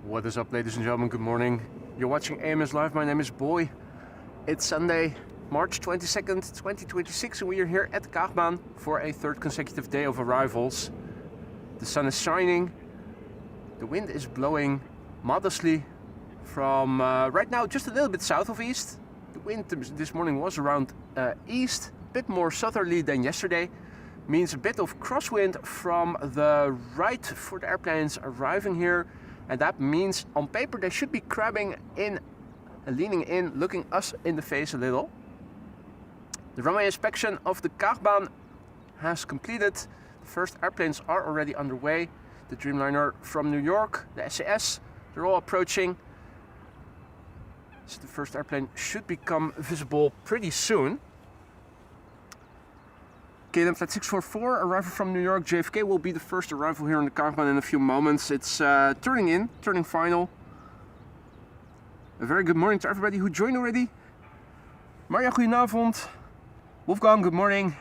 What is up, ladies and gentlemen? Good morning. You're watching AMS Live. My name is Boy. It's Sunday, March 22nd, 2026, and we are here at Kaagbaan for a third consecutive day of arrivals. The sun is shining. The wind is blowing modestly from right now just a little bit south of east. The wind this morning was around east, a bit more southerly than yesterday. Means a bit of crosswind from the right for the airplanes arriving here. And that means on paper they should be crabbing in, leaning in, looking us in the face a little. The runway inspection of the Kaagbaan has completed. The first airplanes are already underway. The Dreamliner from New York, the SAS, they're all approaching. So the first airplane should become visible pretty soon. KLM Flight 644 arrival from New York. JFK will be the first arrival here on the Kaagbaan in a few moments. It's turning final. A very good morning to everybody who joined already. Marja, goedenavond. Wolfgang, good morning.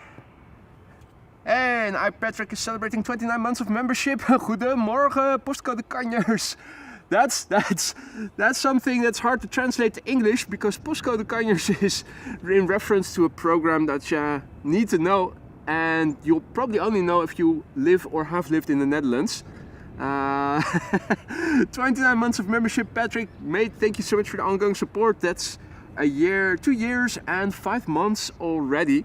And Patrick is celebrating 29 months of membership. Goedemorgen, postcode kanjers. That's something that's hard to translate to English because postcode kanjers is in reference to a program that you need to know. And you'll probably only know if you live or have lived in the Netherlands. 29 months of membership, Patrick, mate, thank you so much for the ongoing support. That's a year, 2 years and 5 months already.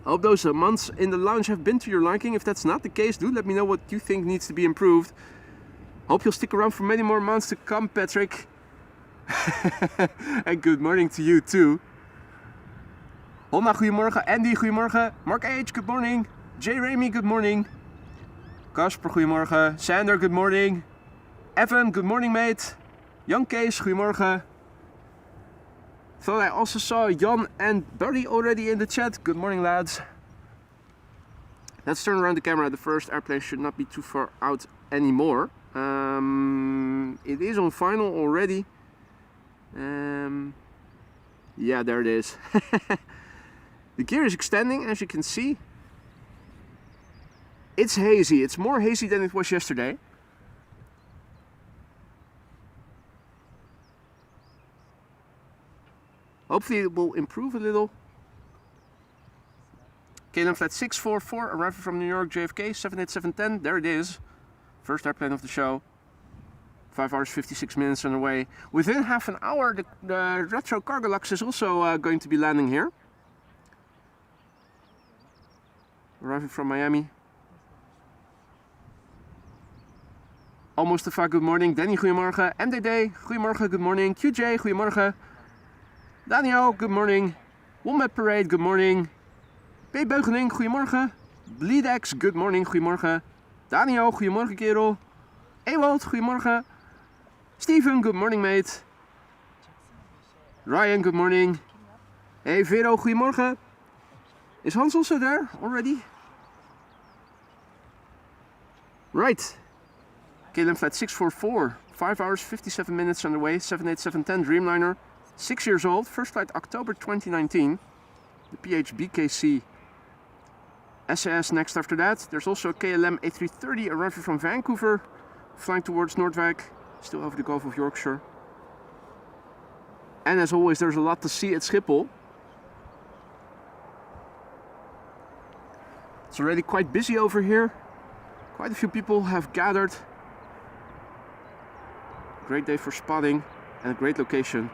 Hope those months in the lounge have been to your liking. If that's not the case, do let me know what you think needs to be improved. Hope you'll stick around for many more months to come, Patrick. And good morning to you too. Honna, goedemorgen. Andy, goedemorgen. Mark H, good morning. J. Ramy, good morning. Kasper, goedemorgen. Sander, good morning. Evan, good morning, mate. Jan Kees, goedemorgen. Thought I also saw Jan and Barry already in the chat. Good morning, lads. Let's turn around the camera. The first airplane should not be too far out anymore. It is on final already. Yeah, there it is. The gear is extending, as you can see. It's hazy. It's more hazy than it was yesterday. Hopefully it will improve a little. KLM Flight 644, arrival from New York, JFK, 78710. There it is. First airplane of the show. 5 hours, 56 minutes on the way. Within half an hour, the Retro Cargolux is also going to be landing here. Arriving from Miami. Almost a good morning. Danny, goedemorgen. MDD, goedemorgen, good morning. QJ, goedemorgen. Daniel, good morning. Wombat Parade, good morning. P. Beugening, goedemorgen. Bleedex, good morning, goedemorgen. Daniel, goedemorgen kerel. Ewald, goedemorgen. Steven, good morning mate. Ryan, good morning. Hey Vero, goedemorgen. Is Hans also there already? Right. KLM Flight 644, 5 hours, 57 minutes on the way, 78710 Dreamliner, 6 years old, first flight October 2019. The PHBKC SAS next after that. There's also a KLM A330 arriving from Vancouver, flying towards Noordwijk, still over the Gulf of Yorkshire. And as always, there's a lot to see at Schiphol. It's already quite busy over here. Quite a few people have gathered. Great day for spotting and a great location.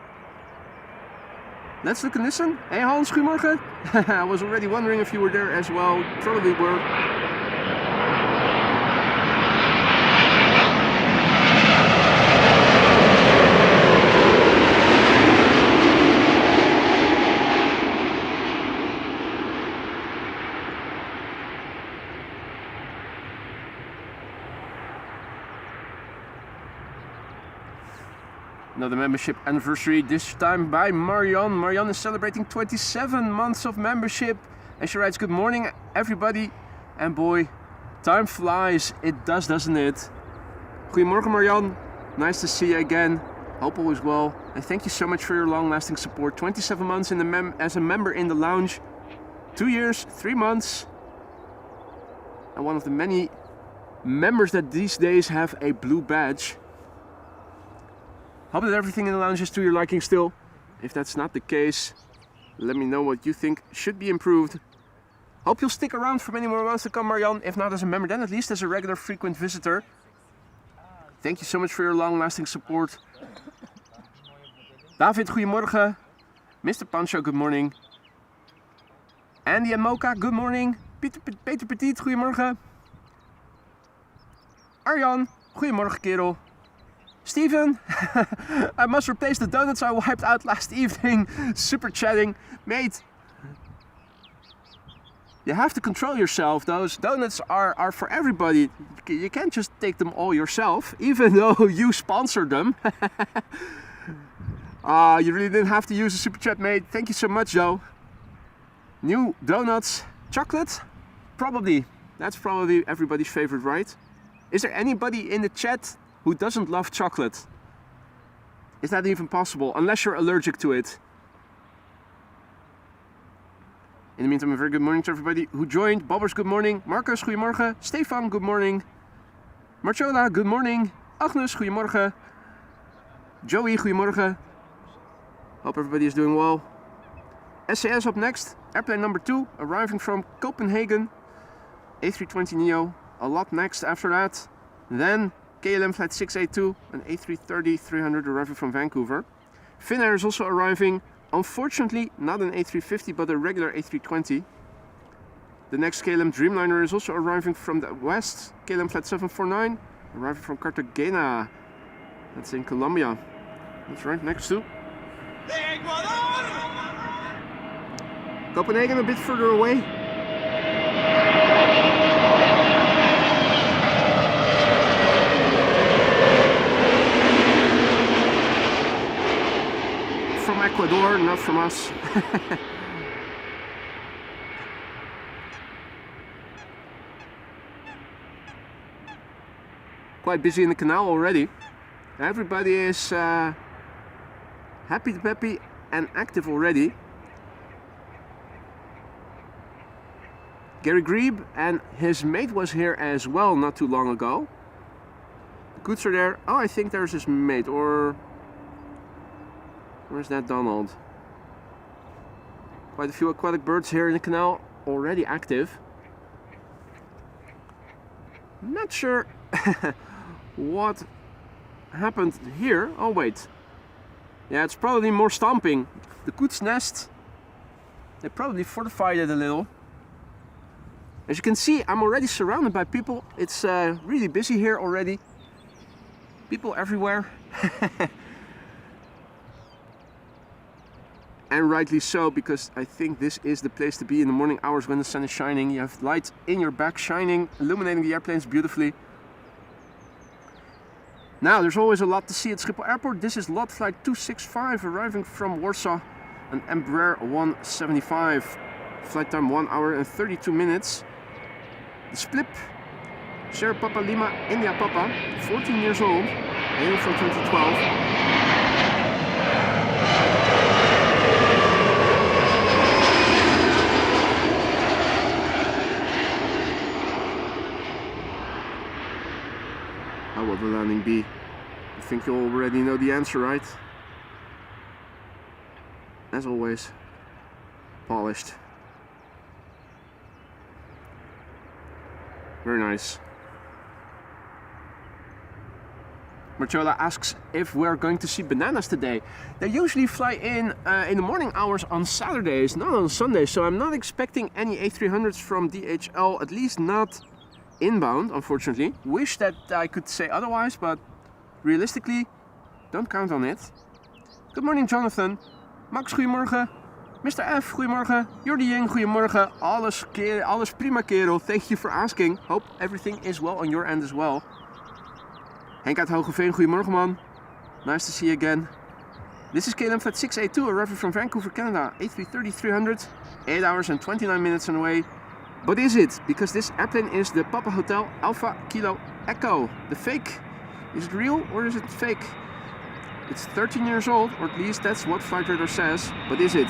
Let's look and listen. Hey Hans, goedemorgen. I was already wondering if you were there as well. Probably were. Another membership anniversary, this time by Marianne. Marianne is celebrating 27 months of membership. And she writes, good morning everybody. And boy, time flies. It does, doesn't it? Goedemorgen Marianne. Nice to see you again. Hope all is well. And thank you so much for your long-lasting support. 27 months in the as a member in the lounge. 2 years, 3 months. And one of the many members that these days have a blue badge. Hope that everything in the lounge is to your liking still. If that's not the case, let me know what you think should be improved. Hope you'll stick around for many more months to come, Marianne. If not as a member, then at least as a regular frequent visitor. Thank you so much for your long-lasting support. David, goedemorgen. Mr. Pancho, good morning. Andy and Mocha, good morning. Peter Petit, goedemorgen. Arjan, goedemorgen kerel. Steven, I must replace the donuts I wiped out last evening. Super chatting. Mate, you have to control yourself. Those donuts are for everybody. You can't just take them all yourself, even though you sponsored them. You really didn't have to use a super chat, mate. Thank you so much, though. New donuts. Chocolate? Probably. That's probably everybody's favorite, right? Is there anybody in the chat who doesn't love chocolate? Is that even possible? Unless you're allergic to it. In the meantime, a very good morning to everybody who joined. Bobbers, good morning. Marcus, goedemorgen. Stefan, good morning. Marchola, good morning. Agnes, goedemorgen. Joey, goedemorgen. Hope everybody is doing well. SAS up next. Airplane number 2, arriving from Copenhagen. A320neo. A lot next after that. Then KLM flight 682, an A330-300 arriving from Vancouver. Finnair is also arriving. Unfortunately, not an A350, but a regular A320. The next KLM Dreamliner is also arriving from the west. KLM flight 749, arriving from Cartagena. That's in Colombia. That's right, next to Copenhagen, a bit further away. From Ecuador, not from us. Quite busy in the canal already. Everybody is happy to peppy and active already. Gary Grebe and his mate was here as well not too long ago. The goods are there. Oh, I think there's his mate, or where's that Donald? Quite a few aquatic birds here in the canal already active. Not sure what happened here. Oh wait, yeah, it's probably more stomping. The Koets nest, they probably fortified it a little. As you can see, I'm already surrounded by people. It's really busy here already. People everywhere. And rightly so, because I think this is the place to be in the morning hours when the sun is shining. You have light in your back shining, illuminating the airplanes beautifully. Now, there's always a lot to see at Schiphol Airport. This is lot flight 265, arriving from Warsaw, an Embraer 175. Flight time 1 hour and 32 minutes. The Splip, Sierra Papa Lima India Papa, 14 years old, hailing from 2012. How will the landing be? I think you already know the answer, right? As always, polished. Very nice. Marchola asks if we're going to see bananas today. They usually fly in the morning hours on Saturdays, not on Sundays, so I'm not expecting any A300s from DHL, at least not inbound, unfortunately. Wish that I could say otherwise, but realistically, don't count on it. Good morning, Jonathan. Max, goedemorgen. Mr. F, goedemorgen. Jordi Ying, goedemorgen. Alles prima, kerel. Thank you for asking. Hope everything is well on your end as well. Henk uit Hogeveen, goedemorgen, man. Nice to see you again. This is KLM flight 682, arriving from Vancouver, Canada. A330-300, 8 hours and 29 minutes on the way. But is it? Because this airplane is the Papa Hotel Alpha Kilo Echo. The fake. Is it real or is it fake? It's 13 years old, or at least that's what Flight Radar says. But is it?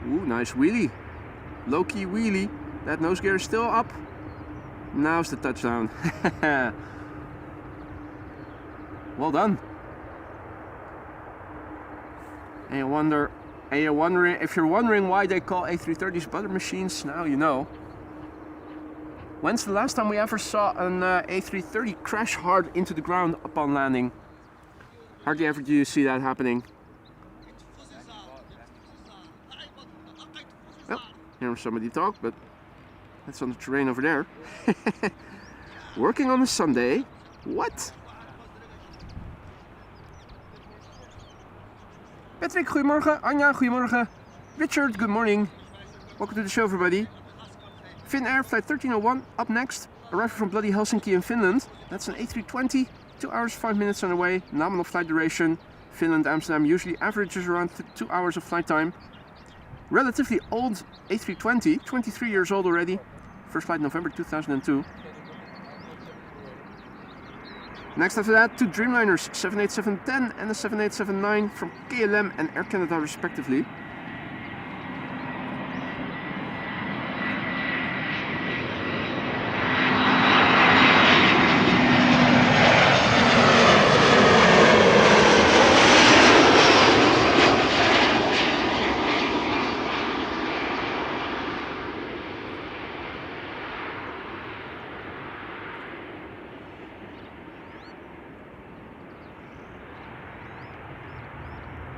Ooh, nice wheelie. Low-key wheelie. That nose gear is still up. Now's the touchdown. Well done. And you're wondering, if you're wondering why they call A330s butter machines, now you know. When's the last time we ever saw an A330 crash hard into the ground upon landing? Hardly ever do you see that happening. Oh, here's somebody talk, but that's on the terrain over there. Working on a Sunday? What? Patrick, goedemorgen. Anja, goedemorgen. Richard, good morning. Welcome to the show, everybody. Finnair flight 1301 up next. Arrival from bloody Helsinki in Finland. That's an A320. 2 hours 5 minutes on the way. Nominal flight duration. Finland, Amsterdam usually averages around 2 hours of flight time. Relatively old A320, 23 years old already. First flight November 2002. Next after that, two Dreamliners, 787-10 and a 787-9 from KLM and Air Canada respectively.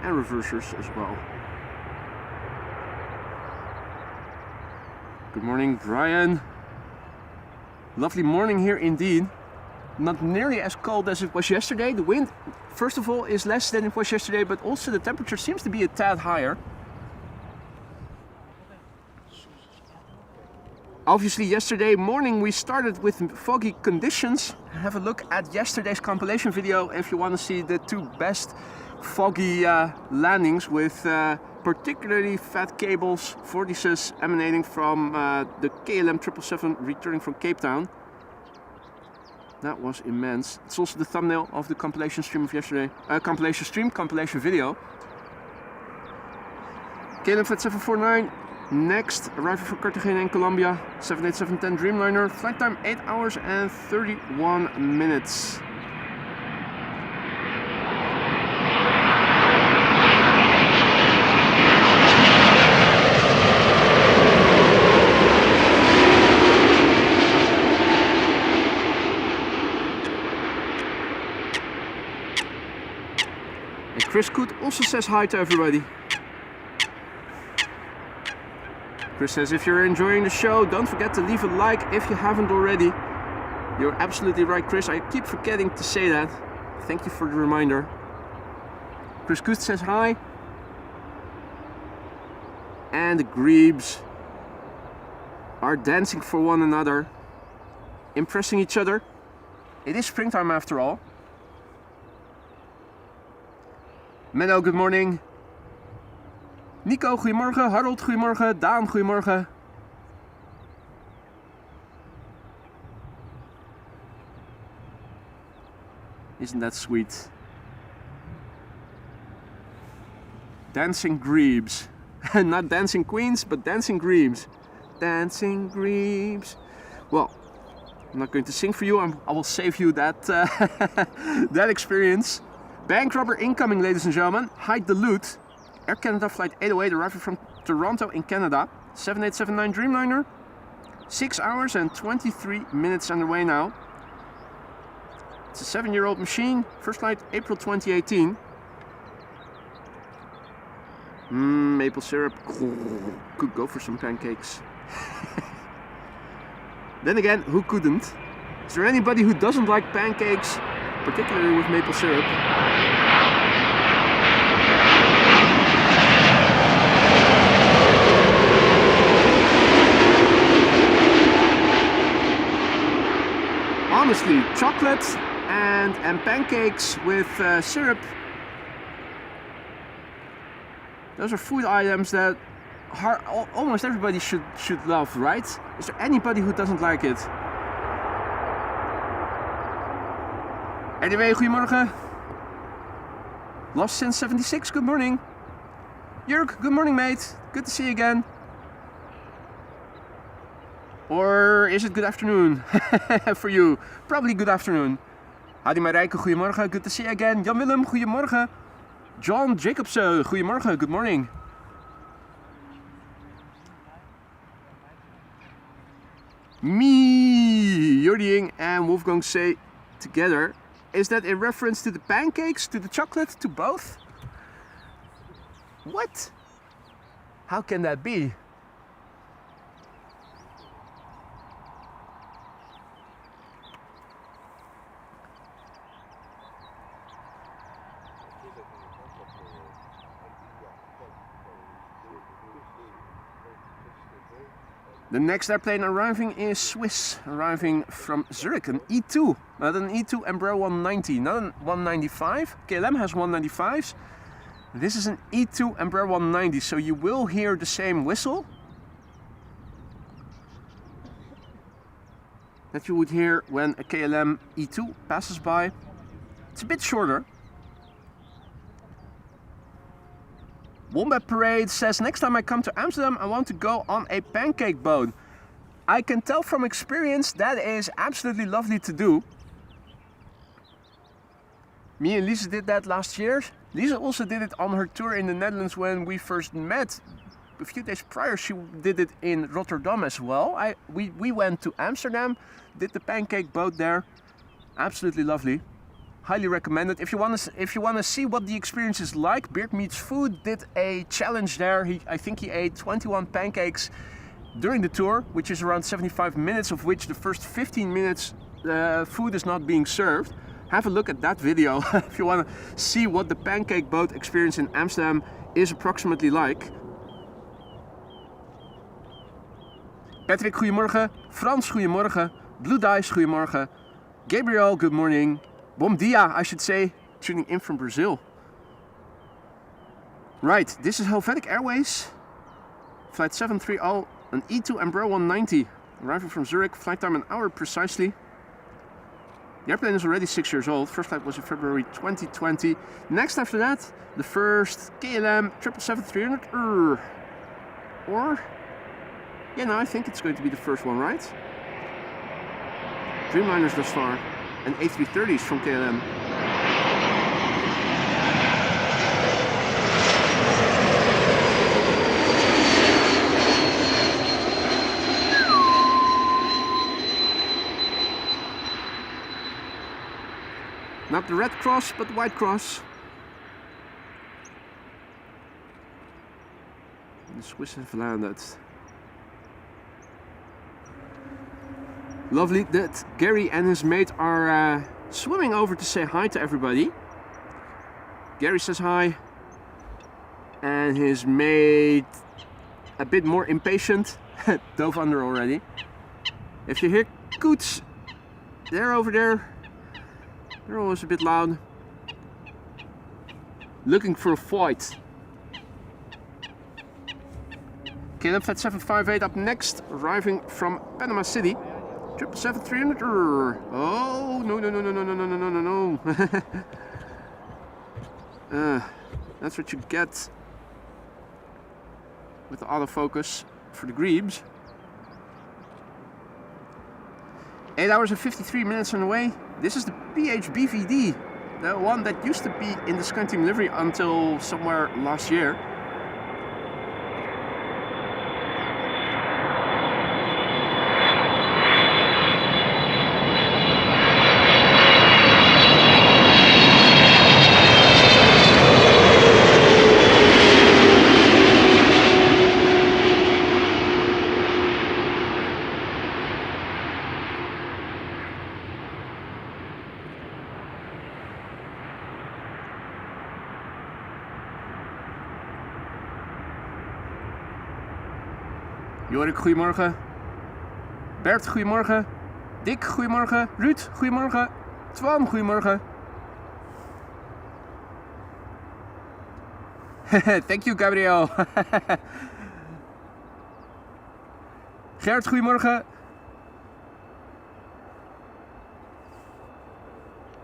And reversers as well. Good morning, Brian. Lovely morning here indeed. Not nearly as cold as it was yesterday. The wind, first of all, is less than it was yesterday, but also the temperature seems to be a tad higher. Obviously, yesterday morning we started with foggy conditions. Have a look at yesterday's compilation video if you want to see the two best foggy landings with particularly fat cables, vortices emanating from the KLM 777 returning from Cape Town. That was immense. It's also the thumbnail of the compilation stream of yesterday. Compilation video. KLM Flight 749. Next, arrival for Cartagena in Colombia. 787-10 Dreamliner. Flight time 8 hours and 31 minutes. Chris Coot also says hi to everybody. Chris says, if you're enjoying the show, don't forget to leave a like if you haven't already. You're absolutely right, Chris. I keep forgetting to say that. Thank you for the reminder. Chris Coot says hi. And the Grebes are dancing for one another, impressing each other. It is springtime after all. Menno, good morning. Nico, goedemorgen. Harold, goedemorgen. Daan, goedemorgen. Isn't that sweet? Dancing Grebes. Not dancing queens, but dancing Grebes. Dancing Grebes. Well, I'm not going to sing for you. I will save you that, that experience. Bank robber incoming, ladies and gentlemen. Hide the loot. Air Canada Flight 808 arriving from Toronto in Canada. 787-9 Dreamliner. 6 hours and 23 minutes underway now. It's a 7-year-old machine. First flight April 2018. Maple syrup. Could go for some pancakes. Then again, who couldn't? Is there anybody who doesn't like pancakes, particularly with maple syrup? Honestly, chocolate and pancakes with syrup, those are food items that almost everybody should love, right? Is there anybody who doesn't like it? Anyway, goedemorgen. Lost since 76, good morning. Jurk, good morning, mate. Good to see you again. Or is it good afternoon for you? Probably good afternoon. Hadi Marijke, goedemorgen. Good to see you again. Jan Willem, goedemorgen. John Jacobsen, goedemorgen. Good morning. Me, Jordi and Wolfgang say together. Is that a reference to the pancakes, to the chocolate, to both? What? How can that be? The next airplane arriving is Swiss, arriving from Zurich, an E2, not an E2 Embraer 190, not an 195. KLM has 195s. This is an E2 Embraer 190, so you will hear the same whistle that you would hear when a KLM E2 passes by. It's a bit shorter. Wombat Parade says, next time I come to Amsterdam, I want to go on a pancake boat. I can tell from experience that is absolutely lovely to do. Me and Lisa did that last year. Lisa also did it on her tour in the Netherlands when we first met. A few days prior she did it in Rotterdam as well. We went to Amsterdam, did the pancake boat there. Absolutely lovely. Highly recommended. If you want to see what the experience is like, Beard Meets Food did a challenge there. I think he ate 21 pancakes during the tour, which is around 75 minutes, of which the first 15 minutes food is not being served. Have a look at that video if you want to see what the pancake boat experience in Amsterdam is approximately like. Patrick, goedemorgen. Frans, goedemorgen. Blue Dice, goedemorgen. Gabriel, good morning. Bom dia, I should say, tuning in from Brazil. Right, this is Helvetic Airways, flight 730, an E2 Embraer 190, arriving from Zurich, flight time an hour precisely. The airplane is already 6 years old, first flight was in February 2020. Next after that, the first KLM 777-300, or, yeah, no, I think it's going to be the first one, right? Dreamliners thus far. And A330s from KLM. Not the red cross, but the white cross. The Swiss have landed. Lovely that Gary and his mate are swimming over to say hi to everybody. Gary says hi, and his mate a bit more impatient, dove under already. If you hear coots, they're over there. They're always a bit loud. Looking for a fight. KLM Flight 758 up next, arriving from Panama City. 777-300. Oh, no. That's what you get with the autofocus for the Grebes. 8 hours and 53 minutes on the way. This is the PHBVD, the one that used to be in the SkyTeam livery until somewhere last year. Jorik, goedemorgen. Bert, goedemorgen. Dick, goedemorgen. Ruud, goedemorgen. Twan, goedemorgen. Thank you, Gabriel. Gert, goedemorgen.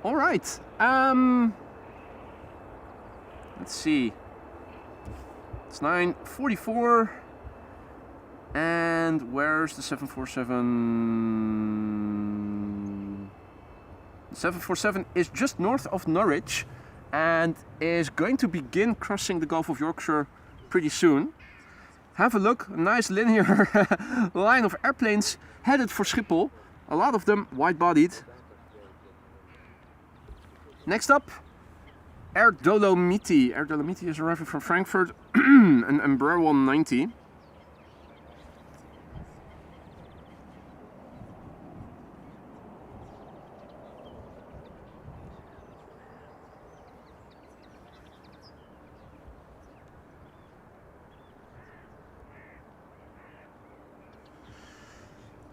All right. Let's see. It's 9:44. And where's the 747? The 747 is just north of Norwich and is going to begin crossing the Gulf of Yorkshire pretty soon. Have a look, a nice linear line of airplanes headed for Schiphol. A lot of them wide-bodied. Next up, Air Dolomiti. Air Dolomiti is arriving from Frankfurt, an Embraer 190.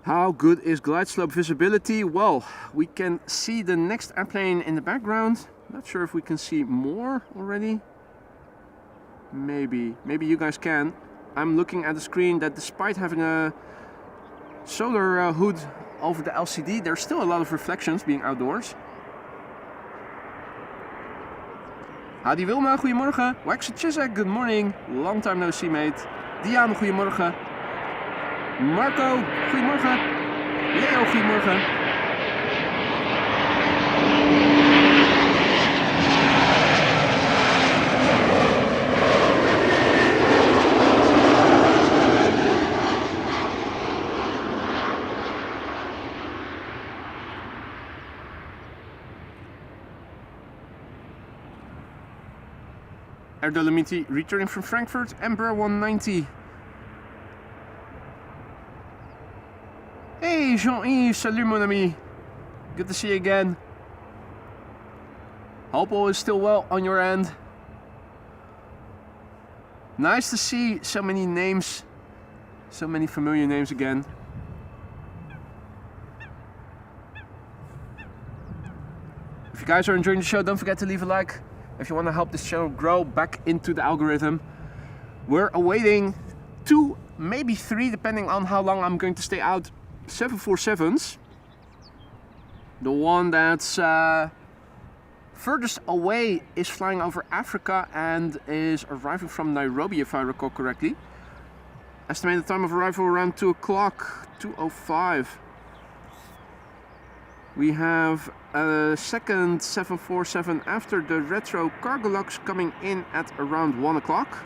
How good is glide slope visibility? Well, we can see the next airplane in the background. Not sure if we can see more already. Maybe you guys can. I'm looking at the screen that despite having a solar hood over the LCD, there's still a lot of reflections being outdoors. Hadi Wilma, goedemorgen. Wax Chisek, good morning. Long time no see, mate. Diane, goedemorgen. Marco, goedemorgen. Leo, goedemorgen. Air Dolomiti returning from Frankfurt, Embraer 190. Hey Jean-Yves, salut mon ami. Good to see you again. Hope all is still well on your end. Nice to see so many names, so many familiar names again. If you guys are enjoying the show, don't forget to leave a like. If you want to help this channel grow back into the algorithm. We're awaiting 2, maybe 3, depending on how long I'm going to stay out, 747s. The one that's furthest away is flying over Africa and is arriving from Nairobi, if I recall correctly. Estimated time of arrival around 2 o'clock, 2:05. We have a second 747 after the retro cargo logs coming in at around 1 o'clock.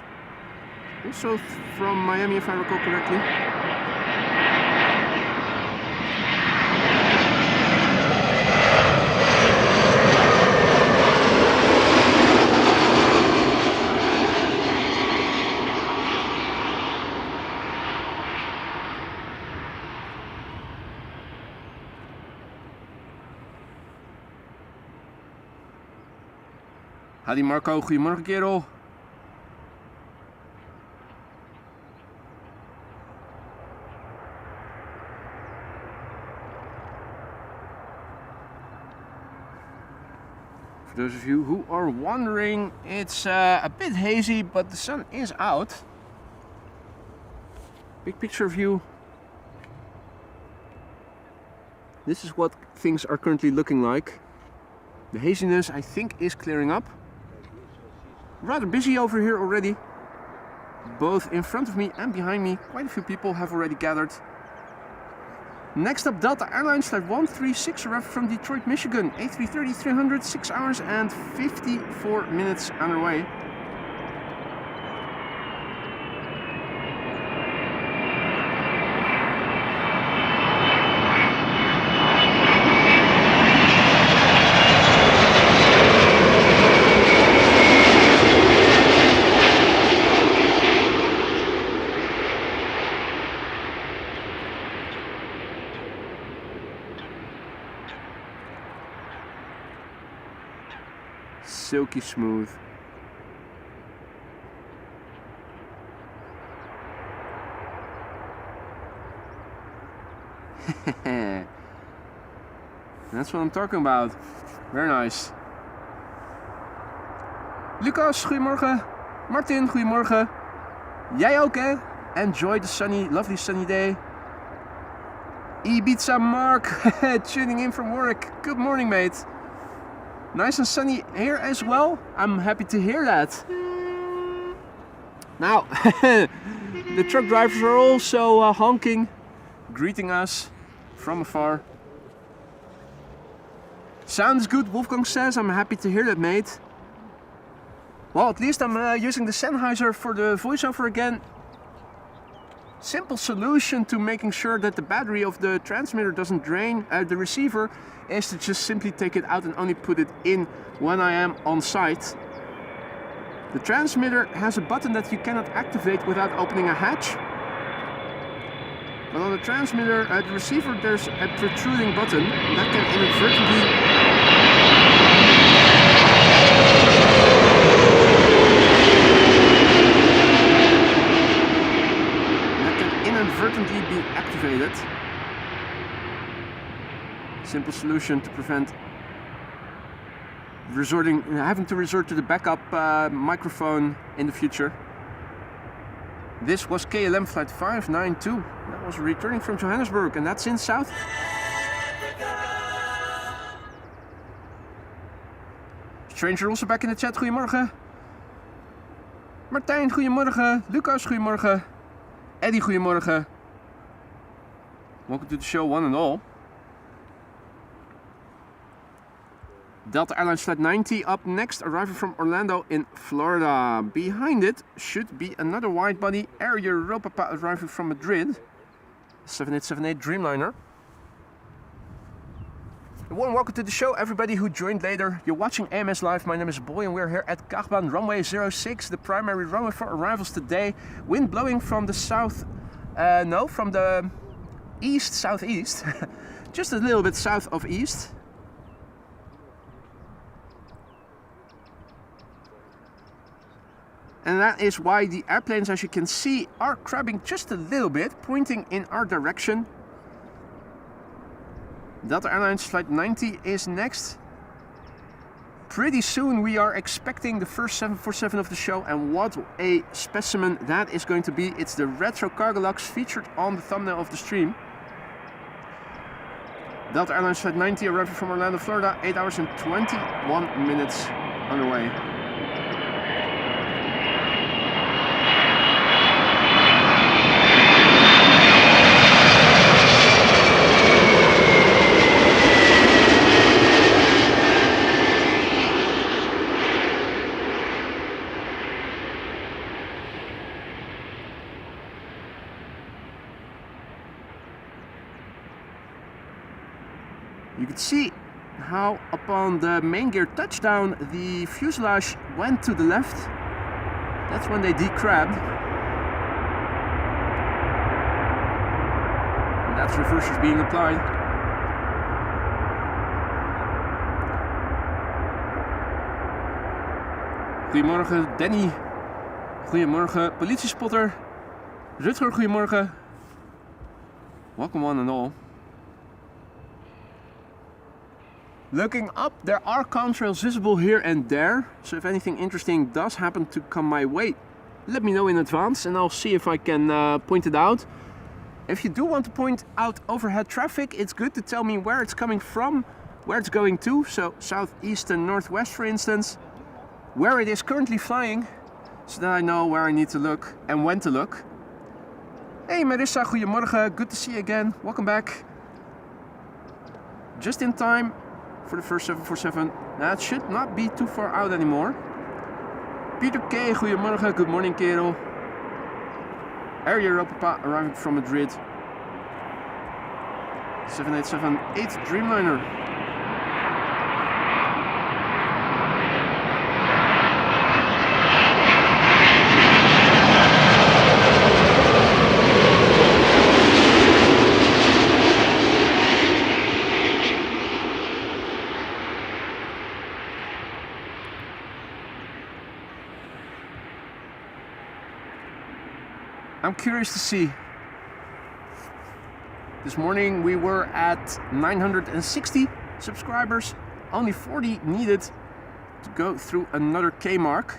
Also from Miami, if I recall correctly. Hadi Marco, goedemorgen kerel. For those of you who are wondering, it's a bit hazy, but the sun is out. Big picture view. This is what things are currently looking like. The haziness, I think, is clearing up. Rather busy over here already. Both in front of me and behind me, quite a few people have already gathered. Next up, Delta Airlines flight 136 arrived from Detroit, Michigan. A330-300, 6 hours and 54 minutes on our way. Silky smooth. That's what I'm talking about. Very nice. Lucas, goedemorgen. Martin, goedemorgen. Jij ook, hè? Enjoy the sunny, lovely sunny day. Ibiza Mark, tuning in from work. Good morning, mate. Nice and sunny here as well. I'm happy to hear that. Now, the truck drivers are also honking, greeting us from afar. Sounds good, Wolfgang says. I'm happy to hear that, mate. Well, at least I'm using the Sennheiser for the voiceover again. Simple solution to making sure that the battery of the transmitter doesn't drain the receiver is to just simply take it out and only put it in when I am on site. The transmitter has a button that you cannot activate without opening a hatch. But on the transmitter, the receiver, there's a protruding button that can inadvertently be activated. Simple solution to prevent having to resort to the backup microphone in the future. This was KLM flight 592. That was returning from Johannesburg, and that's in South. Stranger also back in the chat. Goedemorgen. Martijn, goedemorgen. Lucas, goedemorgen. Eddie, goedemorgen. Welcome to the show, one and all. Delta Airlines Flight 90 up next, arriving from Orlando in Florida. Behind it should be another widebody, Air Europa arriving from Madrid. 7878 Dreamliner. A warm welcome to the show, everybody who joined later. You're watching AMS Live. My name is Boy, and we're here at Kaagbaan, runway 06, the primary runway for arrivals today. Wind blowing from the from the east-southeast, just a little bit south of east. And that is why the airplanes, as you can see, are crabbing just a little bit, pointing in our direction. Delta Airlines Flight 90 is next. Pretty soon we are expecting the first 747 of the show, and what a specimen that is going to be. It's the retro cargo lux featured on the thumbnail of the stream. Delta Airlines Flight 90 arriving from Orlando, Florida, 8 hours and 21 minutes underway. You could see how upon the main gear touchdown, the fuselage went to the left. That's when they decrabbed. And that's reversers being applied. Goedemorgen Danny. Goedemorgen politiespotter. Rutger, goedemorgen. Welcome one and all. Looking up, there are contrails visible here and there, so if anything interesting does happen to come my way, let me know in advance and I'll see if I can point it out. If you do want to point out overhead traffic, it's good to tell me where it's coming from, where it's going to, so southeast and northwest for instance, where it is currently flying, so that I know where I need to look and when to look. Hey Marissa, goedemorgen, good to see you again, welcome back. Just in time for the first 747. That should not be too far out anymore. Peter K, goedemorgen, good morning kerel. Air Europa arriving from Madrid. 7878 Dreamliner. I'm curious to see. This morning we were at 960 subscribers, only 40 needed to go through another K mark,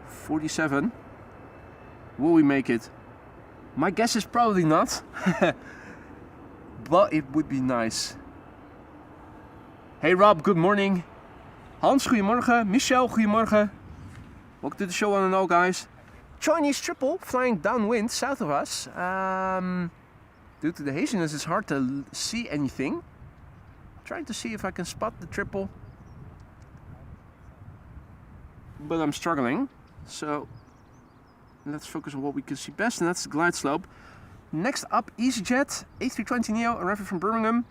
47. Will we make it? My guess is probably not, but it would be nice. Hey Rob, good morning. Hans, goedemorgen. Michel, goedemorgen. Welcome to the show one and all, guys. Chinese triple flying downwind south of us. Due to the haziness, it's hard to see anything. Trying to see if I can spot the triple, but I'm struggling. So let's focus on what we can see best, and that's the glide slope. Next up, EasyJet A320neo arriving from Birmingham,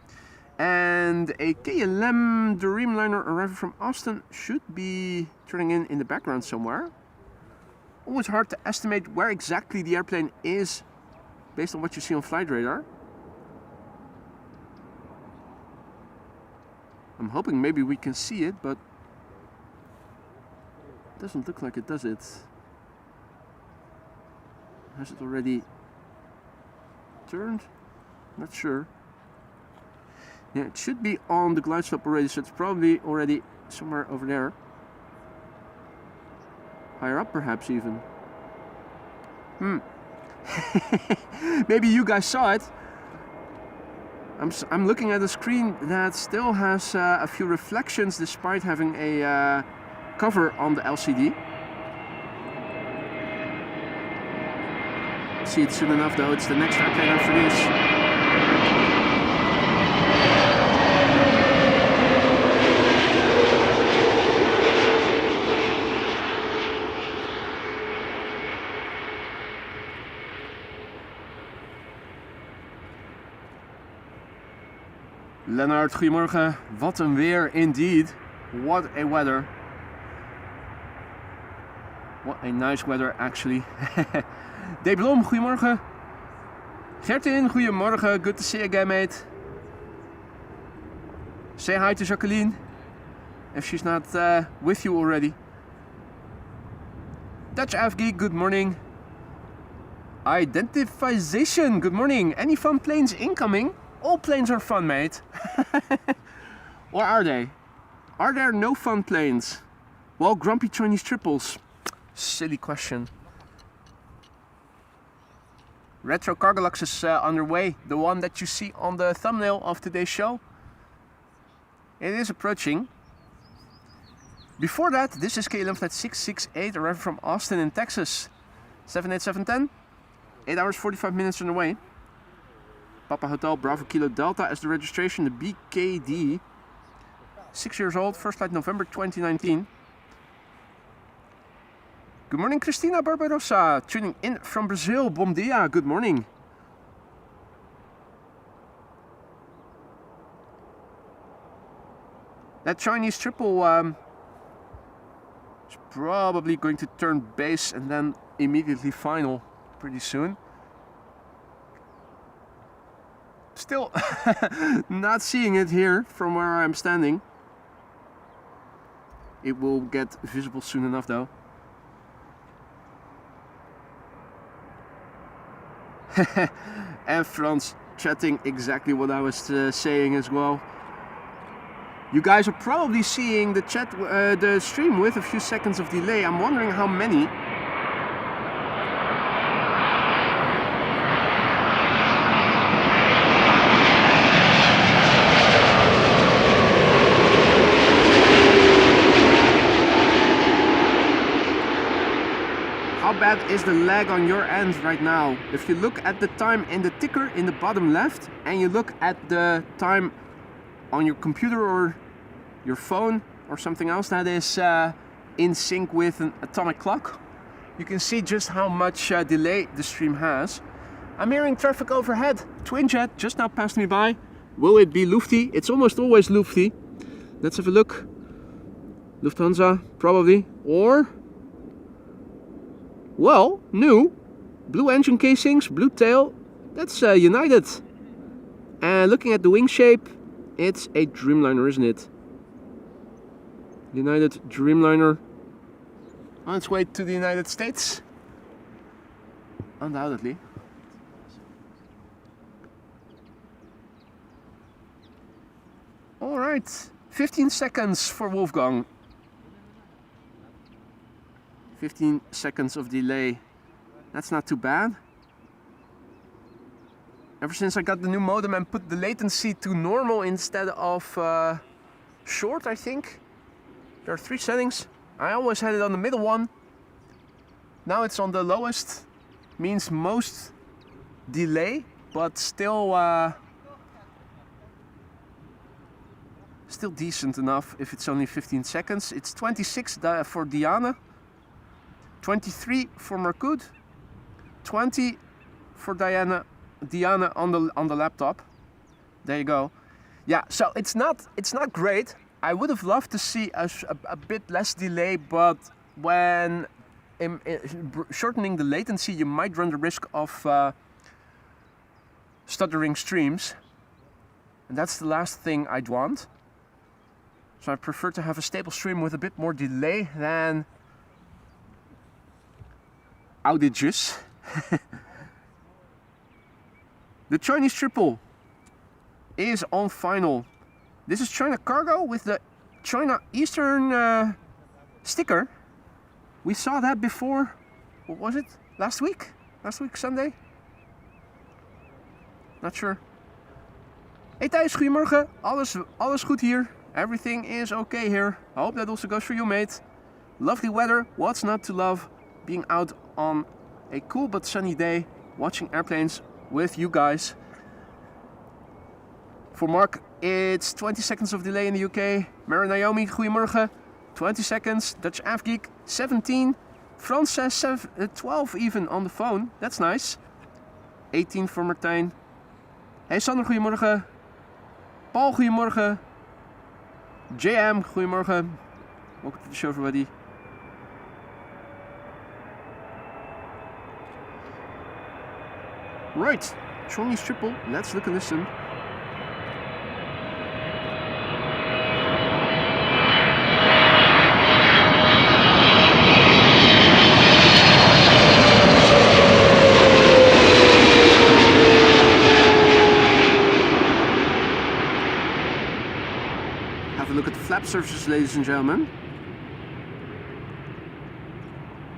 and a KLM Dreamliner arriving from Austin should be turning in the background somewhere. Always hard to estimate where exactly the airplane is based on what you see on flight radar. I'm hoping maybe we can see it, but it doesn't look like it, does it? Has it already turned? Not sure. Yeah, it should be on the glide slope already, so it's probably already somewhere over there. Higher up perhaps even. Maybe you guys saw it. I'm looking at a screen that still has a few reflections despite having a cover on the LCD. See it soon enough though, it's the next airplane after this. Lennart, goedemorgen. Wat een weer indeed. What a weather. What a nice weather actually. De Blom, goedemorgen. Gertin, goedemorgen. Good to see you again, mate. Say hi to Jacqueline, if she's not with you already. Dutch avgeek, good morning. Identification, good morning. Any fun planes incoming? All planes are fun, mate. Or are they? Are there no fun planes? Well, grumpy Chinese triples. Silly question. Retro Cargolux is underway. The one that you see on the thumbnail of today's show. It is approaching. Before that, this is KLM Flight 668 arriving from Austin in Texas. 78710. 8 hours 45 minutes on the way. Papa Hotel Bravo Kilo Delta as the registration, the BKD. 6 years old, first flight November 2019. Good morning, Cristina Barbarossa, tuning in from Brazil. Bom dia, good morning. That Chinese triple is probably going to turn base and then immediately final pretty soon. Still not seeing it here from where I'm standing. It will get visible soon enough though. And Frans chatting exactly what I was saying as well. You guys are probably seeing the chat, the stream with a few seconds of delay. I'm wondering how many. How bad is the lag on your end right now? If you look at the time in the ticker in the bottom left and you look at the time on your computer or your phone or something else that is in sync with an atomic clock, you can see just how much delay the stream has. I'm hearing traffic overhead. Twinjet just now passed me by. Will it be Lufthansa? It's almost always Lufthansa. Let's have a look. Lufthansa, probably. Or, well, new. Blue engine casings, blue tail. That's United. And looking at the wing shape, it's a Dreamliner, isn't it? United Dreamliner on its way to the United States. Undoubtedly. Alright, 15 seconds for Wolfgang. 15 seconds of delay. That's not too bad. Ever since I got the new modem and put the latency to normal instead of short, I think. There are 3 settings. I always had it on the middle one. Now it's on the lowest, means most delay, but still still decent enough if it's only 15 seconds. It's 26 for Diana, 23 for Marcoud, 20 for Diana on the laptop. There you go. Yeah, so it's not great. I would have loved to see a bit less delay, but when shortening the latency, you might run the risk of stuttering streams, and that's the last thing I'd want. So I prefer to have a stable stream with a bit more delay than outages. The Chinese triple is on final. This is China Cargo with the China Eastern sticker. We saw that before. What was it? Last week? Last week Sunday? Not sure. Hey Thijs, goedemorgen. Alles goed hier. Everything is okay here. I hope that also goes for you, mate. Lovely weather. What's not to love? Being out on a cool but sunny day, watching airplanes with you guys. For Mark, it's 20 seconds of delay in the UK. Mary Naomi, goedemorgen. 20 seconds. Dutch avgeek, 17. Frans says 12 even on the phone. That's nice. 18 for Martijn. Hey Sander, goedemorgen. Paul, goedemorgen. JM, goedemorgen. Welcome to the show, everybody. Right, Chinese triple. Let's look and listen. Flap surfaces, ladies and gentlemen.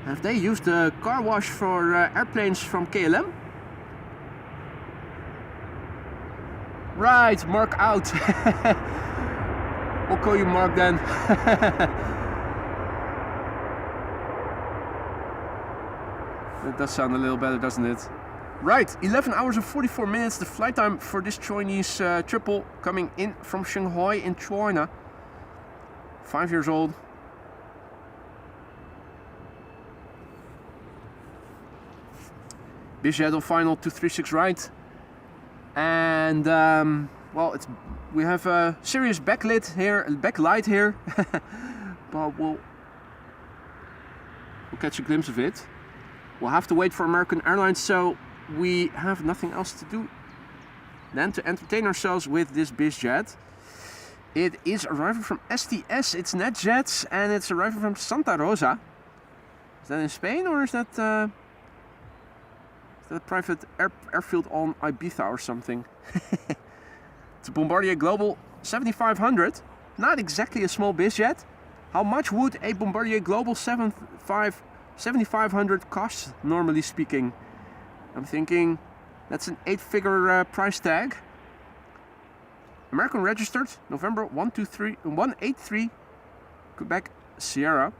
Have they used the car wash for airplanes from KLM? Right, Mark out. We'll call you Mark then. That does sound a little better, doesn't it? Right, 11 hours and 44 minutes, the flight time for this Chinese triple coming in from Shanghai in China. 5 years old. Busiest on final 236 right. And well, we have a serious backlight here, but we'll catch a glimpse of it. We'll have to wait for American Airlines, so we have nothing else to do than to entertain ourselves with this BizJet. It is arriving from STS, it's NetJets, and it's arriving from Santa Rosa. Is that in Spain, or is that a private airfield on Ibiza or something? It's a Bombardier Global 7500, not exactly a small BizJet. How much would a Bombardier Global 7500 cost, normally speaking? I'm thinking that's an 8-figure price tag. American registered, November 183, Quebec Sierra.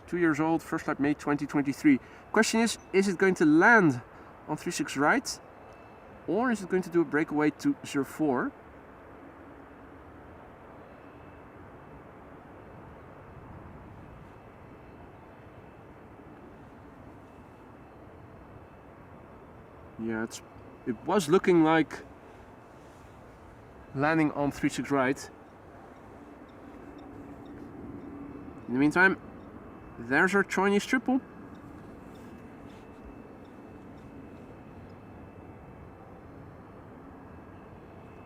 2 years old, first flight May 2023. Question is it going to land on 36 right? Or is it going to do a breakaway to 04? Yeah, it was looking like landing on 36 right. In the meantime, there's our Chinese triple.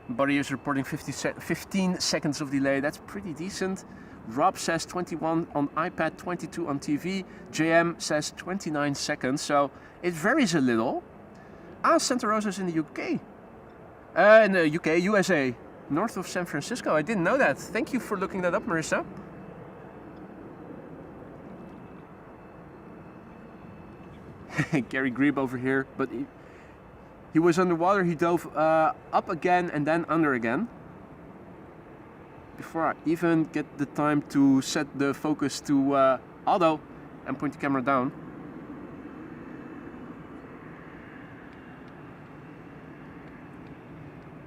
Body is reporting 15 seconds of delay. That's pretty decent. Rob says 21 on iPad, 22 on TV. JM says 29 seconds, so it varies a little. Santa Rosa is in the UK. In the UK, USA, north of San Francisco. I didn't know that. Thank you for looking that up, Marissa. Gary Grebe over here, but he was underwater. He dove up again and then under again. Before I even get the time to set the focus to auto and point the camera down.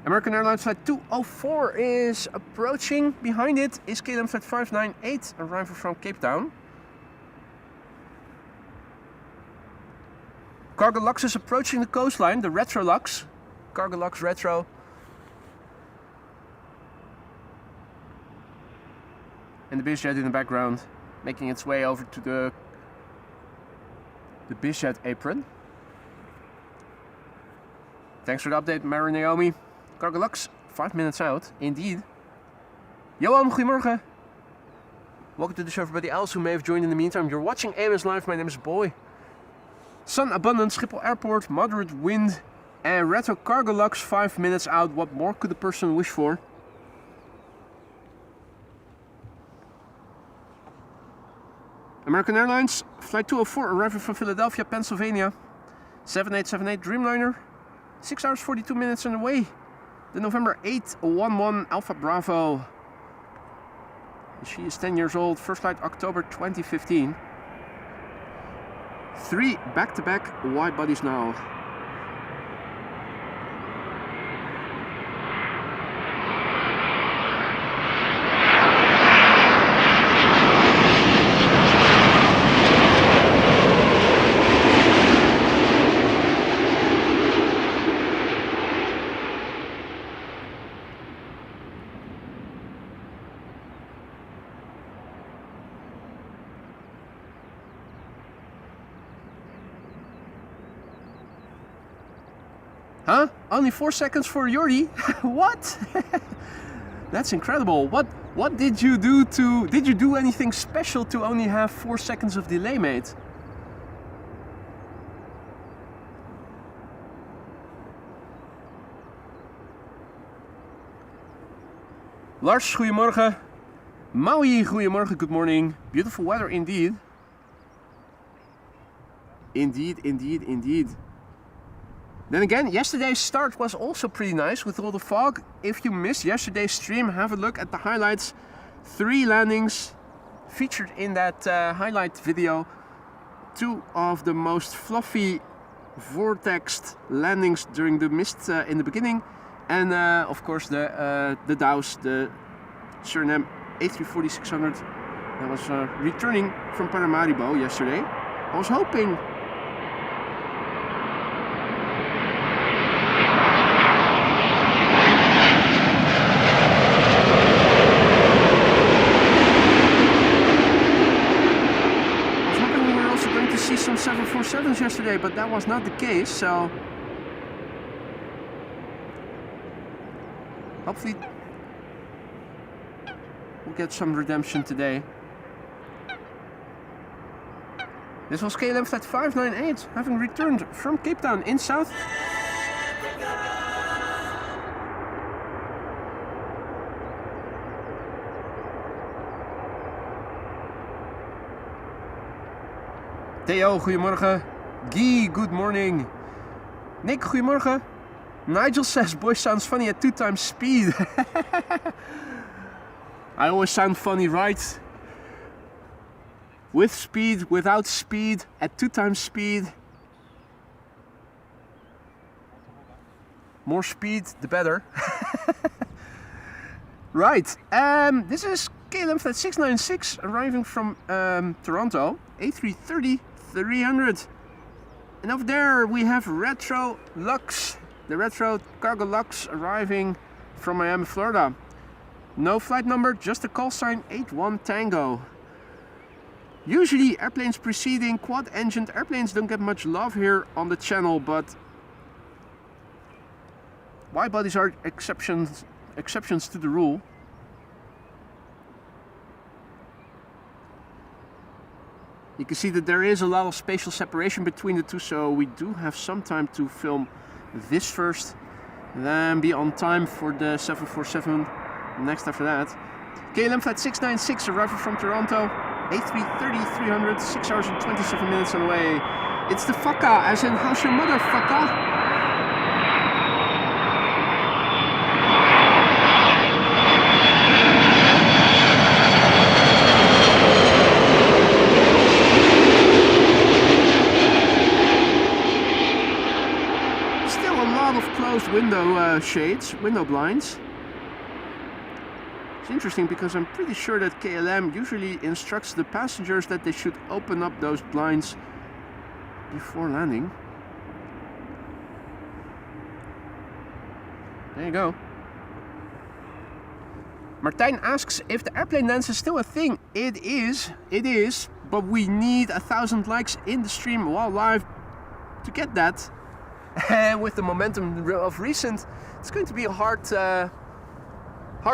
American Airlines Flight 204 is approaching. Behind it is KLM Flight 598, arriving from Cape Town. Cargo Lux is approaching the coastline, the Retro Lux. Cargo Lux Retro. And the BizJet in the background, making its way over to the BizJet apron. Thanks for the update, Mary Naomi. Cargo Lux, 5 minutes out, indeed. Johan, goedemorgen. Welcome to the show, everybody else who may have joined in the meantime. You're watching AMS Live, my name is Boy. Sun abundant, Schiphol Airport, moderate wind, and Retro Cargo Lux, 5 minutes out. What more could a person wish for? American Airlines, Flight 204, arriving from Philadelphia, Pennsylvania. 7878 Dreamliner, 6 hours 42 minutes on the way. The November 811 Alpha Bravo. She is 10 years old, first flight October 2015. 3 back-to-back wide bodies now. Huh? Only 4 seconds for Jordi? What? That's incredible. What did you do to... Did you do anything special to only have 4 seconds of delay, mate? Lars, goedemorgen. Maui, goedemorgen, good morning. Beautiful weather indeed. Indeed. Then again, yesterday's start was also pretty nice with all the fog. If you missed yesterday's stream, have a look at the highlights. 3 landings featured in that highlight video. 2 of the most fluffy vortexed landings during the mist in the beginning. And of course the Dows, the Suriname A340-600 that was returning from Paramaribo yesterday. I was hoping some 747s yesterday, but that was not the case, so hopefully we'll get some redemption today. This was KLM Flight 598, having returned from Cape Town in South. Theo, goedemorgen. Guy, good morning. Nick, goedemorgen. Nigel says, boy sounds funny at 2 times speed. I always sound funny, right? With speed, without speed, at 2 times speed. More speed, the better. Right, this is KLM Flight 696 arriving from Toronto. A330-300. And over there we have Retro Lux, the Retro Cargo Lux arriving from Miami, Florida. No flight number, just a call sign 81 Tango. Usually airplanes preceding quad-engined airplanes don't get much love here on the channel, but widebodies are exceptions to the rule. You can see that there is a lot of spatial separation between the two, so we do have some time to film this first, then be on time for the 747 next after that. KLM Flight 696 arriving from Toronto, A330-300, 6 hours and 27 minutes on the way. It's the Fakka, as in how's your mother, Fakka? Window shades, window blinds. It's interesting because I'm pretty sure that KLM usually instructs the passengers that they should open up those blinds before landing. There you go. Martijn asks if the airplane dance is still a thing. It is, but we need 1,000 likes in the stream while live to get that. And with the momentum of recent, it's going to be a hard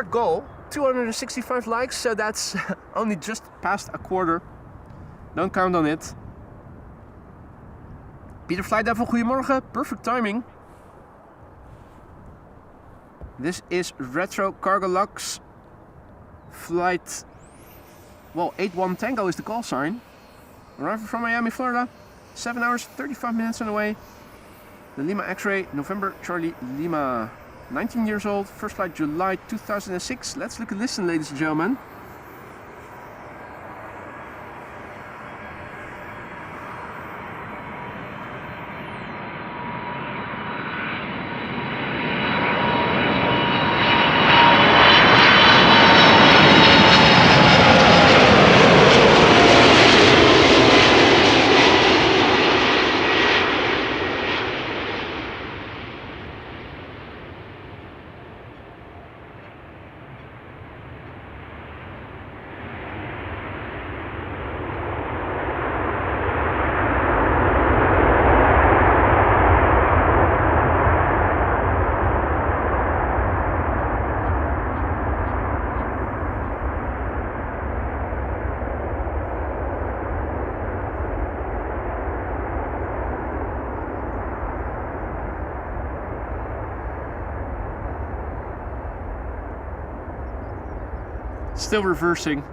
goal. 265 likes, so that's only just past a quarter. Don't count on it. Peter Flight Devil, goedemorgen. Perfect timing. This is Retro Cargo Lux flight, well, 81 Tango is the call sign. Arrival from Miami, Florida. 7 hours, 35 minutes on the way. The Lima X-Ray, November Charlie Lima. 19 years old, first flight July 2006. Let's look and listen, ladies and gentlemen. Still reversing.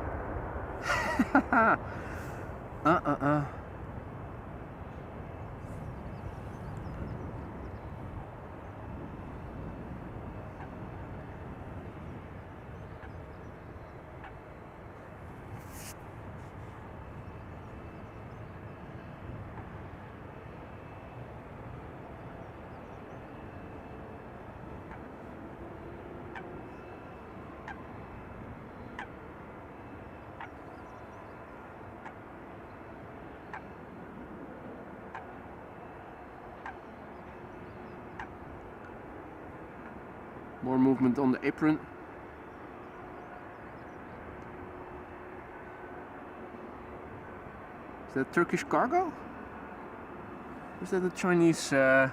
More movement on the apron. Is that Turkish cargo? Or is that a Chinese? Super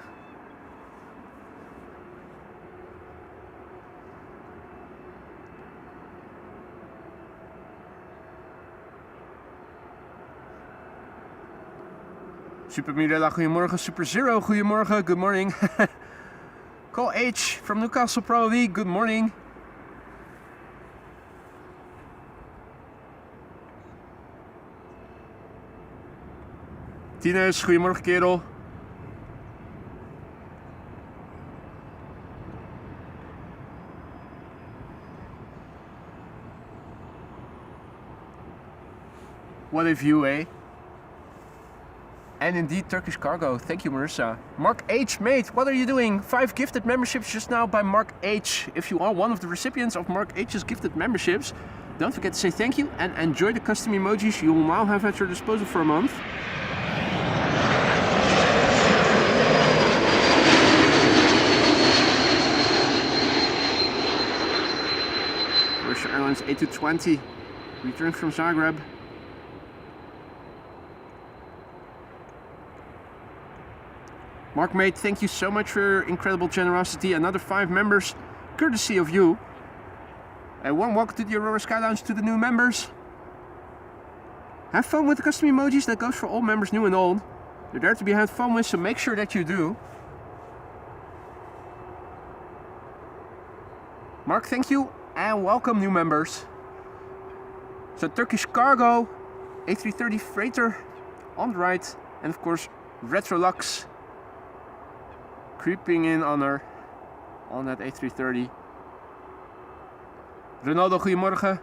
Mirella, goedemorgen. Super Zero, goedemorgen. Good morning. Call H from Newcastle probably. Good morning. Tinus, goedemorgen kerel. What a view, eh? And indeed, Turkish cargo. Thank you, Marissa. Mark H, mate, what are you doing? 5 gifted memberships just now by Mark H. If you are one of the recipients of Mark H's gifted memberships, don't forget to say thank you and enjoy the custom emojis you will now have at your disposal for a month. Russia Airlines A220, return from Zagreb. Mark, mate, thank you so much for your incredible generosity. Another 5 members, courtesy of you. And one welcome to the Aurora Sky Lounge to the new members. Have fun with the custom emojis. That goes for all members, new and old. They're there to be had fun with, so make sure that you do. Mark, thank you, and welcome new members. So Turkish cargo, A330 freighter on the right, and of course Retrolux creeping in on her on that A330. Ronaldo, goedemorgen.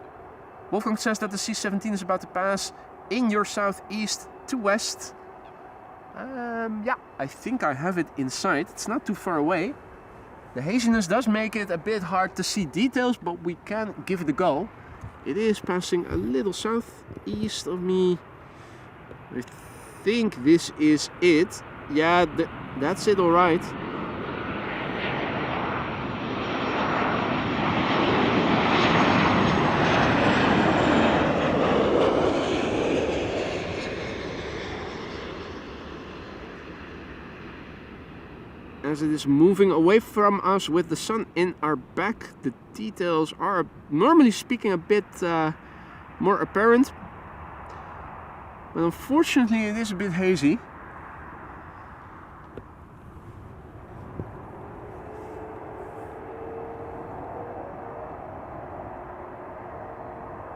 Wolfgang says that the C-17 is about to pass in your southeast to west. Yeah, I think I have it in sight. It's not too far away. The haziness does make it a bit hard to see details, but we can give it a go. It is passing a little southeast of me. I think this is it. Yeah, that's it, all right. As it is moving away from us with the sun in our back, the details are, normally speaking, a bit more apparent. But unfortunately it is a bit hazy.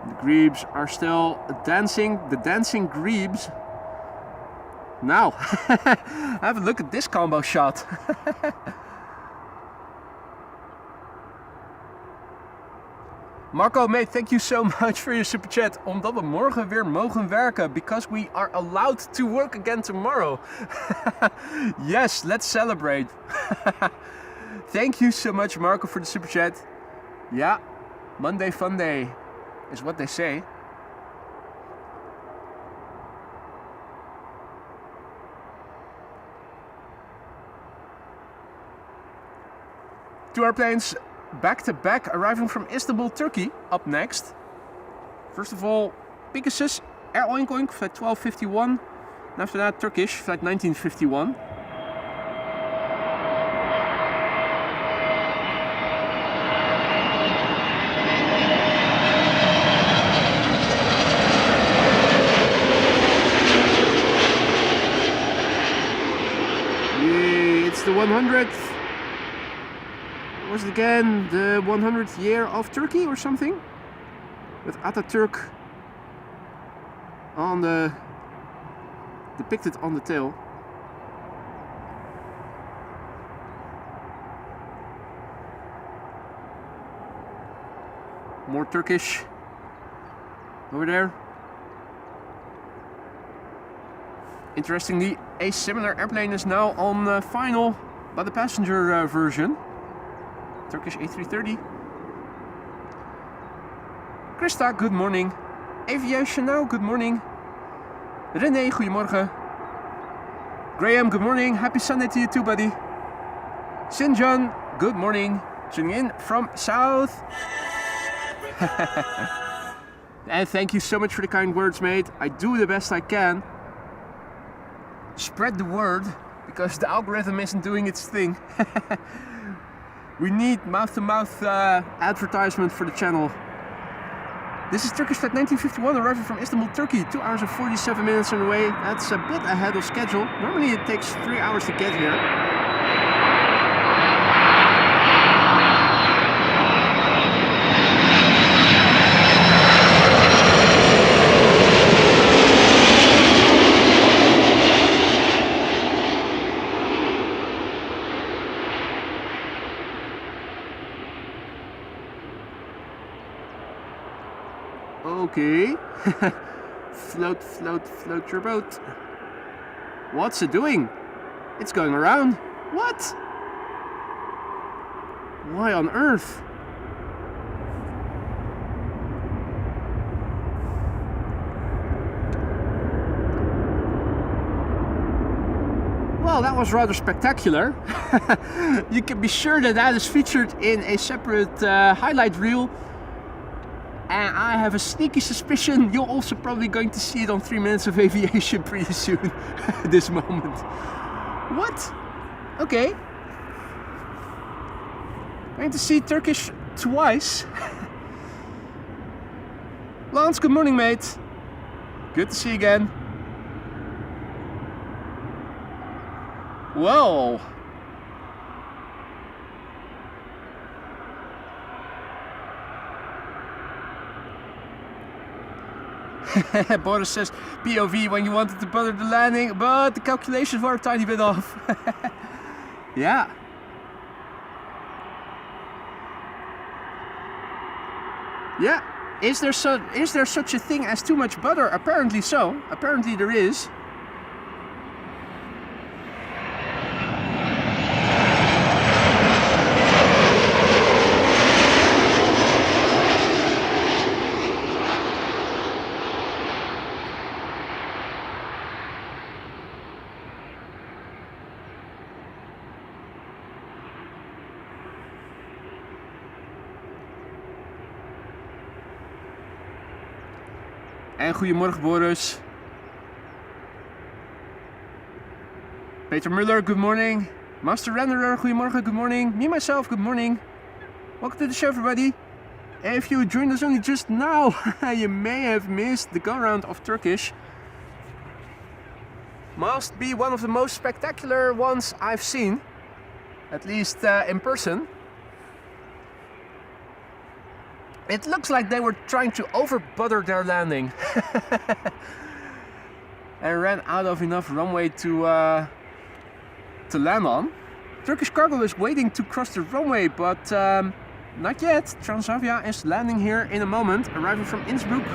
The grebes are still dancing, the dancing grebes. Now, have a look at this combo shot. Marco, mate, thank you so much for your super chat. Omdat we morgen weer mogen werken. Because we are allowed to work again tomorrow. Yes, let's celebrate. Thank you so much, Marco, for the super chat. Yeah, Monday fun day is what they say. Two airplanes back to back arriving from Istanbul, Turkey, up next. First of all, Pegasus, Air Oink, flight 1251. And after that, Turkish, flight 1951. Yeah, it's the 100th. Was it again the 100th year of Turkey or something? With Atatürk on the depicted on the tail. More Turkish over there. Interestingly, a similar airplane is now on final by the passenger version. Turkish A330. Krista, good morning. Aviation now, good morning. René, goedemorgen. Graham, good morning. Happy Sunday to you too, buddy. Sinjan, good morning. Tuning in from South. And thank you so much for the kind words, mate. I do the best I can. Spread the word, because the algorithm isn't doing its thing. We need mouth-to-mouth advertisement for the channel. This is Turkish flight 1951 arriving from Istanbul, Turkey. 2 hours and 47 minutes on the way. That's a bit ahead of schedule. Normally it takes 3 hours to get here. Okay. Float, float, float your boat. What's it doing? It's going around. What? Why on earth? Well, that was rather spectacular. You can be sure that that is featured in a separate highlight reel. And I have a sneaky suspicion you're also probably going to see it on 3 Minutes of Aviation pretty soon. This moment. What? Okay. Going to see Turkish twice. Lance, good morning, mate. Good to see you again. Whoa. Boris says POV when you wanted to butter the landing, but the calculations were a tiny bit off. Yeah. Yeah. Is there such a thing as too much butter? Apparently so. Apparently there is. En goedemorgen Boris. Peter Muller, good morning. Master Renderer, goedemorgen, good morning. Me, myself, good morning. Welcome to the show, everybody. If you joined us only just now, you may have missed the go-around of Turkish. Must be one of the most spectacular ones I've seen, at least in person. It looks like they were trying to over-butter their landing and ran out of enough runway to land on. Turkish cargo is waiting to cross the runway, but not yet. Transavia is landing here in a moment, arriving from Innsbruck.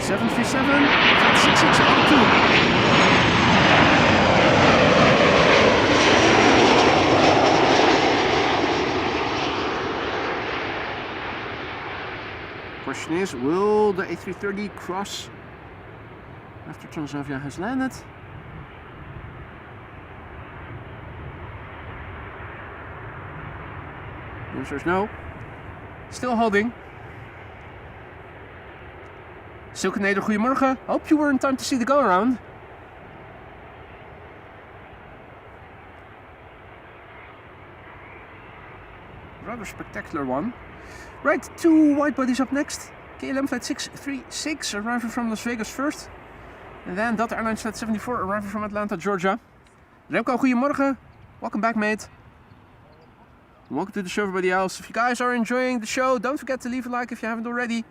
737, flight 6602. Question is, will the A330 cross after Transavia has landed? The answer is no. Still holding. Silkenader, goedemorgen. Hope you were in time to see the go-around. Rather spectacular one. Right, 2 widebodies up next. KLM flight 636 arriving from Las Vegas first. And then Delta Airlines flight 74 arriving from Atlanta, Georgia. Remco, goedemorgen. Welcome back, mate. Welcome to the show, everybody else. If you guys are enjoying the show, don't forget to leave a like if you haven't already.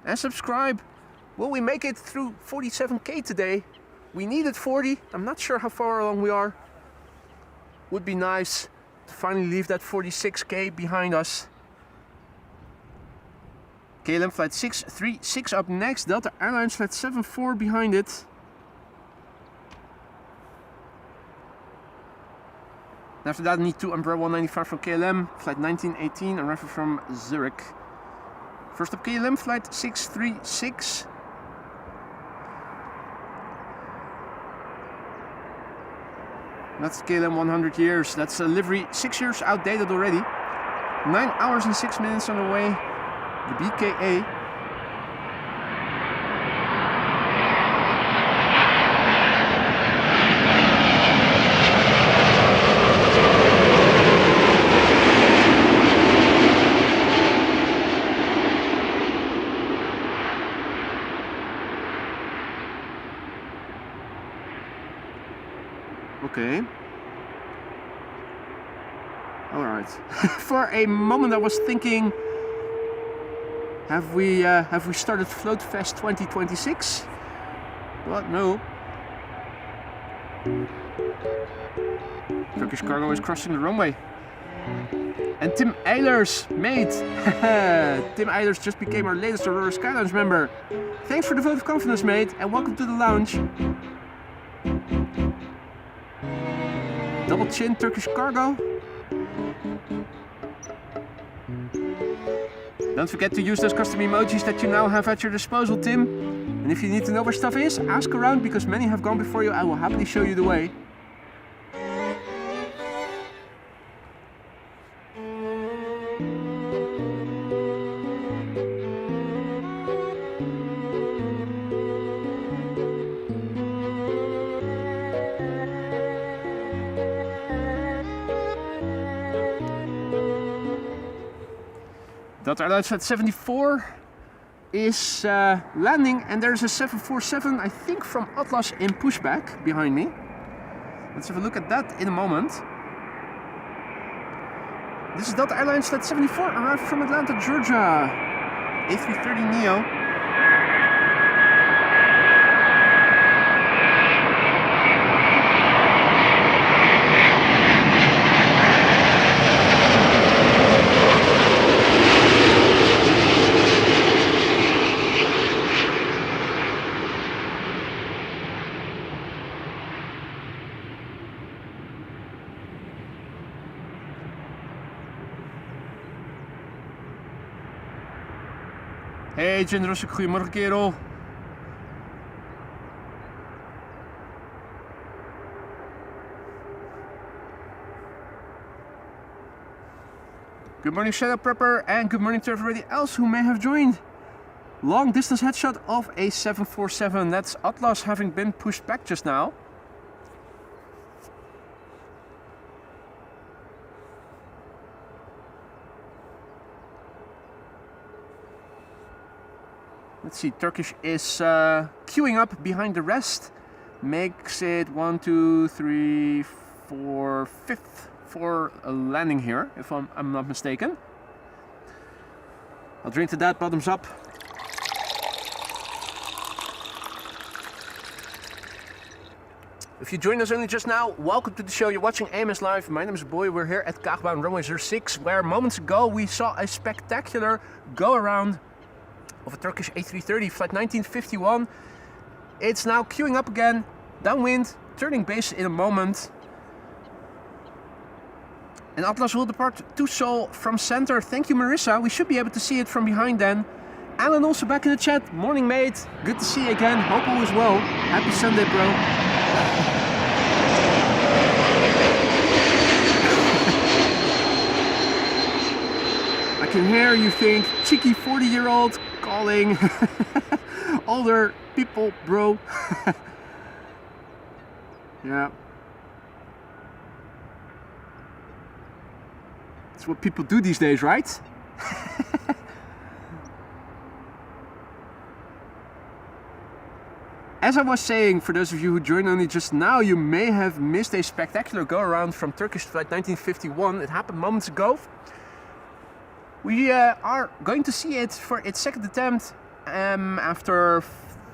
And subscribe. Will we make it through 47k today? We needed 40. I'm not sure how far along we are. Would be nice to finally leave that 46k behind us. KLM flight 636 up next. Delta Airlines flight 74 behind it. After that, need 2 Umbrella 195 from KLM, flight 1918, arriving from Zurich. First up, KLM flight 636. That's KLM 100 years. That's a livery 6 years outdated already. 9 hours and 6 minutes on the way. The BKA. Okay. All right. For a moment I was thinking, have we started Floatfest 2026? But no. Turkish cargo is crossing the runway. And Tim Eilers, mate. Tim Eilers just became our latest Aurora Skylines member. Thanks for the vote of confidence, mate, and welcome to the lounge. Double chin Turkish cargo. Don't forget to use those custom emojis that you now have at your disposal, Tim. And if you need to know where stuff is, ask around because many have gone before you. I will happily show you the way. Delta Airlines flight 74 is landing, and there's a 747, I think from Atlas in pushback behind me. Let's have a look at that in a moment. This is Delta Airlines flight 74, arrived from Atlanta, Georgia. A330neo. Hey Jen Rossek, goedemorgen kerel. Good morning Shadow Prepper, and good morning to everybody else who may have joined. Long distance headshot of a 747. That's Atlas having been pushed back just now. Let's see, Turkish is queuing up behind the rest. Makes it 1, 2, 3, 4, 5th for a landing here, if I'm not mistaken. I'll drink to that, bottoms up. If you joined us only just now, welcome to the show. You're watching AMS Live. My name is Boy. We're here at Kaagbaan runway 06, where moments ago we saw a spectacular go around of a Turkish A330 flight 1951. It's now queuing up again, downwind, turning base in a moment. And Atlas will depart to Seoul from center. Thank you, Marissa. We should be able to see it from behind then. Alan also back in the chat. Morning, mate. Good to see you again. Hope all is well. Happy Sunday, bro. I can hear you think, cheeky 40-year-old calling older people, bro. Yeah. That's what people do these days, right? As I was saying, for those of you who joined only just now, you may have missed a spectacular go-around from Turkish flight 1951. It happened moments ago. We are going to see it for its second attempt after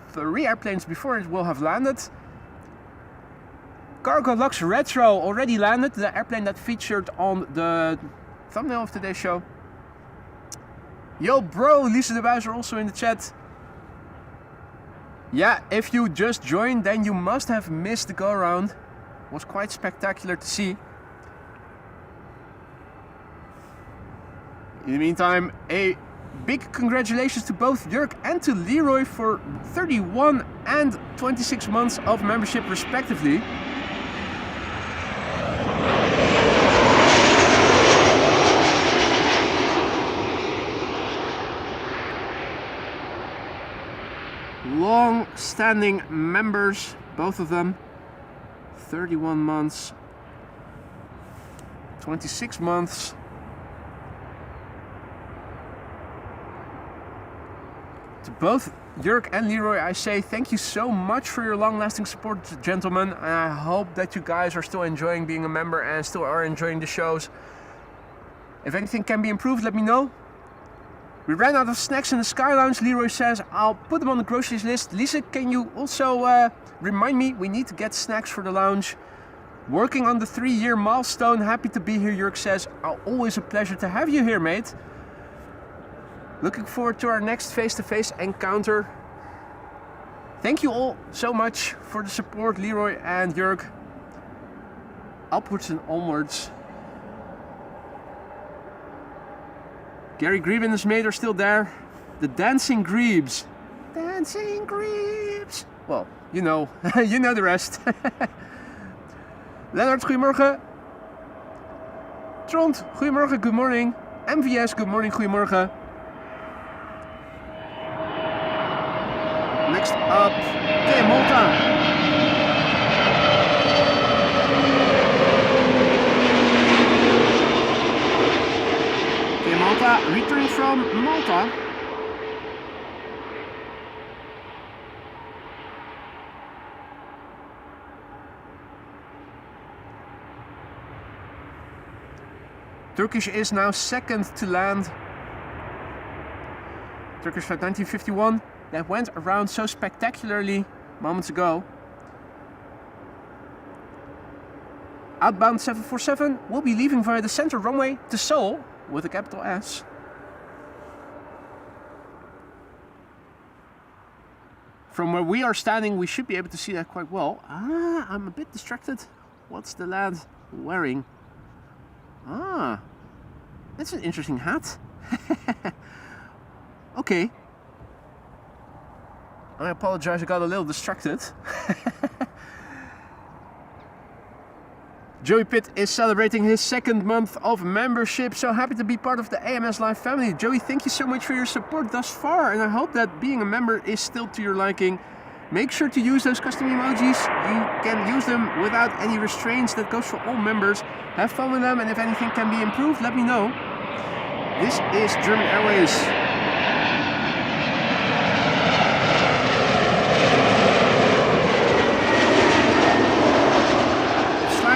3 airplanes before it will have landed. Cargo Lux Retro already landed, the airplane that featured on the thumbnail of today's show. Yo bro, Lisa de Buizer also in the chat. Yeah, if you just joined, then you must have missed the go-around. It was quite spectacular to see. In the meantime, a big congratulations to both Jörg and to Leroy for 31 and 26 months of membership respectively. Long-standing members, both of them. 31 months, 26 months. To both Jörg and Leroy, I say thank you so much for your long-lasting support, gentlemen. And I hope that you guys are still enjoying being a member and still are enjoying the shows. If anything can be improved, let me know. We ran out of snacks in the Sky Lounge, Leroy says. I'll put them on the groceries list. Lisa, can you also remind me? We need to get snacks for the lounge. Working on the 3-year milestone. Happy to be here, Jörg says. Always a pleasure to have you here, mate. Looking forward to our next face-to-face encounter. Thank you all so much for the support, Leroy and Jörg. Upwards and onwards. Gary Grebe and his mate are still there. The Dancing Grebes. Dancing Grebes. Well, you know, you know the rest. Leonard, goedemorgen. Trond, goedemorgen, good morning. MVS, good morning, goedemorgen. Next up, okay, Malta. Malta, returning from Malta. Turkish is now second to land. Turkish flight 1951 that went around so spectacularly moments ago. Outbound 747 will be leaving via the center runway to Seoul with a capital S. From where we are standing, we should be able to see that quite well. Ah, I'm a bit distracted. What's the lad wearing? Ah, that's an interesting hat. Okay. I apologize, I got a little distracted. Joey Pitt is celebrating his 2nd month of membership. So happy to be part of the AMS Live family. Joey, thank you so much for your support thus far, and I hope that being a member is still to your liking. Make sure to use those custom emojis. You can use them without any restraints. That goes for all members. Have fun with them, and if anything can be improved, let me know. This is German Airways.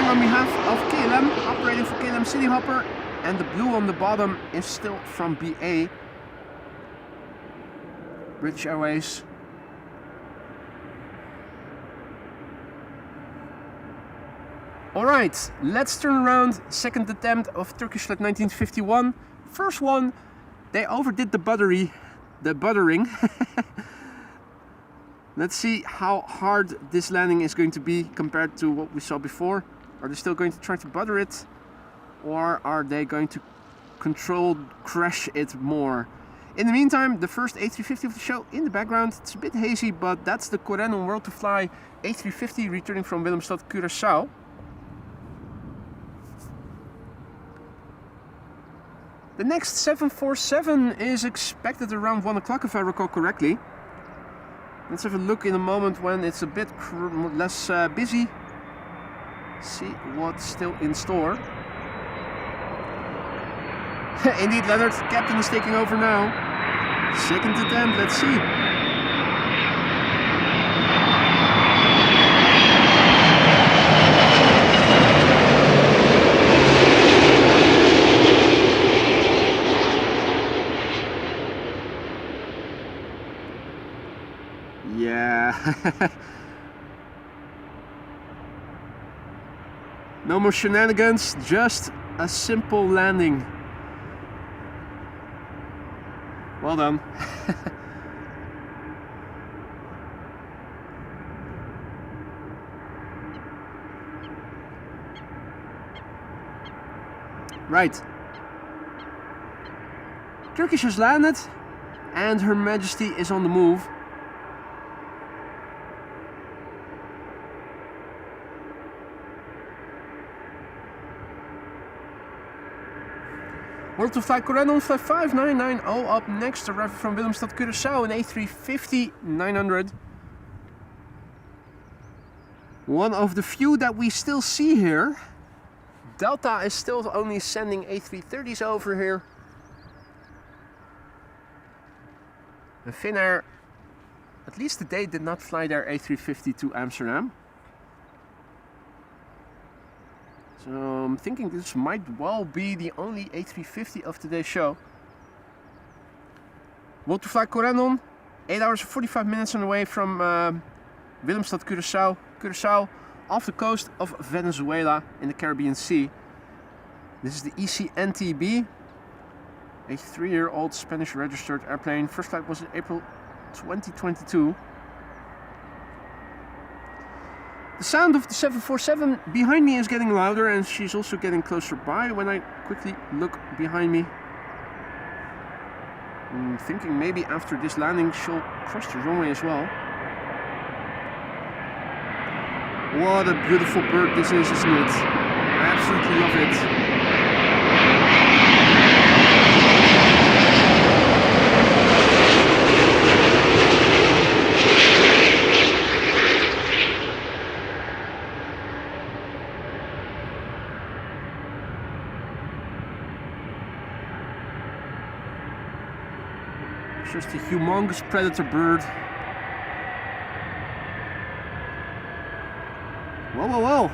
On behalf of KLM, operating for KLM Cityhopper, and the blue on the bottom is still from BA, British Airways. Alright, let's turn around. 2nd attempt of Turkish Flight 1951. First one, they overdid the buttering. Let's see how hard this landing is going to be compared to what we saw before. Are they still going to try to butter it, or are they going to controlled crash it more? In the meantime, the first A350 of the show in the background. It's a bit hazy, but that's the Corendon World to Fly A350 returning from Willemstad, Curaçao. The next 747 is expected around 1 o'clock if I recall correctly. Let's have a look in a moment when it's a bit less busy. See what's still in store. Indeed, Leonard, captain is taking over now. 2nd attempt, let's see. Yeah. No more shenanigans, just a simple landing. Well done. Right. Turkish has landed, and Her Majesty is on the move. World to Fly Corendon 55990 up next, arriving from Willemstad, Curaçao, an A350-900. One of the few that we still see here. Delta is still only sending A330s over here. And Finnair, at least today, did not fly their A350 to Amsterdam. So I'm thinking this might well be the only A350 of today's show. World to Fly Corendon, 8 hours and 45 minutes on the way from Willemstad, Curaçao, off the coast of Venezuela in the Caribbean Sea. This is the ECNTB, a 3-year-old Spanish registered airplane. First flight was in April 2022. The sound of the 747 behind me is getting louder, and she's also getting closer by when I quickly look behind me. I'm thinking maybe after this landing she'll cross the runway as well. What a beautiful bird this is, isn't it? I absolutely love it. Just a humongous predator bird. Whoa, whoa, whoa.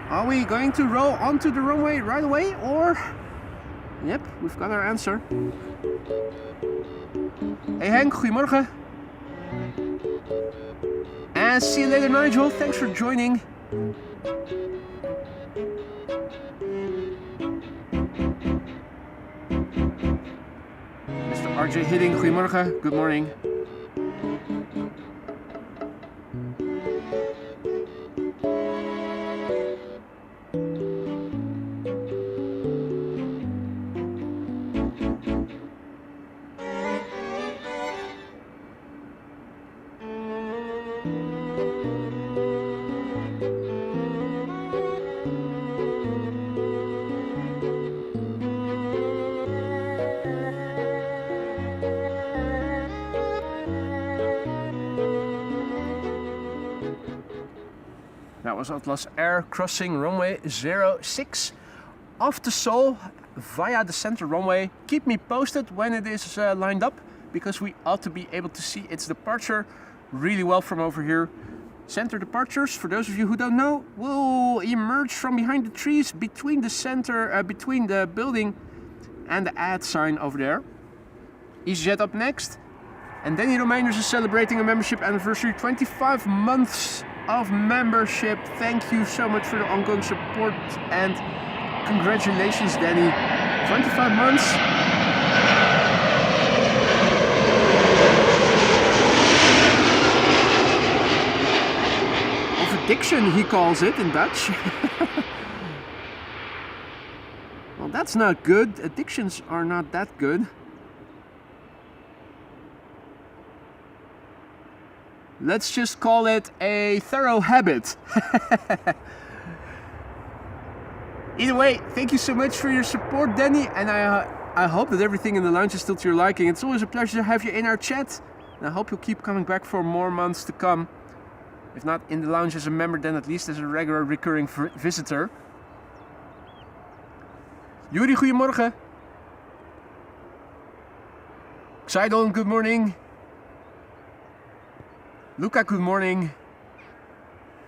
Are we going to roll onto the runway right away, or? Yep, we've got our answer. Hey Henk, goedemorgen. And see you later, Nigel. Thanks for joining. RJ Hidding, goedemorgen, good morning. That was Atlas Air crossing runway 06 off to Seoul via the center runway. Keep me posted when it is lined up, because we ought to be able to see its departure really well from over here. Center departures, for those of you who don't know, will emerge from behind the trees between the center, between the building and the ad sign over there. EasyJet up next. And Danny Romainers is celebrating a membership anniversary, 25 months of membership. Thank you so much for the ongoing support and congratulations, Danny. 25 months. Of addiction, he calls it in Dutch. Well, that's not good. Addictions are not that good. Let's just call it a thorough habit. Either way, thank you so much for your support, Danny, and I hope that everything in the lounge is still to your liking. It's always a pleasure to have you in our chat, and I hope you'll keep coming back for more months to come. If not in the lounge as a member, then at least as a regular recurring visitor. Yuri, goedemorgen. Xydon, good morning. Luca, good morning.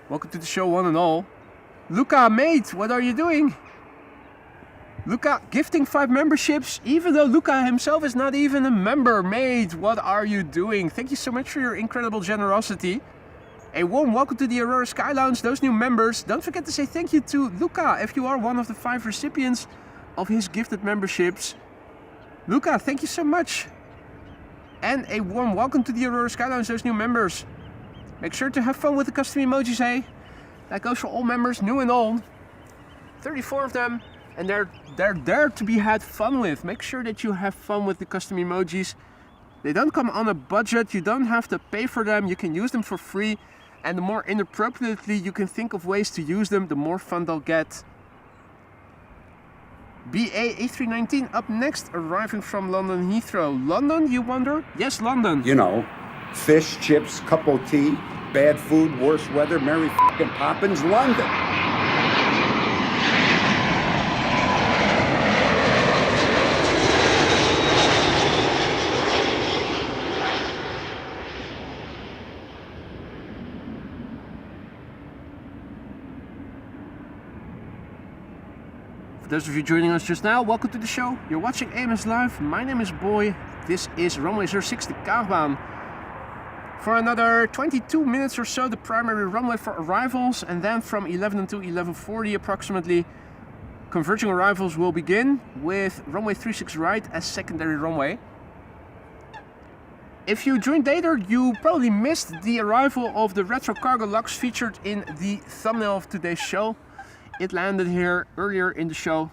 Welcome to the show, one and all. Luca, mate, what are you doing? Luca, gifting 5 memberships, even though Luca himself is not even a member. Mate, what are you doing? Thank you so much for your incredible generosity. A warm welcome to the Aurora Sky Lounge, those new members. Don't forget to say thank you to Luca if you are one of the 5 recipients of his gifted memberships. Luca, thank you so much. And a warm welcome to the Aurora Sky Lounge, those new members. Make sure to have fun with the custom emojis, hey? That goes for all members, new and old. 34 of them, and they're there to be had fun with. Make sure that you have fun with the custom emojis. They don't come on a budget, you don't have to pay for them, you can use them for free. And the more inappropriately you can think of ways to use them, the more fun they'll get. BA A319 up next, arriving from London Heathrow. London, you wonder? Yes, London. You know, fish, chips, cup of tea, bad food, worse weather, Mary f***ing Poppins, London. For those of you joining us just now, welcome to the show. You're watching AMS Live. My name is Boy. This is runway 06, the Kaagbaan. For another 22 minutes or so, the primary runway for arrivals, and then from 11 until 11:40 approximately, converging arrivals will begin with runway 36 right as secondary runway. If you joined later, you probably missed the arrival of the retro cargo lux featured in the thumbnail of today's show. It landed here earlier in the show.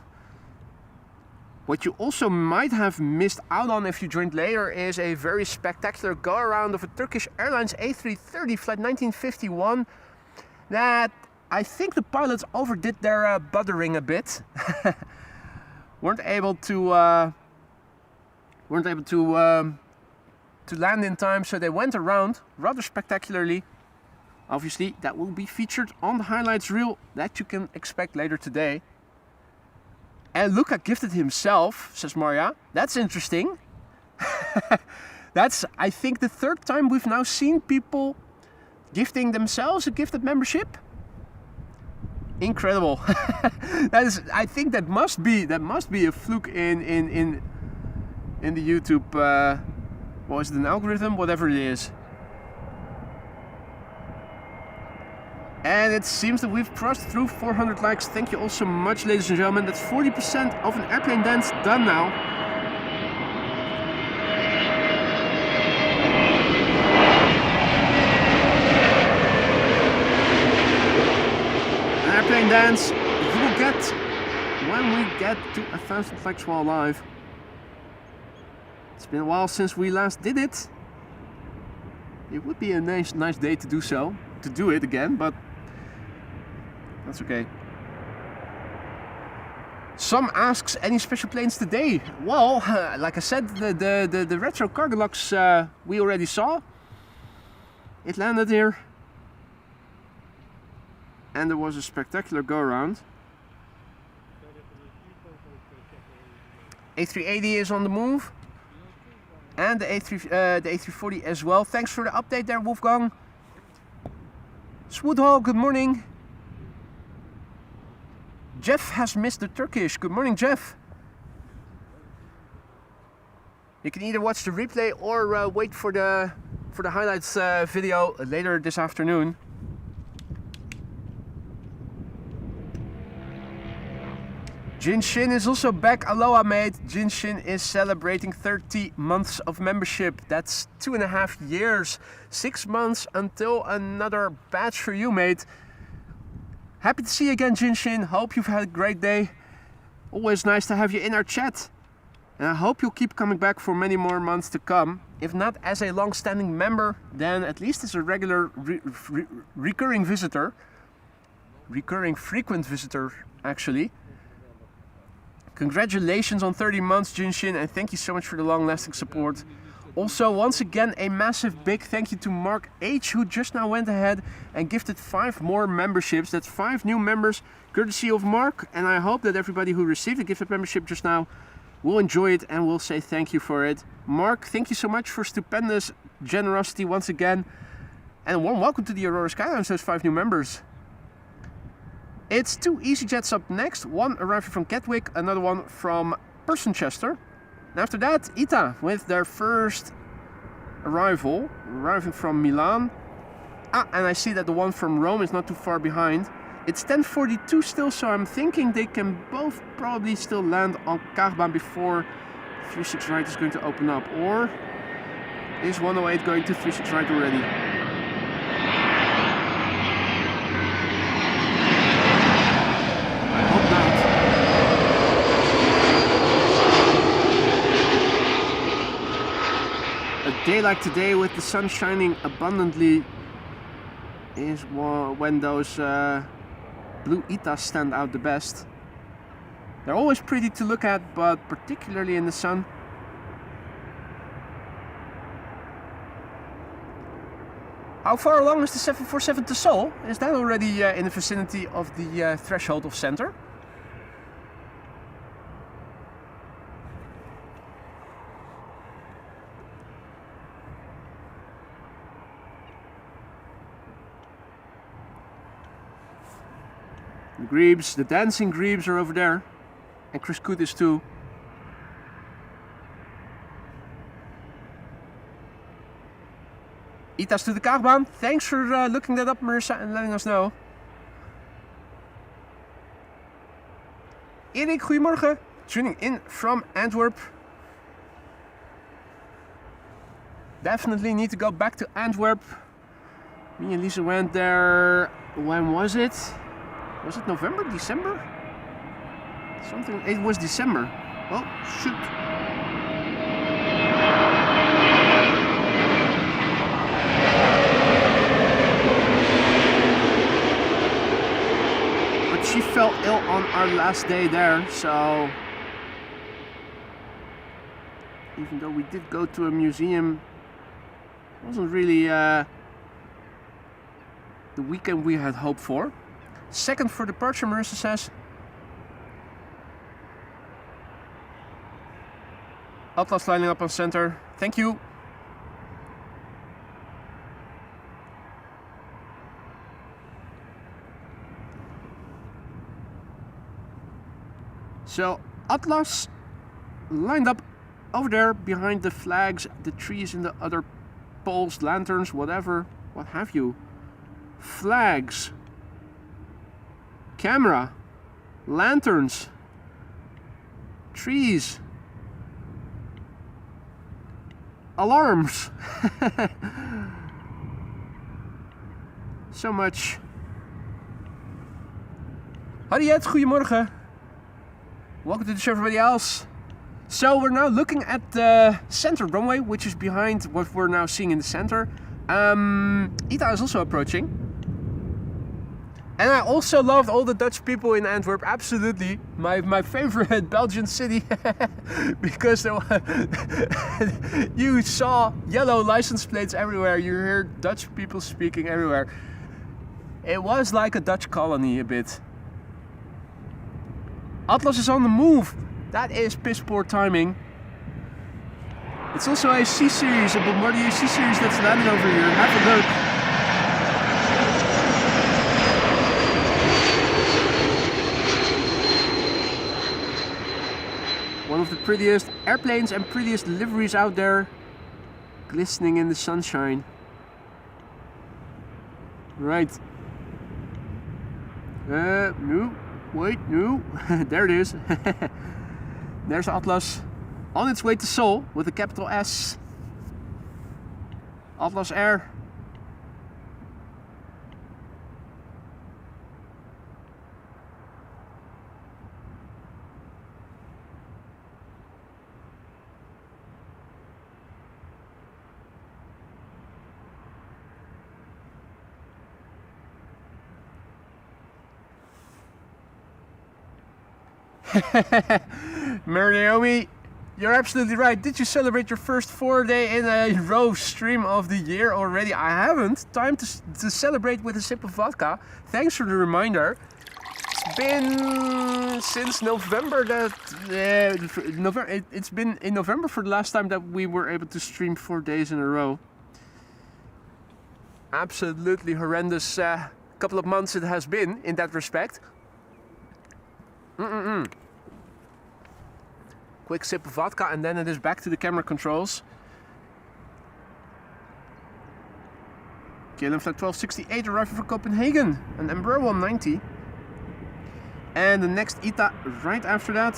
What you also might have missed out on if you joined later is a very spectacular go-around of a Turkish Airlines A330 flight 1951 that I think the pilots overdid their buttering a bit. weren't able to land in time, so they went around rather spectacularly. Obviously, that will be featured on the highlights reel that you can expect later today. And Luca gifted himself, says Maria. That's interesting. That's, I think, the 3rd time we've now seen people gifting themselves a gifted membership. Incredible. I think that must be a fluke in the YouTube. What is it, an algorithm? Whatever it is. And it seems that we've crossed through 400 likes. Thank you all so much, ladies and gentlemen. That's 40% of an airplane dance done now. An airplane dance you will get when we get to 1,000 likes while live. It's been a while since we last did it. It would be a nice day to do so, to do it again, but that's okay. Some asks, any special planes today? Well, like I said, the retro cargo lux we already saw. It landed here. and there was a spectacular go around. A380 is on the move, and the A340 as well. Thanks for the update there, Wolfgang. Swoodhall, good morning. Jeff has missed the Turkish. Good morning, Jeff. You can either watch the replay or wait for the highlights video later this afternoon. Jinshin is also back. Aloha, mate. Jinshin is celebrating 30 months of membership. That's 2.5 years. 6 months until another batch for you, mate. Happy to see you again, Jinshin. Hope you've had a great day. Always nice to have you in our chat. And I hope you'll keep coming back for many more months to come. If not as a long-standing member, then at least as a regular recurring visitor. Recurring frequent visitor, actually. Congratulations on 30 months, Jinshin, and thank you so much for the long-lasting support. Also, once again, a massive big thank you to Mark H, who just now went ahead and gifted 5 more memberships. That's 5 new members, courtesy of Mark, and I hope that everybody who received a gifted membership just now will enjoy it and will say thank you for it. Mark, thank you so much for stupendous generosity once again, and a warm welcome to the Aurora Skylines, those 5 new members. It's 2 EasyJets up next, one arriving from Gatwick, another one from Personchester. And after that, ITA with their first arrival, arriving from Milan. And I see that the one from Rome is not too far behind. It's 10:42 still, so I'm thinking they can both probably still land on Kaagbaan before 36 right is going to open up. Or is 108 going to 36 right already? A day like today with the sun shining abundantly is when those blue ITAs stand out the best. They're always pretty to look at, but particularly in the sun. How far along is the 747 to Seoul? Is that already in the vicinity of the threshold of center? The grebes, the dancing grebes are over there, and Chris Coot is too. ITA's to the Kaagbaan. Thanks for looking that up, Marissa, and letting us know. Erik, goedemorgen. Tuning in from Antwerp. Definitely need to go back to Antwerp. Me and Lisa went there, when was it? Was it November, December? Something, it was December. Oh, shoot. But she fell ill on our last day there, so even though we did go to a museum, it wasn't really the weekend we had hoped for. Second for departure, Marissa says. Atlas lining up on center. Thank you. So Atlas lined up over there behind the flags, the trees and the other poles, lanterns, whatever, what have you. Flags. Camera, lanterns, trees, alarms. So much. Harriet, goedemorgen. Welcome to the show, everybody else. So we're now looking at the center runway, which is behind what we're now seeing in the center. ITA is also approaching. And I also loved all the Dutch people in Antwerp, absolutely. My favorite Belgian city, because you saw yellow license plates everywhere, you heard Dutch people speaking everywhere. It was like a Dutch colony a bit. Atlas is on the move. That is piss poor timing. It's also a C-Series, a Bombardier C-Series that's landed over here. Have a look. One of the prettiest airplanes and prettiest liveries out there, glistening in the sunshine. Right. No, wait, no. There it is. There's Atlas on its way to Seoul with a capital S. Atlas Air. Naomi, you're absolutely right. Did you celebrate your first 4-day in a row stream of the year already? I haven't. Time to celebrate with a sip of vodka. Thanks for the reminder. It's been since November that it's been in November for the last time that we were able to stream 4 days in a row. Absolutely horrendous couple of months it has been in that respect. Quick sip of vodka and then it is back to the camera controls. KLM Flight 1268 arriving from Copenhagen, an Embraer 190. And the next ITA right after that,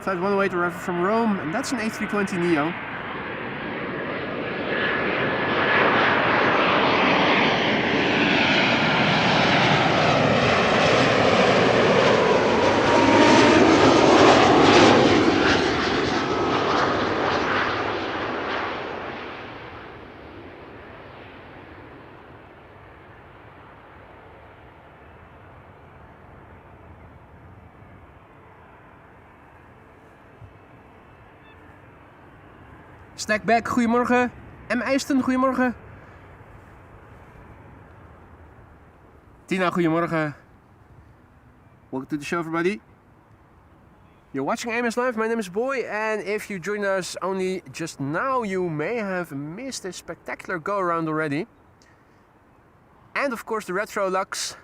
Flight 108 arriving from Rome, and that's an A320neo. Snackback, goedemorgen. M. Eisten, goedemorgen. Tina, goedemorgen. Welcome to the show, everybody. You're watching AMS Live, my name is Boy, and if you joined us only just now, you may have missed a spectacular go-around already. And of course the Retro Lux.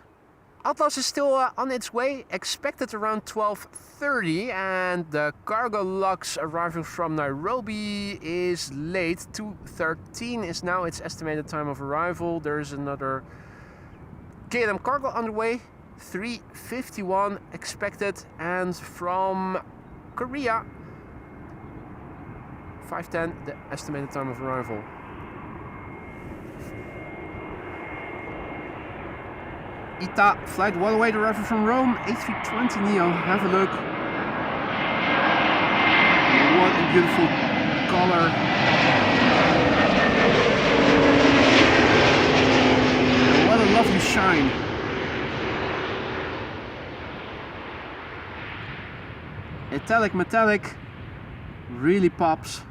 Atlas is still on its way, expected around 12:30, and the Cargo Lux arriving from Nairobi is late. 2:13 is now its estimated time of arrival. There's another KLM Cargo on the way, 3:51 expected, and from Korea, 5:10 the estimated time of arrival. ITA Flight 108 arriving from Rome, A320neo, have a look. What a beautiful color. And what a lovely shine. Italic metallic really pops.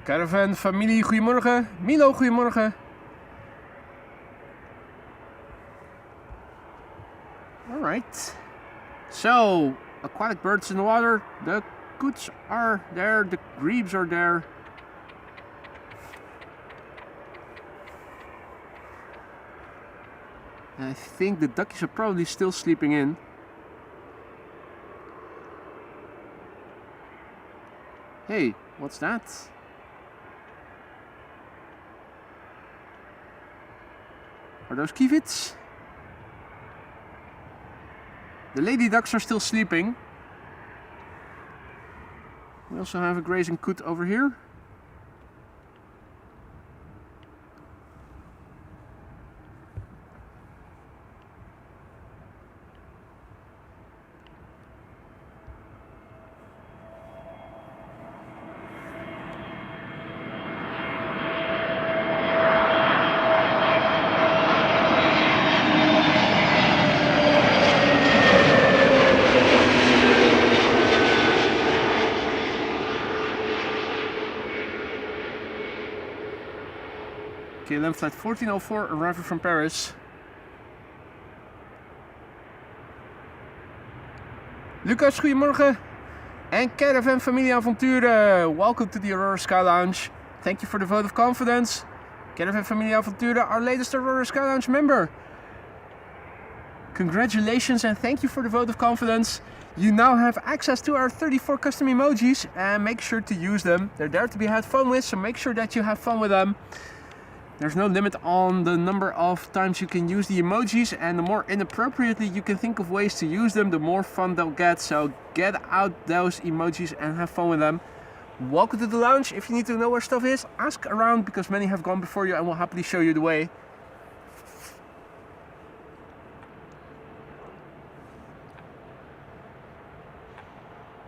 Caravan, familie, goedemorgen. Milo, goedemorgen. Alright. So, aquatic birds in the water. The coots are there, the grebes are there. I think the duckies are probably still sleeping in. Hey, what's that? Are those kivits? The lady ducks are still sleeping. We also have a grazing coot over here. KLM flight 1404 arriving from Paris. Lucas, goedemorgen. And Caravan Familie Avonturen, welcome to the Aurora Sky Lounge. Thank you for the vote of confidence. Caravan Familie Avonturen, our latest Aurora Sky Lounge member. Congratulations and thank you for the vote of confidence. You now have access to our 34 custom emojis and make sure to use them. They're there to be had fun with, so make sure that you have fun with them. There's no limit on the number of times you can use the emojis, and the more inappropriately you can think of ways to use them, the more fun they'll get. So get out those emojis and have fun with them. Welcome to the lounge. If you need to know where stuff is, ask around because many have gone before you and will happily show you the way.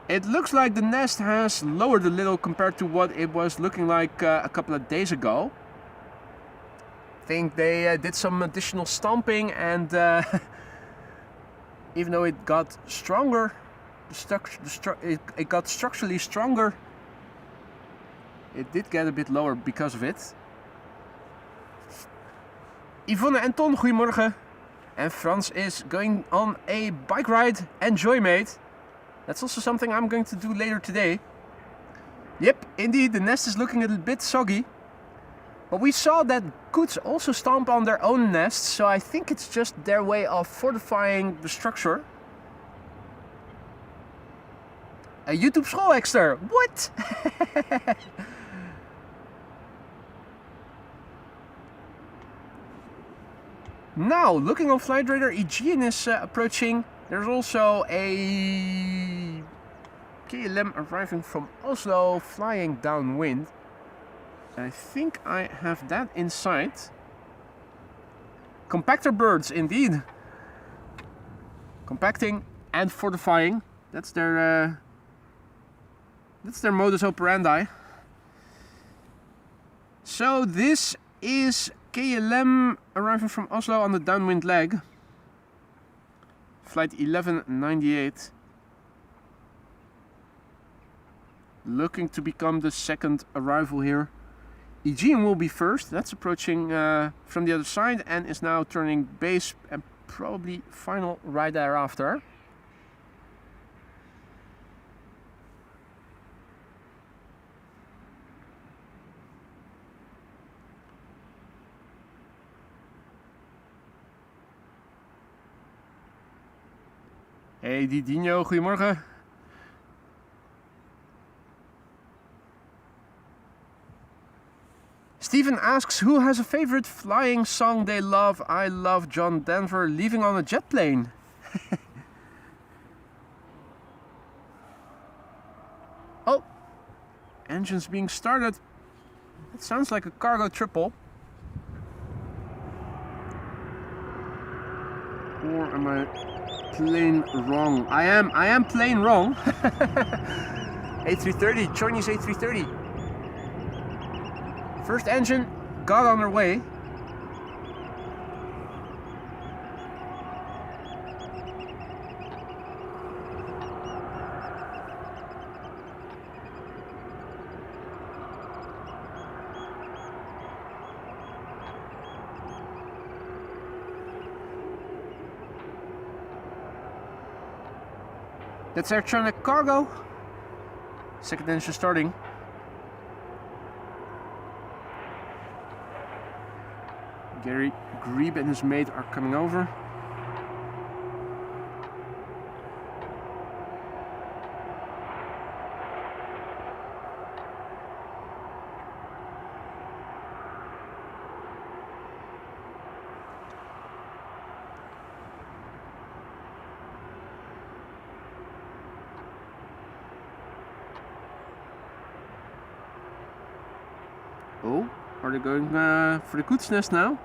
It looks like the nest has lowered a little compared to what it was looking like a couple of days ago. I think they did some additional stomping, and even though it got stronger, it got structurally stronger, it did get a bit lower because of it. Yvonne en Ton, goedemorgen. And Frans is going on a bike ride. Enjoy, mate. That's also something I'm going to do later today. Yep, indeed, the nest is looking a little bit soggy. But we saw that goods also stomp on their own nests, so I think it's just their way of fortifying the structure. A YouTube schoolexter, what? Now, looking on flight radar, Aegean is approaching. There's also a KLM arriving from Oslo, flying downwind. I think I have that in sight. Compactor birds, indeed. Compacting and fortifying. That's their modus operandi. So this is KLM arriving from Oslo on the downwind leg. Flight 1198. Looking to become the second arrival here. Aegean will be first. That's approaching from the other side and is now turning base and probably final right thereafter. Hey Didinho, goedemorgen. Steven asks, who has a favorite flying song they love? I love John Denver, Leaving on a Jet Plane. Oh, engines being started. It sounds like a cargo triple. Or am I plain wrong? I am plain wrong. A330, Chinese A330. First engine got on their way. That's Air China Cargo. Second engine starting. Gary Grebe and his mate are coming over. Oh, are they going for the goods nest now?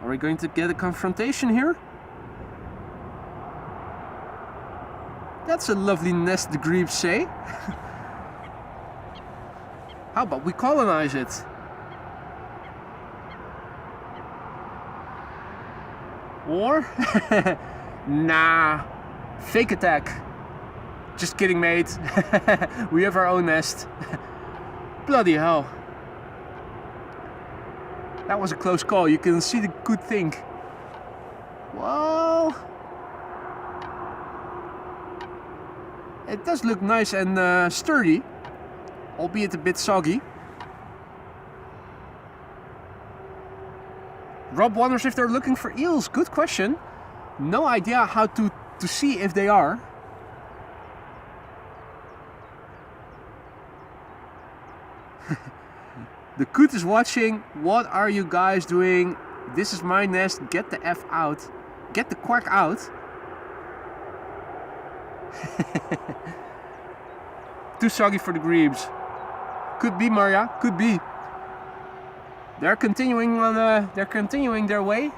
Are we going to get a confrontation here? That's a lovely nest, the Grebes say. How about we colonize it? Or? Nah, fake attack. Just kidding, mate. We have our own nest. Bloody hell. That was a close call. You can see the good thing. Well, it does look nice and sturdy, albeit a bit soggy. Rob wonders if they're looking for eels. Good question. No idea how to see if they are. The coot is watching. What are you guys doing? This is my nest. Get the F out. Get the quack out. Too soggy for the grebes. Could be, Maria. Could be. They're continuing on. They're continuing their way.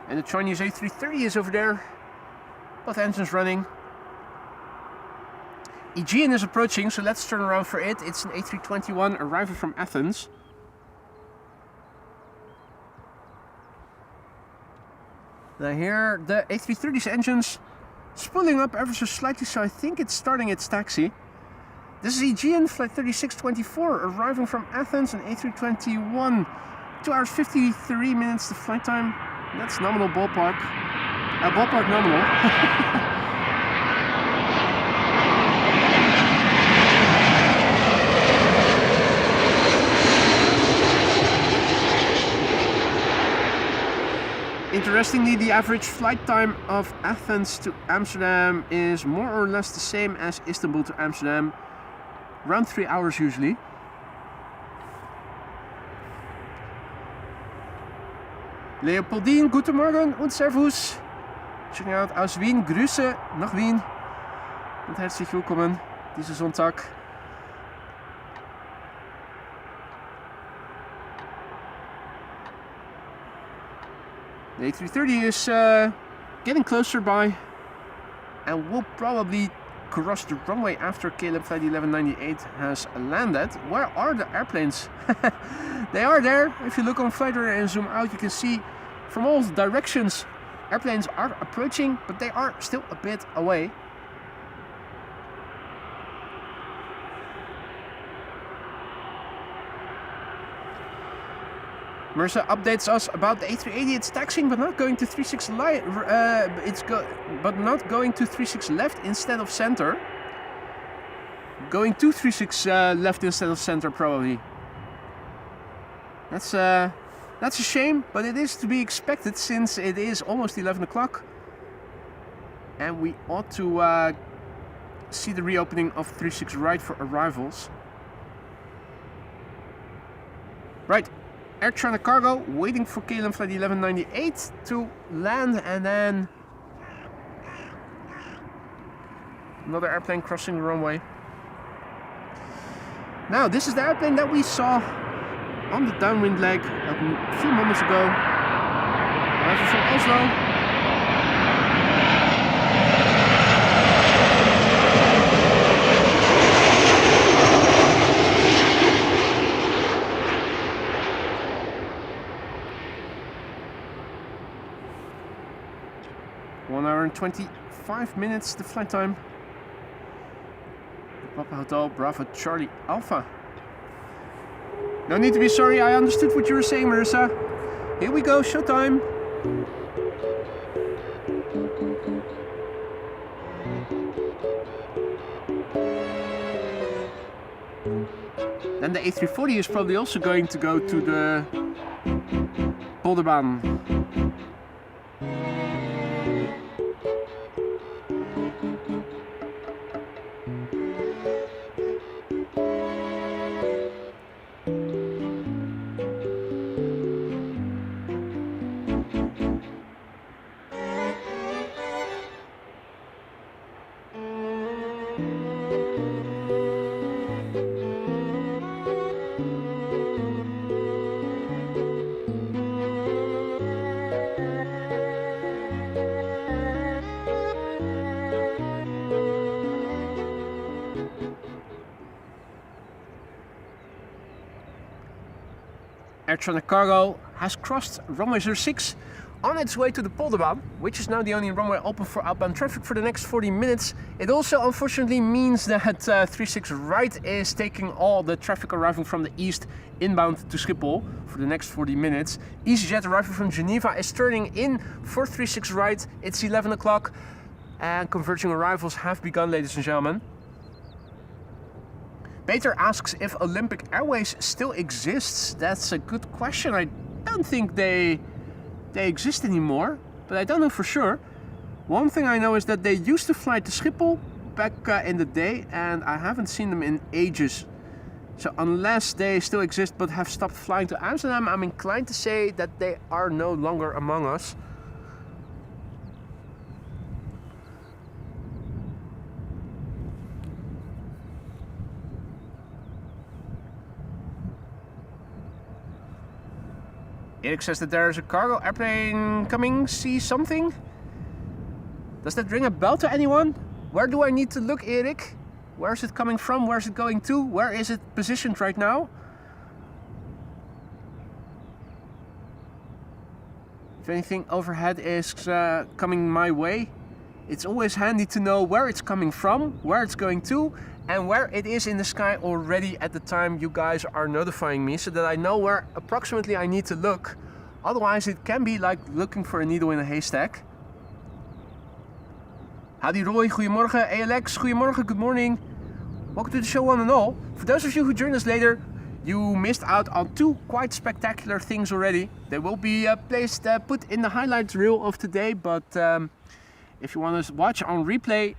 And the Chinese A330 is over there. Both engines running. Aegean is approaching, so let's turn around for it. It's an A321 arriving from Athens. Now here the A330's engines spooling up ever so slightly, so I think it's starting its taxi. This is Aegean, flight 3624, arriving from Athens, an A321. 2 hours 53 minutes to flight time. That's nominal ballpark. Ballpark nominal. Interestingly, the average flight time of Athens to Amsterdam is more or less the same as Istanbul to Amsterdam, around 3 hours usually. Leopoldine, guten Morgen und Servus. Checking out aus Wien, Grüße nach Wien und herzlich willkommen diesen Sonntag. The A330 is getting closer by and will probably cross the runway after KLM flight 1198 has landed. Where are the airplanes? They are there. If you look on flight radar and zoom out, you can see from all directions airplanes are approaching, but they are still a bit away. Marissa updates us about the A380. It's taxiing, but not going to 36 not going to 36 left instead of center. Going to 36 left instead of center, probably. That's a shame, but it is to be expected since it is almost 11 o'clock, and we ought to see the reopening of 36 right for arrivals. Right. Air China Cargo waiting for KLM flight 1198 to land, and then another airplane crossing the runway. Now this is the airplane that we saw on the downwind leg a few moments ago. Arriving from Oslo. 1 hour and 25 minutes the flight time. Papa Hotel Bravo Charlie Alpha. No need to be sorry, I understood what you were saying, Marissa. Here we go, showtime. Then the A340 is probably also going to go to the Kaagbaan. Air China Cargo has crossed runway 06 on its way to the Polderbaan, which is now the only runway open for outbound traffic for the next 40 minutes. It also unfortunately means that 36 right is taking all the traffic arriving from the east inbound to Schiphol for the next 40 minutes. EasyJet arriving from Geneva is turning in for 36 right. It's 11 o'clock and converging arrivals have begun, ladies and gentlemen. Peter asks if Olympic Airways still exists. That's a good question. I don't think they exist anymore, but I don't know for sure. One thing I know is that they used to fly to Schiphol back in the day, and I haven't seen them in ages. So unless they still exist but have stopped flying to Amsterdam, I'm inclined to say that they are no longer among us. Erik says that there is a cargo airplane coming. See something? Does that ring a bell to anyone? Where do I need to look, Erik? Where is it coming from? Where is it going to? Where is it positioned right now? If anything overhead is coming my way, it's always handy to know where it's coming from, where it's going to, and where it is in the sky already at the time you guys are notifying me, so that I know where approximately I need to look. Otherwise it can be like looking for a needle in a haystack. Howdy Roy, goedemorgen. ALX, goedemorgen, good morning. Welcome to the show one and all. For those of you who joined us later, you missed out on two quite spectacular things already. They will be put in the highlights reel of today, but if you want to watch on replay,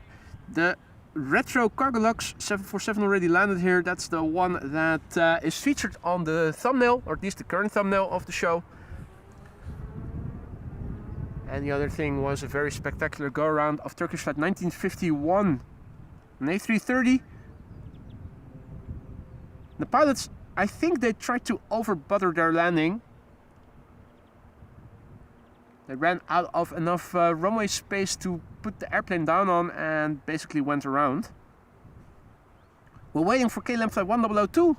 the retro Cargolux 747 already landed here. That's the one that is featured on the thumbnail, or at least the current thumbnail of the show. And the other thing was a very spectacular go around of Turkish flight 1951, an A330. The pilots, I think they tried to over-butter their landing. They ran out of enough runway space to put the airplane down on and basically went around. We're waiting for KLM flight 1002,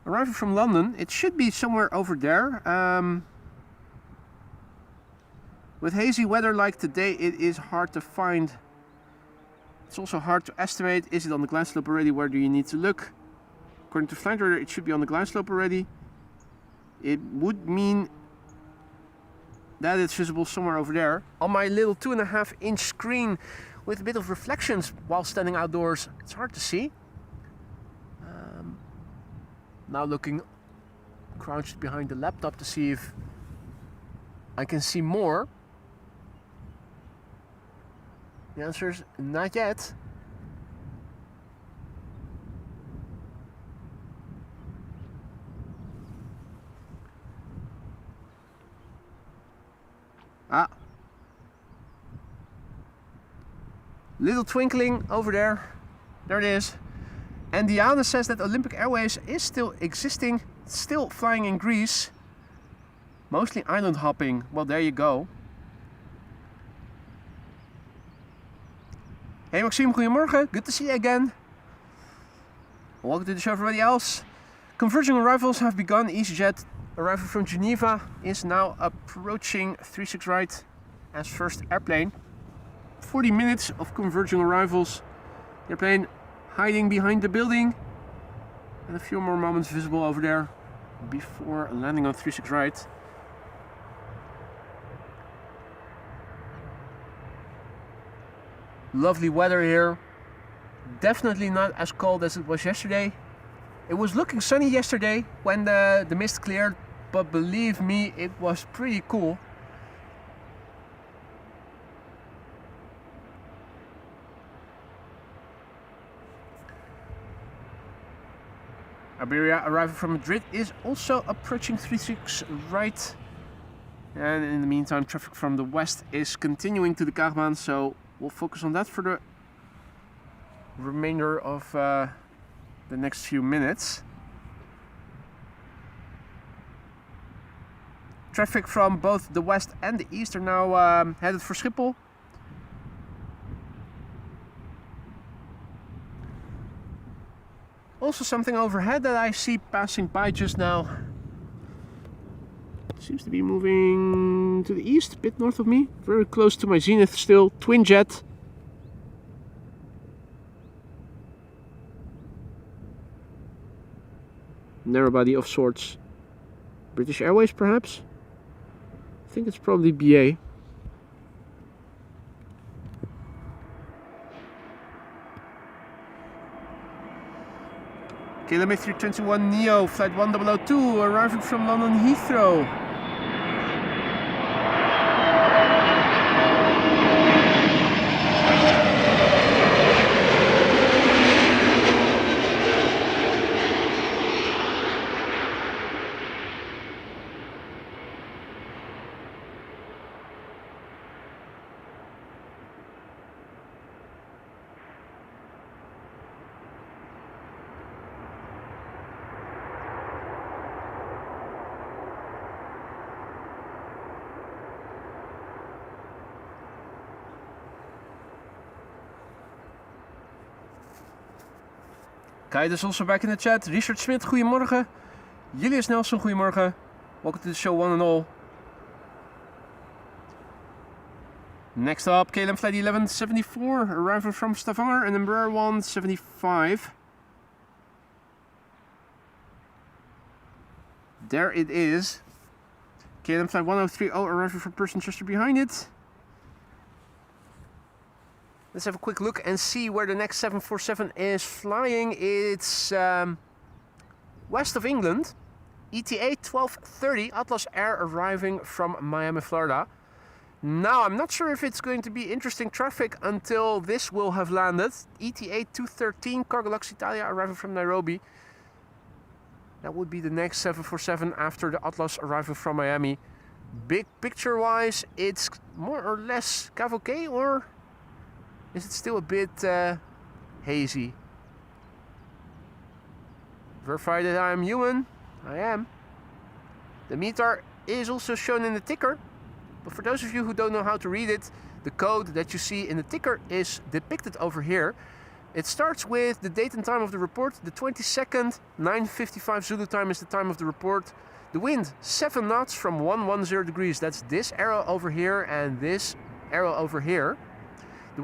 arriving from London. It should be somewhere over there. With hazy weather like today, it is hard to find. It's also hard to estimate. Is it on the glide slope already? Where do you need to look? According to flight radar, it should be on the glide slope already. It would mean that it's visible somewhere over there. On my little 2.5-inch screen with a bit of reflections while standing outdoors, it's hard to see. Now looking crouched behind the laptop to see if I can see more. The answer is not yet. Ah, little twinkling over there. There it is. And Diana says that Olympic Airways is still existing, still flying in Greece. Mostly island hopping. Well, there you go. Hey Maxime, goedemorgen. Good to see you again. Welcome to the show, everybody else. Converging arrivals have begun. EasyJet arriving from Geneva is now approaching 36 right as first airplane. 40 minutes of converging arrivals. The airplane hiding behind the building. And a few more moments visible over there before landing on 36 right. Lovely weather here. Definitely not as cold as it was yesterday. It was looking sunny yesterday when the mist cleared, but believe me, it was pretty cool. Iberia arriving from Madrid is also approaching 36 right. And in the meantime, traffic from the west is continuing to the Kaagbaan, so we'll focus on that for the remainder of the next few minutes. Traffic from both the west and the east are now headed for Schiphol. Also something overhead that I see passing by just now. Seems to be moving to the east, a bit north of me. Very close to my zenith still. Twin jet. Narrow body of sorts. British Airways perhaps? I think it's probably BA. KLM 321 Neo, flight 1002, arriving from London Heathrow. Kai is also back in the chat. Richard Smit, goedemorgen. Julius Nelson, goedemorgen. Welcome to the show, one and all. Next up, KLM flight 1174, arriving from Stavanger and Embraer 175. There it is. KLM flight 1030, arriving from Perth behind it. Let's have a quick look and see where the next 747 is flying. It's west of England. ETA 1230, Atlas Air arriving from Miami, Florida. Now, I'm not sure if it's going to be interesting traffic until this will have landed. ETA 213, Cargolux Italia arriving from Nairobi. That would be the next 747 after the Atlas arriving from Miami. Big picture wise, it's more or less cavalcade, or is it still a bit hazy? Verify that I am human. I am. The meter is also shown in the ticker. But for those of you who don't know how to read it, the code that you see in the ticker is depicted over here. It starts with the date and time of the report. The 22nd, 9:55 Zulu time is the time of the report. The wind, 7 knots from 110 degrees. That's this arrow over here and this arrow over here. The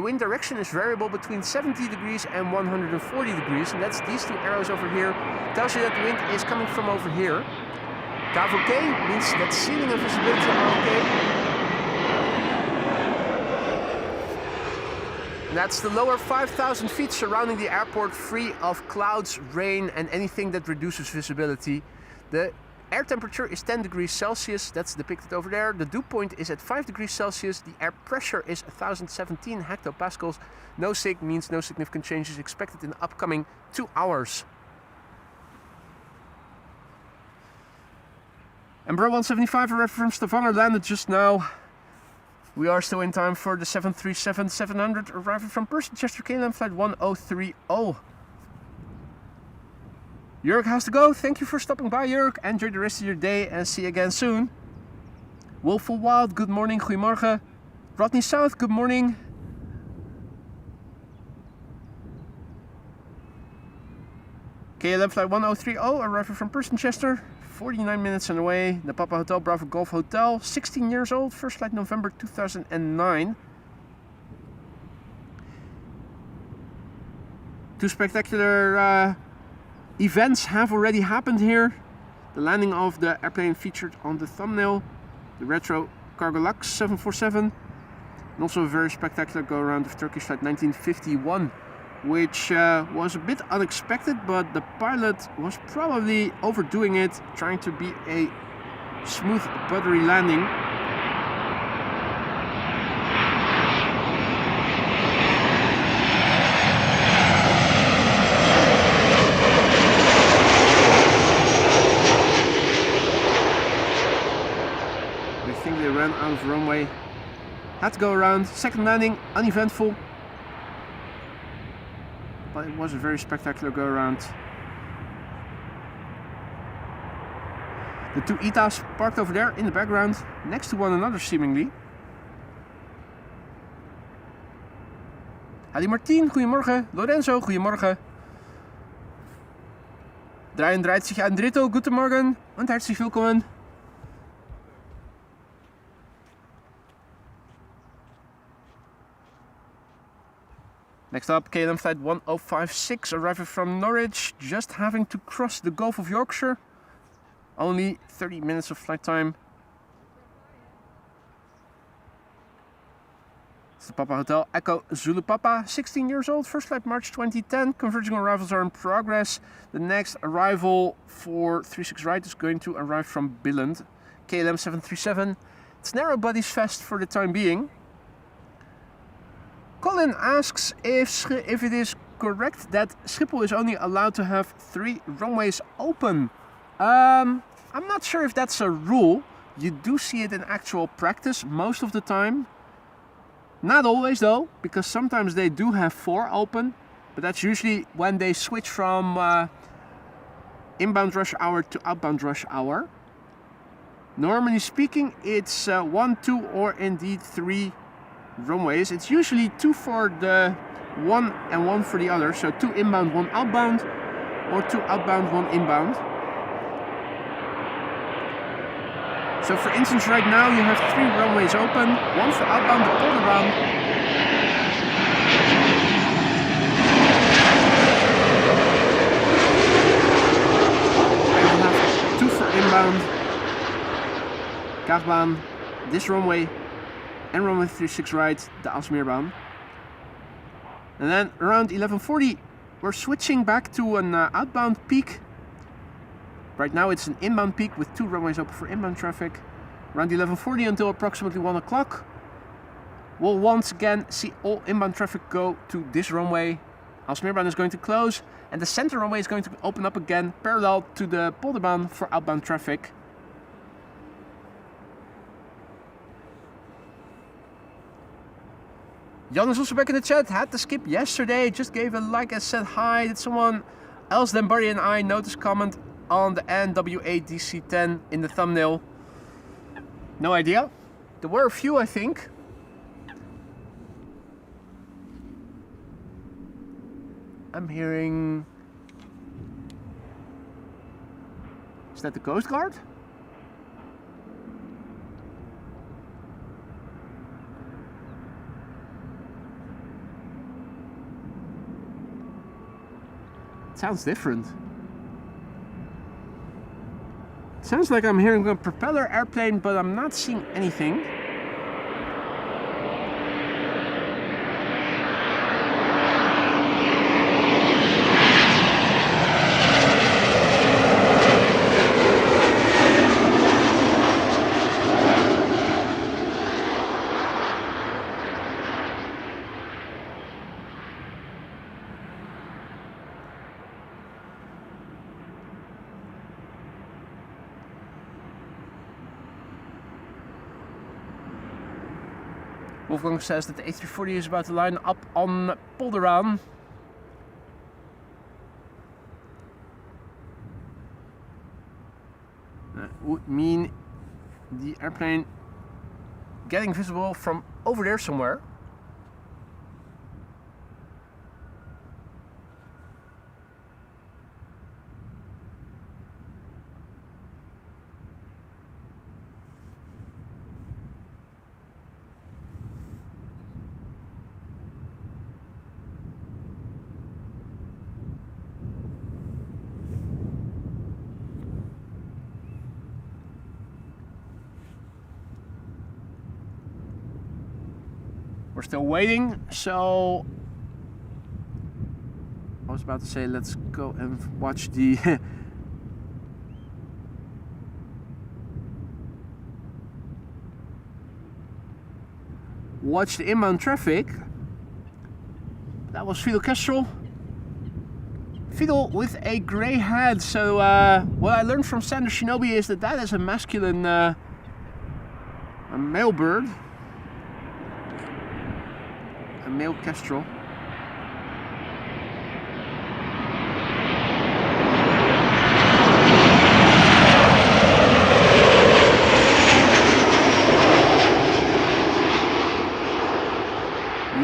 wind direction is variable between 70 degrees and 140 degrees, and that's these two arrows over here. Tells you that the wind is coming from over here. Cavalcade means that ceiling and visibility are okay. And that's the lower 5,000 feet surrounding the airport, free of clouds, rain, and anything that reduces visibility. The air temperature is 10 degrees Celsius, that's depicted over there. The dew point is at 5 degrees Celsius. The air pressure is 1017 hectopascals. No sig means no significant changes expected in the upcoming 2 hours. Embraer 175 arrived from Stavanger, landed just now. We are still in time for the 737-700 arriving from Perth, KLM flight 1030. Jörg has to go. Thank you for stopping by, Jörg. Enjoy the rest of your day and see you again soon. Wolful Wild, good morning, goedemorgen. Rodney South, good morning. KLM flight 1030 arriving from Perth, 49 minutes on the way. The Papa Hotel, Bravo Golf Hotel, 16 years old, first flight November 2009. Two spectacular events have already happened here. The landing of the airplane featured on the thumbnail, the retro Cargolux 747, and also a very spectacular go-around of Turkish flight 1951, which was a bit unexpected, but the pilot was probably overdoing it, trying to be a smooth, buttery landing. Out of runway, had to go around. Second landing, uneventful, but it was a very spectacular go around. The two ETAs parked over there in the background, next to one another seemingly. Ali Martin, goedemorgen. Lorenzo, goedemorgen. Dreien dreht sich ein Dritto, guten Morgen und herzlich willkommen. Next up, KLM flight 1056 arriving from Norwich, just having to cross the Gulf of Yorkshire. Only 30 minutes of flight time. It's the Papa Hotel Echo Zulu Papa, 16 years old, first flight March 2010. Converging arrivals are in progress. The next arrival for 36 right is going to arrive from Billund. KLM 737. It's narrow bodies fest for the time being. Colin asks if it is correct that Schiphol is only allowed to have 3 runways open. I'm not sure if that's a rule. You do see it in actual practice most of the time. Not always though, because sometimes they do have 4 open, but that's usually when they switch from inbound rush hour to outbound rush hour. Normally speaking, it's 1, 2 or indeed 3 runways. It's usually 2 for the one and 1 for the other, so 2 inbound, 1 outbound, or 2 outbound, 1 inbound. So for instance, right now you have 3 runways open, 1 for outbound, the Polder run, and you have 2 for inbound, Kaagbaan, this runway, and runway 36 right, the Aalsmeerbaan. And then around 11:40, we're switching back to an outbound peak. Right now it's an inbound peak with 2 runways open for inbound traffic. Around 11:40 until approximately 1 o'clock, we'll once again see all inbound traffic go to this runway. Aalsmeerbaan is going to close, and the center runway is going to open up again parallel to the Polderbaan for outbound traffic. Jan is also back in the chat, had to skip yesterday, just gave a like and said hi. Did someone else than Barry and I notice comment on the NWA DC-10 in the thumbnail? No idea. There were a few, I think. I'm hearing... Is that the Coast Guard? Sounds different. Sounds like I'm hearing a propeller airplane, but I'm not seeing anything. Wolfgang says that the A340 is about to line up on Polderaan. That would mean the airplane getting visible from over there somewhere. We're still waiting, so I was about to say let's go and watch the watch the inbound traffic. That was Fidel Kestrel. Fidel with a grey head. So what I learned from Sander Shinobi is that that is a masculine a male bird. A male kestrel.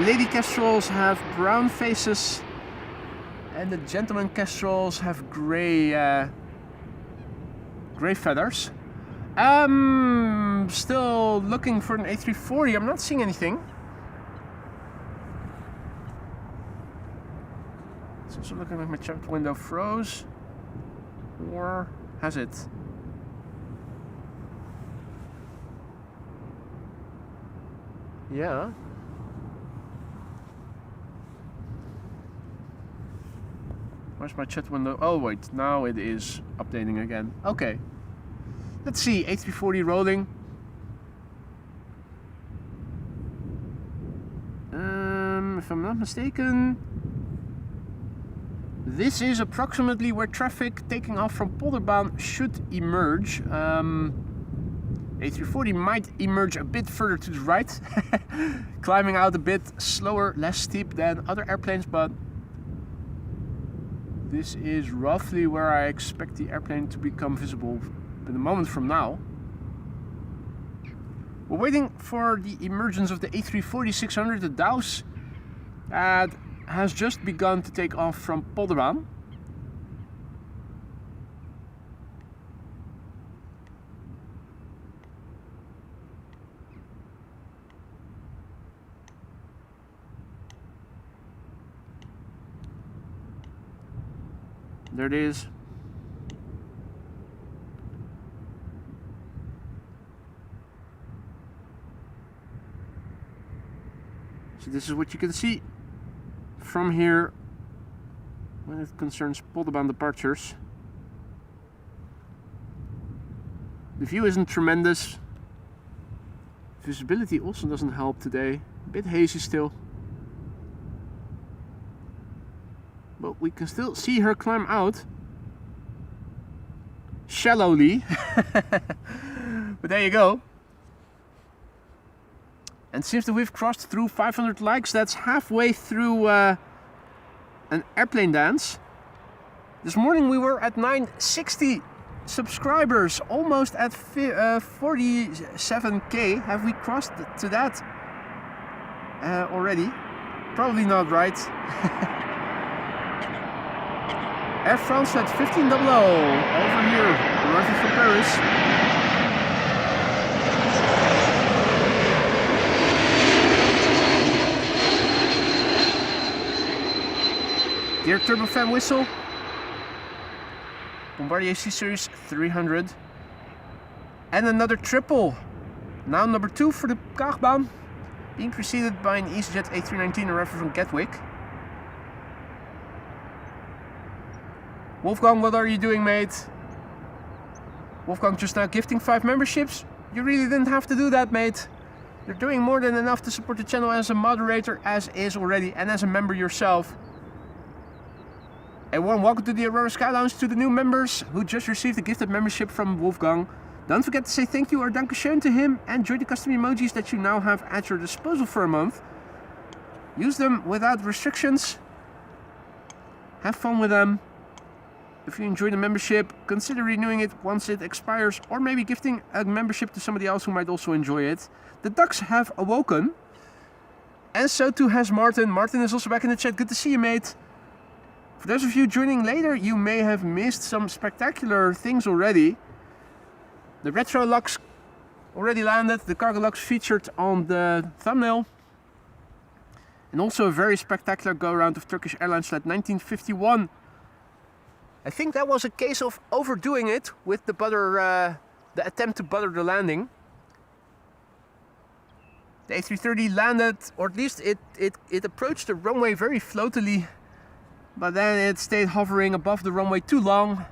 Lady kestrels have brown faces and the gentleman kestrels have grey grey feathers. Still looking for an A340. I'm not seeing anything. Also looking like my chat window froze. Or has it? Yeah. Where's my chat window? Oh wait, now it is updating again. Okay. Let's see, A340 rolling. If I'm not mistaken, this is approximately where traffic taking off from Polderbaan should emerge. A340 might emerge a bit further to the right, climbing out a bit slower, less steep than other airplanes, but this is roughly where I expect the airplane to become visible in a moment from now. We're waiting for the emergence of the A340-600, the Dows, that has just begun to take off from Polderbaan. There it is. So this is what you can see from here when it concerns Polderbaan departures. The view isn't tremendous. Visibility also doesn't help today. A bit hazy still. But we can still see her climb out. Shallowly. But there you go. And seems that we've crossed through 500 likes. That's halfway through an airplane dance. This morning we were at 960 subscribers, almost at 47k. Have we crossed to that already? Probably not, right? Air France at 1500 over here, arriving from Paris. Dear turbofan whistle, Bombardier C-Series 300, and another triple, now number 2 for the Kaagbaan, being preceded by an EasyJet A319 arriving from Gatwick. Wolfgang, what are you doing, mate? Wolfgang just now gifting 5 memberships. You really didn't have to do that, mate. You're doing more than enough to support the channel as a moderator, as is already, and as a member yourself. A warm welcome to the Aurora Sky Lounge to the new members who just received a gifted membership from Wolfgang. Don't forget to say thank you or dankeschön to him and enjoy the custom emojis that you now have at your disposal for a month. Use them without restrictions. Have fun with them. If you enjoy the membership, consider renewing it once it expires, or maybe gifting a membership to somebody else who might also enjoy it. The ducks have awoken. And so too has Martin. Martin is also back in the chat. Good to see you, mate. For those of you joining later, you may have missed some spectacular things already. The retro locks already landed, the cargo locks featured on the thumbnail. And also a very spectacular go-around of Turkish Airlines Flight 1951. I think that was a case of overdoing it with the the attempt to butter the landing. The A330 landed, or at least it approached the runway very floatily. But then it stayed hovering above the runway too long,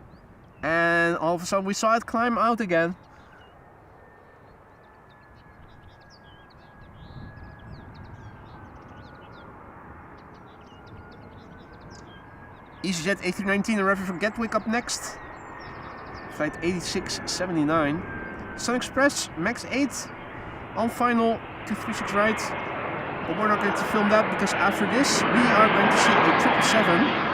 and all of a sudden we saw it climb out again. EasyJet A319 arriving from Gatwick up next. Flight 8679. Sun Express Max 8 on final 236 right. But we're not going to film that because after this we are going to see a 777.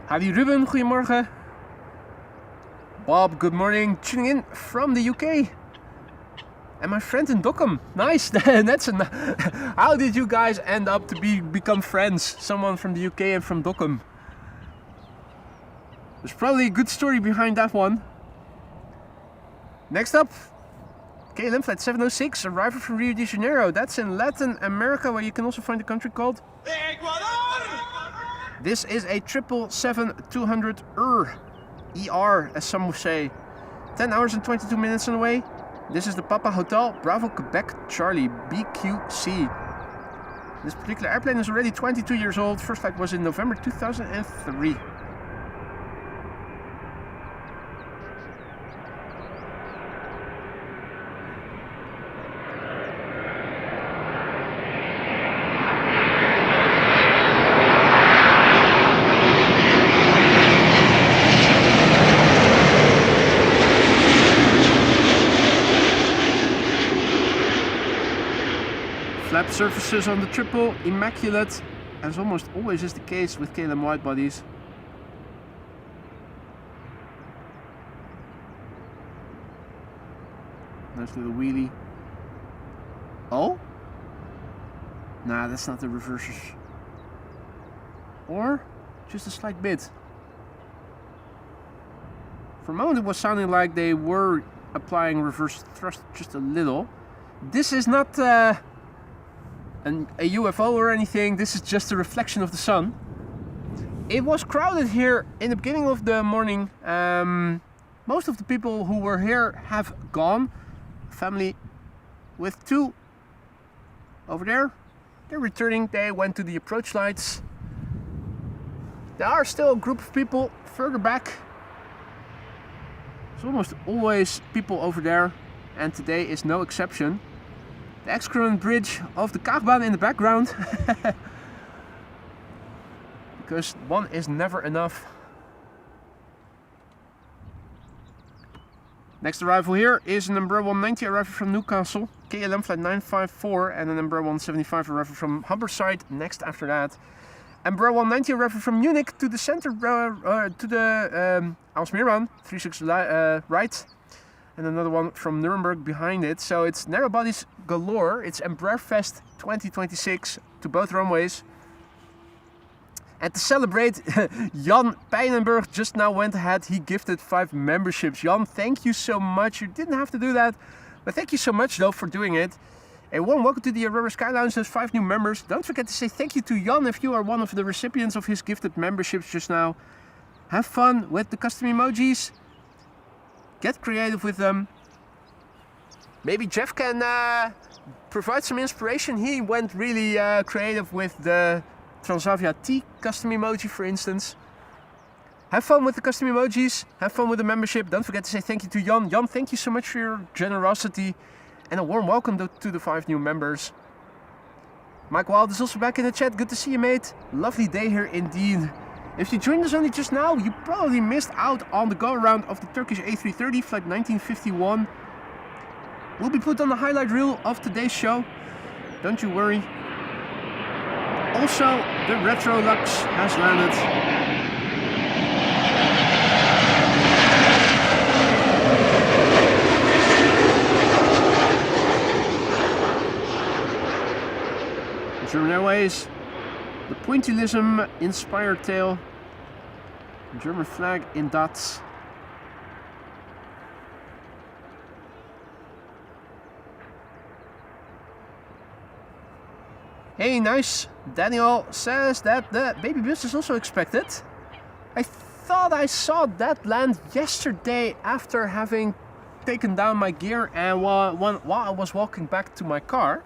Howdy Ruben, goedemorgen. Bob, good morning. Tuning in from the UK. And my friend in Dokkum. Nice. That's how did you guys end up to become friends? Someone from the UK and from Dokkum. There's probably a good story behind that one. Next up, KLM flight 706, arrival from Rio de Janeiro. That's in Latin America, where you can also find a country called Ecuador. This is a 777-200 ER, as some would say. 10 hours and 22 minutes on the way. This is the Papa Hotel Bravo Quebec Charlie BQC. This particular airplane is already 22 years old. First flight was in November 2003. Flap surfaces on the triple, immaculate, as almost always is the case with KLM widebodies. Nice little wheelie. Oh? Nah, that's not the reversers. Or just a slight bit. For a moment it was sounding like they were applying reverse thrust just a little. This is not a UFO or anything, this is just a reflection of the sun. It was crowded here in the beginning of the morning. Most of the people who were here have gone. Family with two over there. They're returning, they went to the approach lights. There are still a group of people further back. There's almost always people over there, and today is no exception. The excrement bridge of the Kaagbaan in the background. Because one is never enough. Next arrival here is an Embraer 190 arrival from Newcastle, KLM flight 954, and an Embraer 175 arrival from Humberside next after that. Embraer 190 arrival from Munich to the center, to the Alsmeerman, 36 right. And another one from Nuremberg behind it. So it's narrow bodies galore. It's Embraer Fest 2026 to both runways. And to celebrate, Jan Pijnenburg just now went ahead. He gifted 5 memberships. Jan, thank you so much. You didn't have to do that, but thank you so much though for doing it. A warm welcome to the Aurora Sky Lounge. There's 5 new members. Don't forget to say thank you to Jan if you are one of the recipients of his gifted memberships just now. Have fun with the custom emojis. Get creative with them. Maybe Jeff can provide some inspiration. He went really creative with the Transavia T custom emoji, for instance. Have fun with the custom emojis. Have fun with the membership. Don't forget to say thank you to Jan. Jan, thank you so much for your generosity. And a warm welcome to the 5 new members. Mike Wild is also back in the chat. Good to see you, mate. Lovely day here indeed. If you joined us only just now, you probably missed out on the go-around of the Turkish A330 flight 1951. Will be put on the highlight reel of today's show. Don't you worry. Also, the Retro Lux has landed. German Airways. The pointillism-inspired tail, German flag in dots. Hey, nice. Daniel says that the baby bus is also expected. I thought I saw that land yesterday after having taken down my gear and while I was walking back to my car.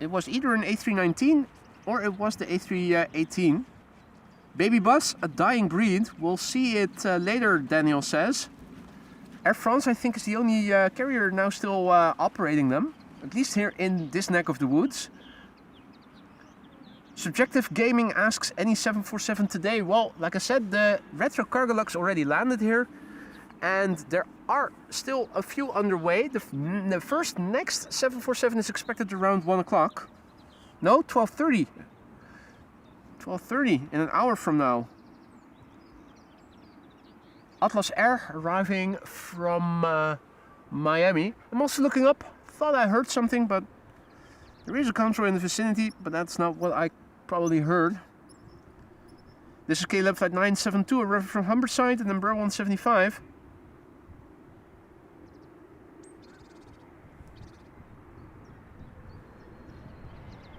It was either an A319 or it was the A318. Baby bus, a dying breed. We'll see it later, Daniel says. Air France, I think, is the only carrier now still operating them. At least here in this neck of the woods. Subjective Gaming asks, any 747 today? Well, like I said, the Retro Cargolux already landed here. And there are still a few underway. The first next 747 is expected around 1 o'clock. No, 12:30. 12:30 in an hour from now. Atlas Air arriving from Miami. I'm also looking up. Thought I heard something, but there is a control in the vicinity, but that's not what I probably heard. This is KLab flight 972, arriving from Humberside and number 175.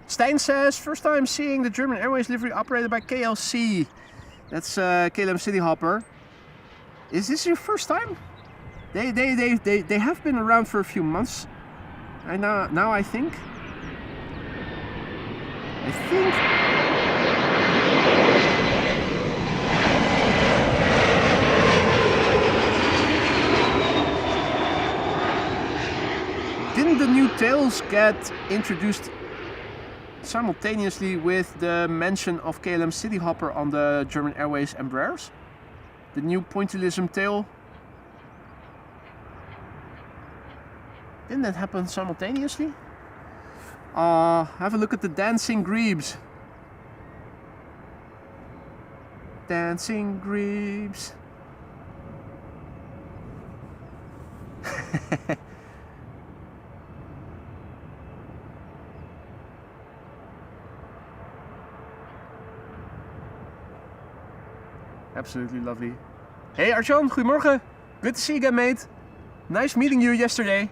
Stein says, first time seeing the German Airways livery operated by KLC. That's KLM City Hopper. Is this your first time? They have been around for a few months. And now I think. Didn't the new tails get introduced simultaneously with the mention of KLM City Hopper on the German Airways Embraers? The new pointillism tail. Didn't that happen simultaneously? Have a look at the dancing grebes. Dancing grebes. Absolutely lovely. Hey Arjan, goedemorgen. Good to see you again, mate. Nice meeting you yesterday.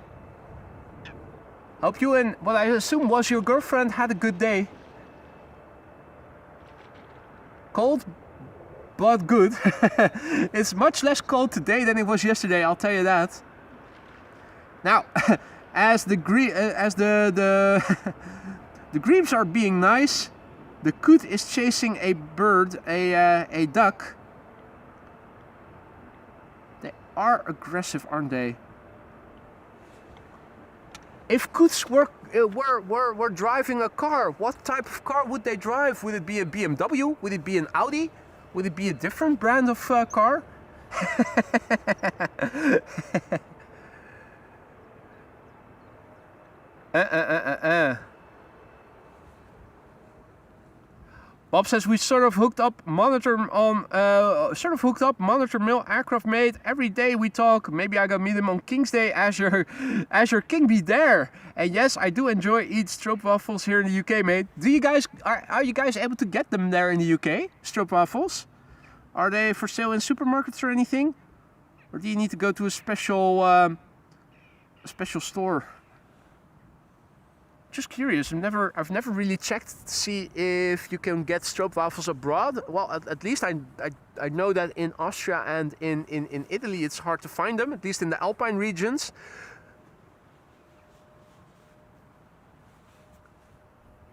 Hope you and what I assume was your girlfriend had a good day. Cold, but good. It's much less cold today than it was yesterday, I'll tell you that. Now, as the the grebes are being nice, the coot is chasing a bird, a duck. They are aggressive, aren't they? If coots were driving a car, what type of car would they drive? Would it be a BMW? Would it be an Audi? Would it be a different brand of car? Bob says we sort of hooked up monitor mill aircraft mate. Every day we talk. Maybe I gotta meet him on King's Day as your king be there. And yes, I do enjoy eat stroopwafels here in the UK, mate. Do you guys are you guys able to get them there in the UK? Stroopwafels? Are they for sale in supermarkets or anything? Or do you need to go to a special store? Just curious. I've never really checked to see if you can get stroopwafels abroad. Well, at least I know that in Austria and in Italy it's hard to find them, at least in the Alpine regions.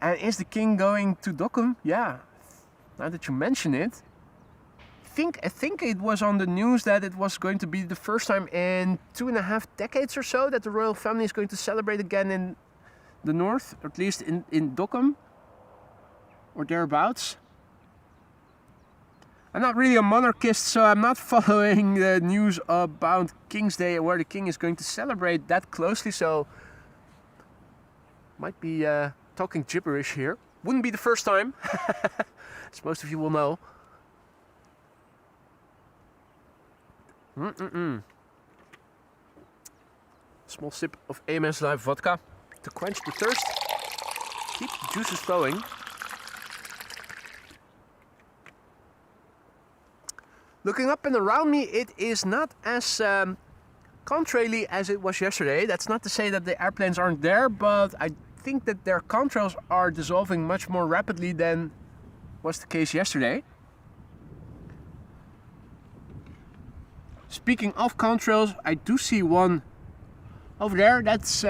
And is the king going to Dokkum? Yeah. Now that you mention it, I think it was on the news that it was going to be the first time in 2.5 decades or so that the royal family is going to celebrate again in the north, or at least in Dokkum or thereabouts. I'm not really a monarchist, so I'm not following the news about King's Day where the king is going to celebrate that closely, so might be talking gibberish here. Wouldn't be the first time, as most of you will know. Small sip of AMS Live vodka to quench the thirst, keep the juices flowing. Looking up and around me, it is not as contrary as it was yesterday. That's not to say that the airplanes aren't there, but I think that their contrails are dissolving much more rapidly than was the case yesterday. Speaking of contrails, I do see one over there that's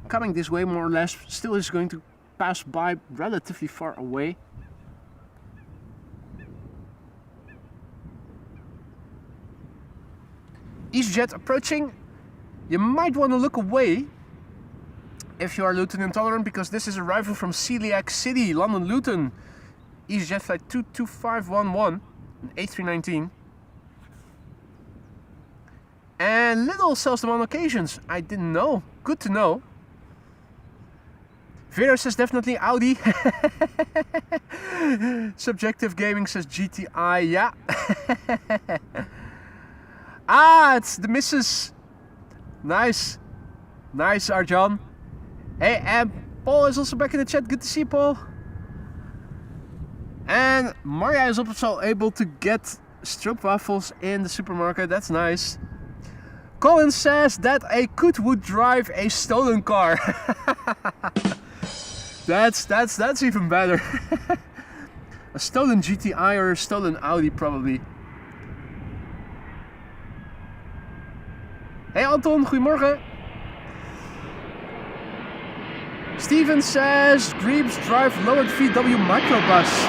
coming this way more or less. Still is going to pass by relatively far away. EasyJet approaching. You might want to look away if you are Luton intolerant, because this is arrival from Celiac City, London Luton. EasyJet flight 22511, an A319. And little sells them on occasions. I didn't know. Good to know. Vero says definitely Audi. Subjective Gaming says GTI, yeah. Ah, it's the missus. Nice. Nice, Arjan. Hey, and Paul is also back in the chat. Good to see you, Paul. And Maria is also able to get stroopwafels in the supermarket. That's nice. Colin says that a Koet would drive a stolen car. That's even better. A stolen GTI or a stolen Audi probably. Hey Anton, goedemorgen. Steven says Greaves drive lowered VW microbus.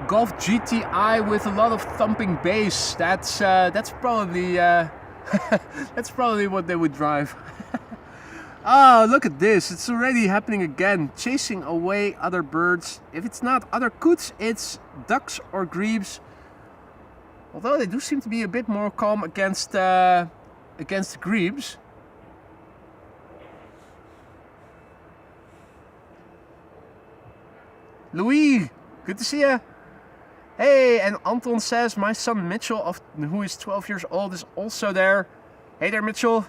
Golf GTI with a lot of thumping bass. That's probably that's probably what they would drive. Oh, look at this! It's already happening again. Chasing away other birds. If it's not other Koets, it's ducks or grebes. Although they do seem to be a bit more calm against the grebes. Louis, good to see ya. Hey, and Anton says my son Mitchell, who is 12 years old, is also there. Hey there, Mitchell.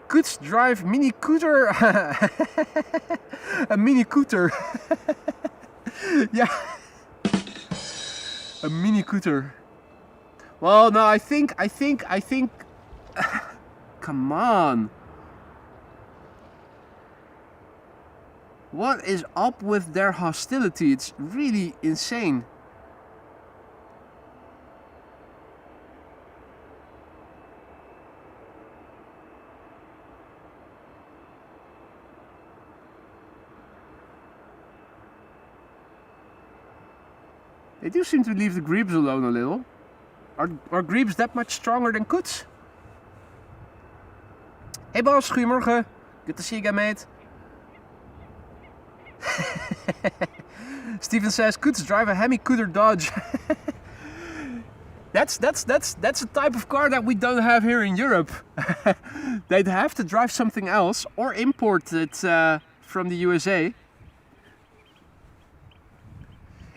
Koets drive Mini Cooter. A Mini Cooter. Yeah. A Mini Cooter. Well, no, I think. Come on. What is up with their hostility? It's really insane. They do seem to leave the grebes alone a little. Are grebes that much stronger than Koets? Hey Bas, goedemorgen. Good to see you again, mate. Steven says Koets drive a Hemi Cooter Dodge. That's a type of car that we don't have here in Europe. They'd have to drive something else or import it from the USA.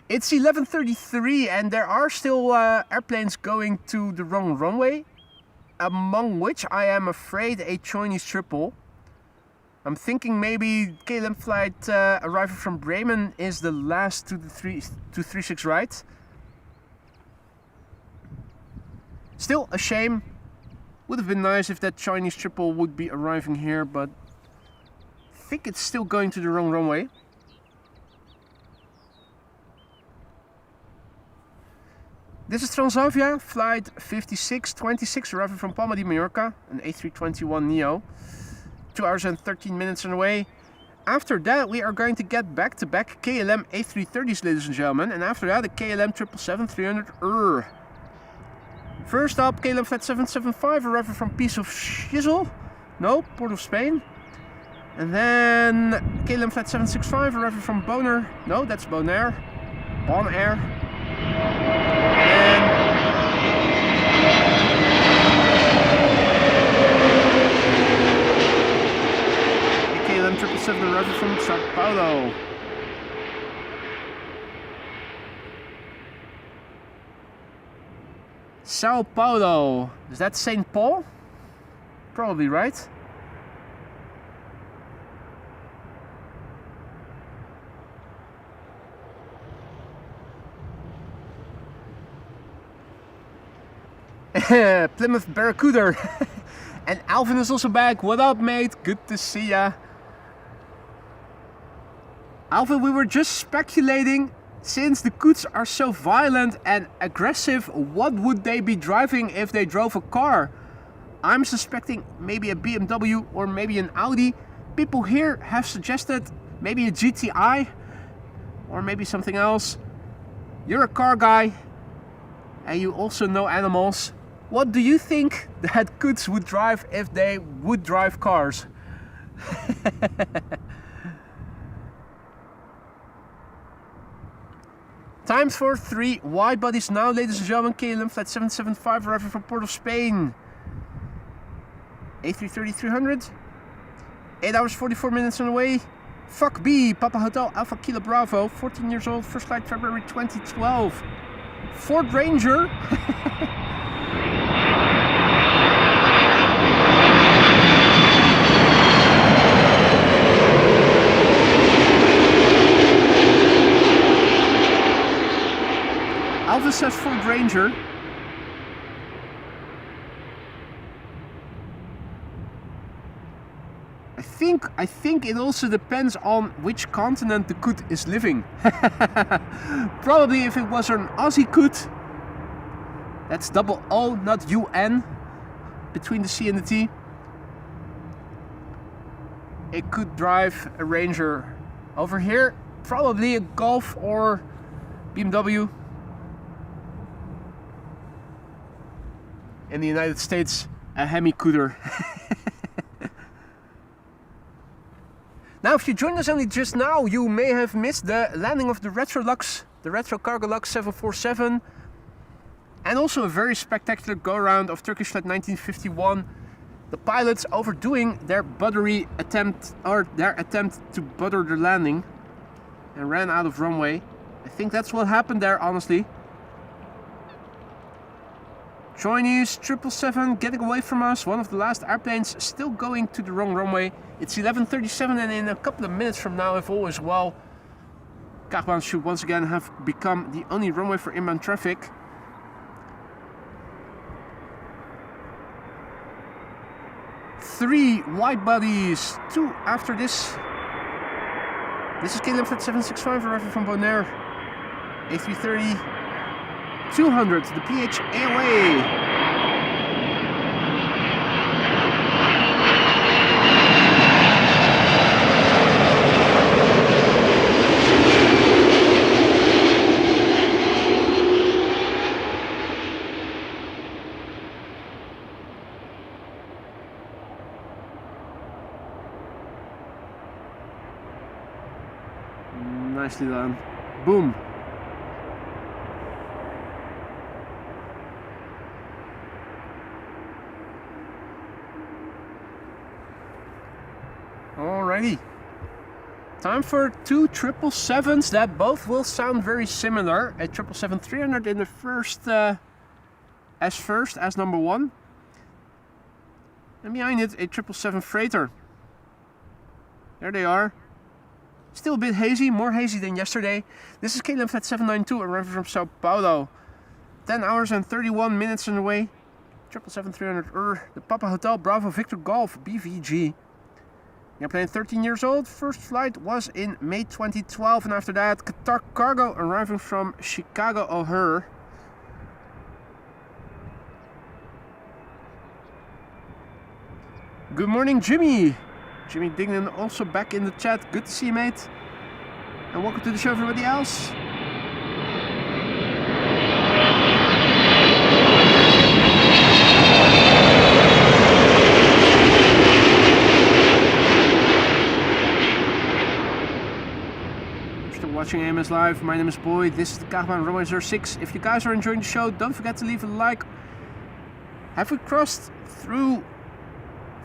It's 11:33 and there are still airplanes going to the wrong runway, among which I am afraid a Chinese triple. I'm thinking maybe KLM flight arrival from Bremen is the last to the 236 right. Still a shame. Would have been nice if that Chinese triple would be arriving here, but I think it's still going to the wrong runway. This is Transavia, flight 5626, arriving from Palma de Mallorca, an A321neo. 2 hours and 13 minutes on the way. After that, we are going to get back-to-back KLM A330s, ladies and gentlemen. And after that, the KLM 777-300. First up, KLM Flight 775, arriving from Piece of Shizzle. No, Port of Spain. And then KLM Flight 765, arriving from Bonaire. No, that's Bonaire. Bonaire. And KLM 777 arriving from Sao Paulo. Sao Paulo. Is that St. Paul? Probably, right? Plymouth Barracuda. And Alvin is also back. What up, mate? Good to see ya. Alvin, we were just speculating, since the Koets are so violent and aggressive, what would they be driving if they drove a car? I'm suspecting maybe a BMW or maybe an Audi. People here have suggested maybe a GTI or maybe something else. You're a car guy and you also know animals. What do you think that goods would drive if they would drive cars? Time for 3 wide bodies now, ladies and gentlemen. KLM flight 775 arriving from Port of Spain. A330-300. 8 hours 44 minutes on the way. Fuck B, Papa Hotel Alpha Kilo Bravo. 14 years old, first flight February 2012. Ford Ranger. Alpha says Ford Ranger. I think it also depends on which continent the coot is living. Probably if it was an Aussie coot, that's double O, not UN, between the C and the T, it could drive a Ranger. Over here, probably a Golf or BMW. In the United States, a Hemi-cooter. Now, if you joined us only just now, you may have missed the landing of the Retrolux, the Retro Cargo Lux 747, and also a very spectacular go-around of Turkish flight 1951. The pilots overdoing their buttery attempt, or their attempt to butter the landing, and ran out of runway. I think that's what happened there, honestly. Chinese 777 getting away from us, one of the last airplanes still going to the wrong runway. It's 11:37 and in a couple of minutes from now, if all is well, Kaagbaan should once again have become the only runway for inbound traffic. Three wide bodies, 2 after this. This is KLM flight 765 arriving from Bonaire. A330 200, the PH AOA. Nicely done. Boom. Alrighty. Time for 2 777s that both will sound very similar. A 777-300 in the first, as number 1. And behind it, a 777 freighter. There they are. Still a bit hazy, more hazy than yesterday. This is KLM flight 792 arriving from Sao Paulo. 10 hours and 31 minutes on the way. 777-300 the Papa Hotel Bravo Victor Golf BVG. Airplane 13 years old. First flight was in May 2012, and after that, Qatar Cargo arriving from Chicago O'Hare. Good morning, Jimmy. Jimmy Dignan also back in the chat. Good to see you, mate. And welcome to the show, everybody else. You're still watching AMS Live. My name is Boy. This is the Kaagbaan runway 06. If you guys are enjoying the show, don't forget to leave a like. Have we crossed through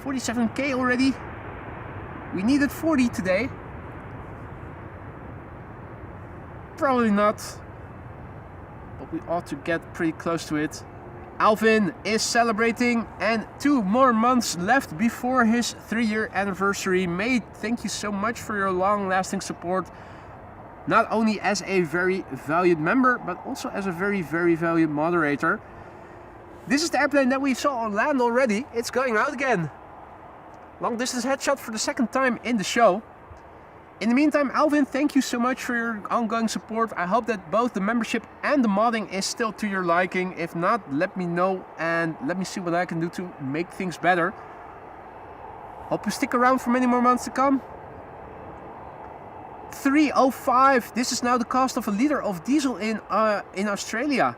47k already? We needed 40 today. Probably not, but we ought to get pretty close to it. Alvin is celebrating, and 2 more months left before his 3-year anniversary. Mate, thank you so much for your long-lasting support. Not only as a very valued member, but also as a very, very valued moderator. This is the airplane that we saw on land already. It's going out again. Long distance headshot for the 2nd time in the show. In the meantime, Alvin, thank you so much for your ongoing support. I hope that both the membership and the modding is still to your liking. If not, let me know and let me see what I can do to make things better. Hope you stick around for many more months to come. 305. This is now the cost of a liter of diesel in Australia.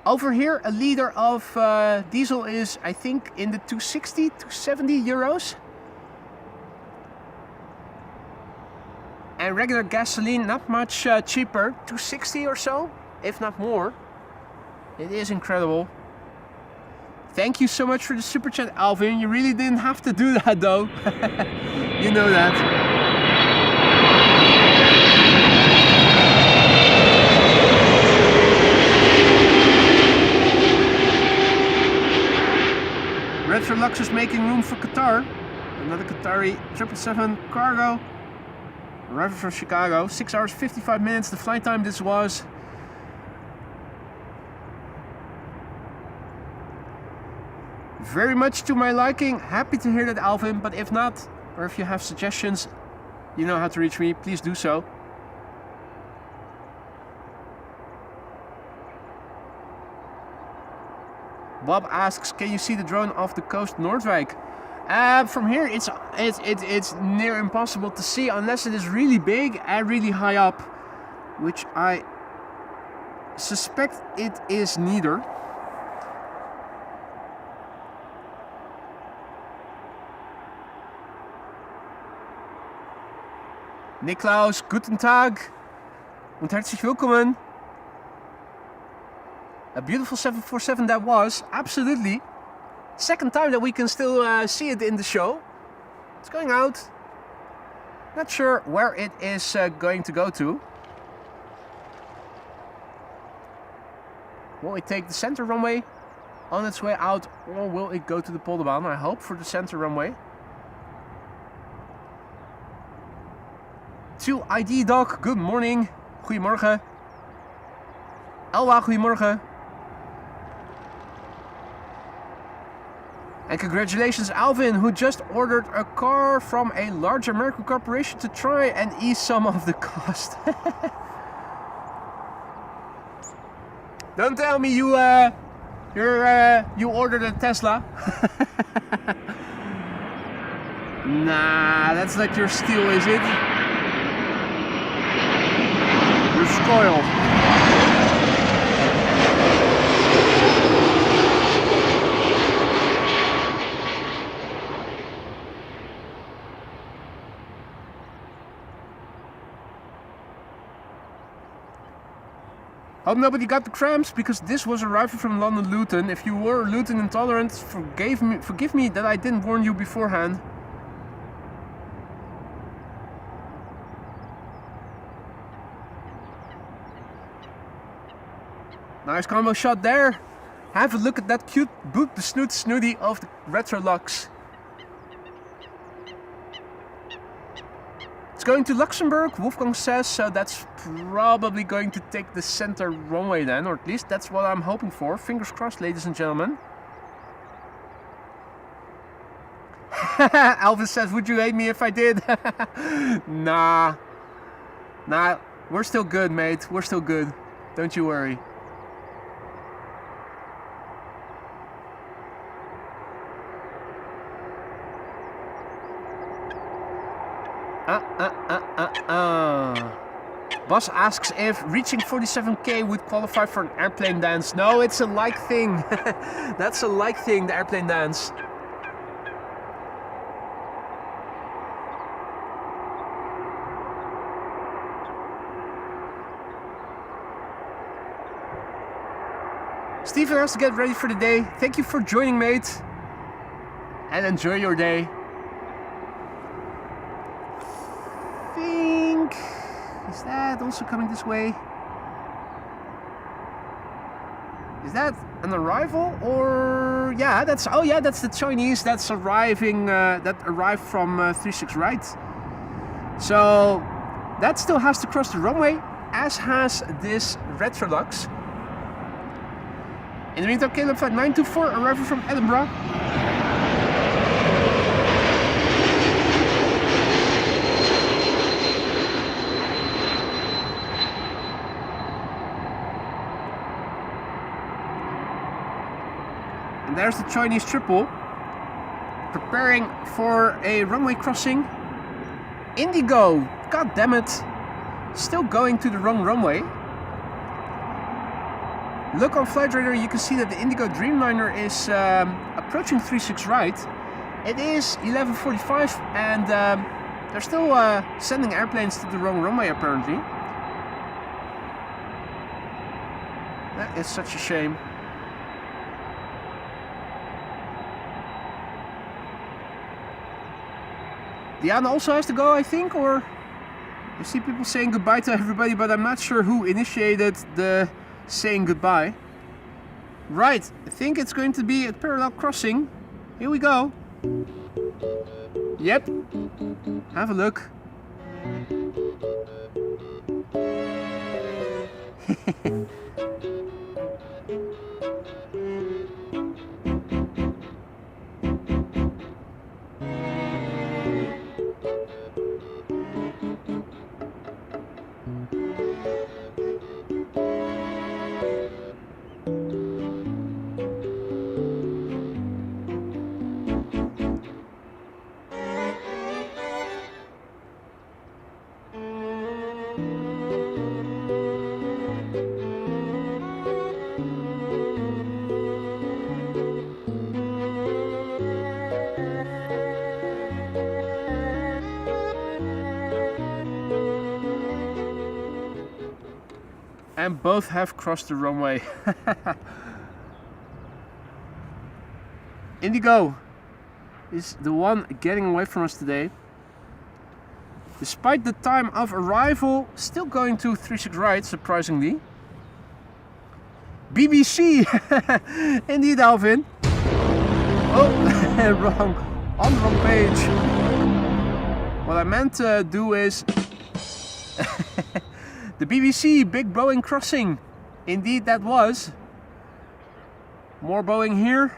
Over here, a liter of diesel is, I think, in the 260 to 70 euros. And regular gasoline, not much cheaper, 260 or so, if not more. It is incredible. Thank you so much for the super chat, Alvin. You really didn't have to do that, though. You know that. Retrolux is making room for Qatar. Another Qatari 777 cargo. Arriving from Chicago. 6 hours 55 minutes. The flight time this was. Very much to my liking. Happy to hear that, Alvin. But if not, or if you have suggestions, you know how to reach me. Please do so. Bob asks, can you see the drone off the coast Noordwijk? From here, it's near impossible to see unless it is really big and really high up, which I suspect it is neither. Niklaus, guten Tag und herzlich willkommen. A beautiful 747 that was, absolutely. Second time that we can still see it in the show. It's going out. Not sure where it is going to go to. Will it take the center runway on its way out, or will it go to the Polderbaan? I hope for the center runway. To ID Doc, good morning. Goedemorgen. Elwa, goedemorgen. And congratulations, Alvin, who just ordered a car from a large American corporation to try and ease some of the cost. Don't tell me you ordered a Tesla. Nah, that's not your steal, is it? Your spoil. Hope nobody got the cramps, because this was arriving from London Luton. If you were Luton intolerant, forgive me that I didn't warn you beforehand. Nice combo shot there. Have a look at that cute boot, the snoot snooty of the Retrolux. It's going to Luxembourg, Wolfgang says, so that's probably going to take the center runway then, or at least that's what I'm hoping for. Fingers crossed, ladies and gentlemen. Elvis says, would you hate me if I did? Nah, we're still good, mate. We're still good. Don't you worry. Boss asks if reaching 47k would qualify for an airplane dance. No, it's a like thing. That's a like thing, the airplane dance. Steven has to get ready for the day. Thank you for joining, mate. And enjoy your day. Is that also coming this way? Is that an arrival, or yeah, that's that's the Chinese that's arriving. That arrived from 36 right. So that still has to cross the runway, as has this Retrolux. In the meantime, Caleb Flight 924 arriving from Edinburgh. And there's the Chinese triple, preparing for a runway crossing. Indigo, god damn it. still going to the wrong runway. Look on flight radar, you can see that the Indigo Dreamliner is approaching 36 right. It is 11:45 and they're still sending airplanes to the wrong runway apparently. That is such a shame. Diana also has to go, I think, or I see people saying goodbye to everybody, but I'm not sure who initiated the saying goodbye. Right, I think it's going to be a parallel crossing. Here we go. Yep. Have a look. And both have crossed the runway. Indigo is the one getting away from us today. Despite the time of arrival, still going to 36 right, surprisingly. BBC! Indeed, Alvin. Oh, wrong. On the wrong page. What I meant to do is... the BBC big Boeing crossing. Indeed that was. More Boeing here.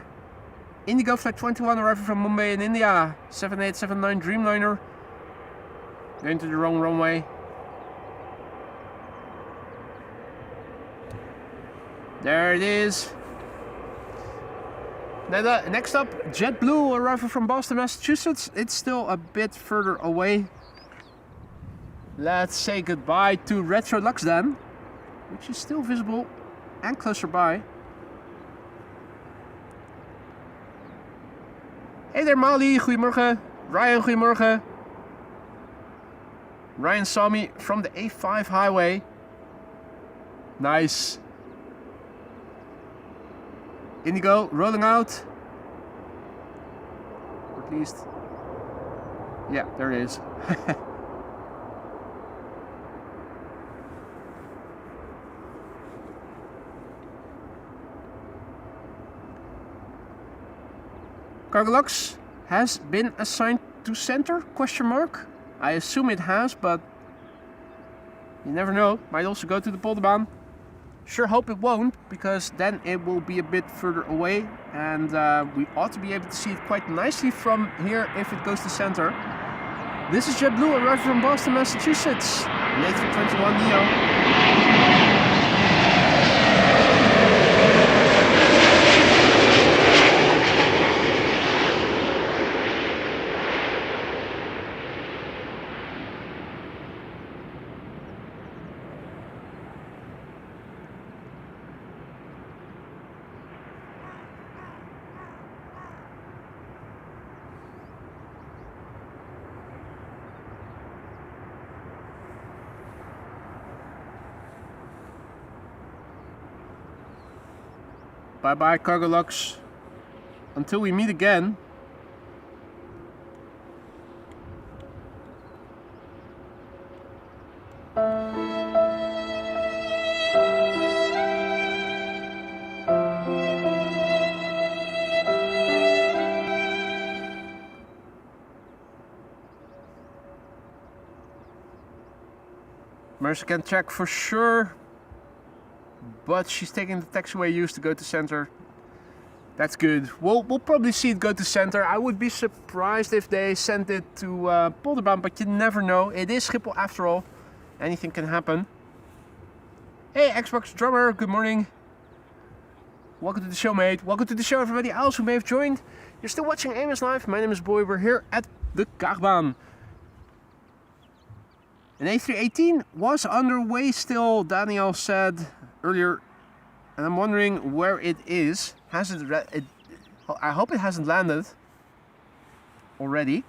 Indigo Flight 21 arriving from Mumbai in India. 7879 Dreamliner. Going to the wrong runway. There it is. Next up, JetBlue arriving from Boston, Massachusetts. It's still a bit further away. Let's say goodbye to Retro Lux then, which is still visible and closer by. Hey there Mali, goedemorgen. Ryan, goedemorgen. Ryan saw me from the A5 highway. Nice. Indigo rolling out. Or at least. Yeah, there it is. Cargolux has been assigned to center? Question mark. I assume it has, but you never know. Might also go to the Polderbaan. Sure hope it won't, because then it will be a bit further away, and we ought to be able to see it quite nicely from here if it goes to center. This is JetBlue arriving from Boston, Massachusetts. An A321neo. Bye bye Cargolux. Until we meet again. Mercer can check for sure. But she's taking the taxiway used to go to center. That's good. We'll probably see it go to center. I would be surprised if they sent it to Polderbaan, but you never know. It is Schiphol after all. Anything can happen. Hey Xbox Drummer, good morning. Welcome to the show, mate. Welcome to the show, everybody else who may have joined. You're still watching AMS Live. My name is Boy. We're here at the Kaagbaan. An A318 was underway still, Daniel said earlier, and I'm wondering where it is. Has it, I hope it hasn't landed already.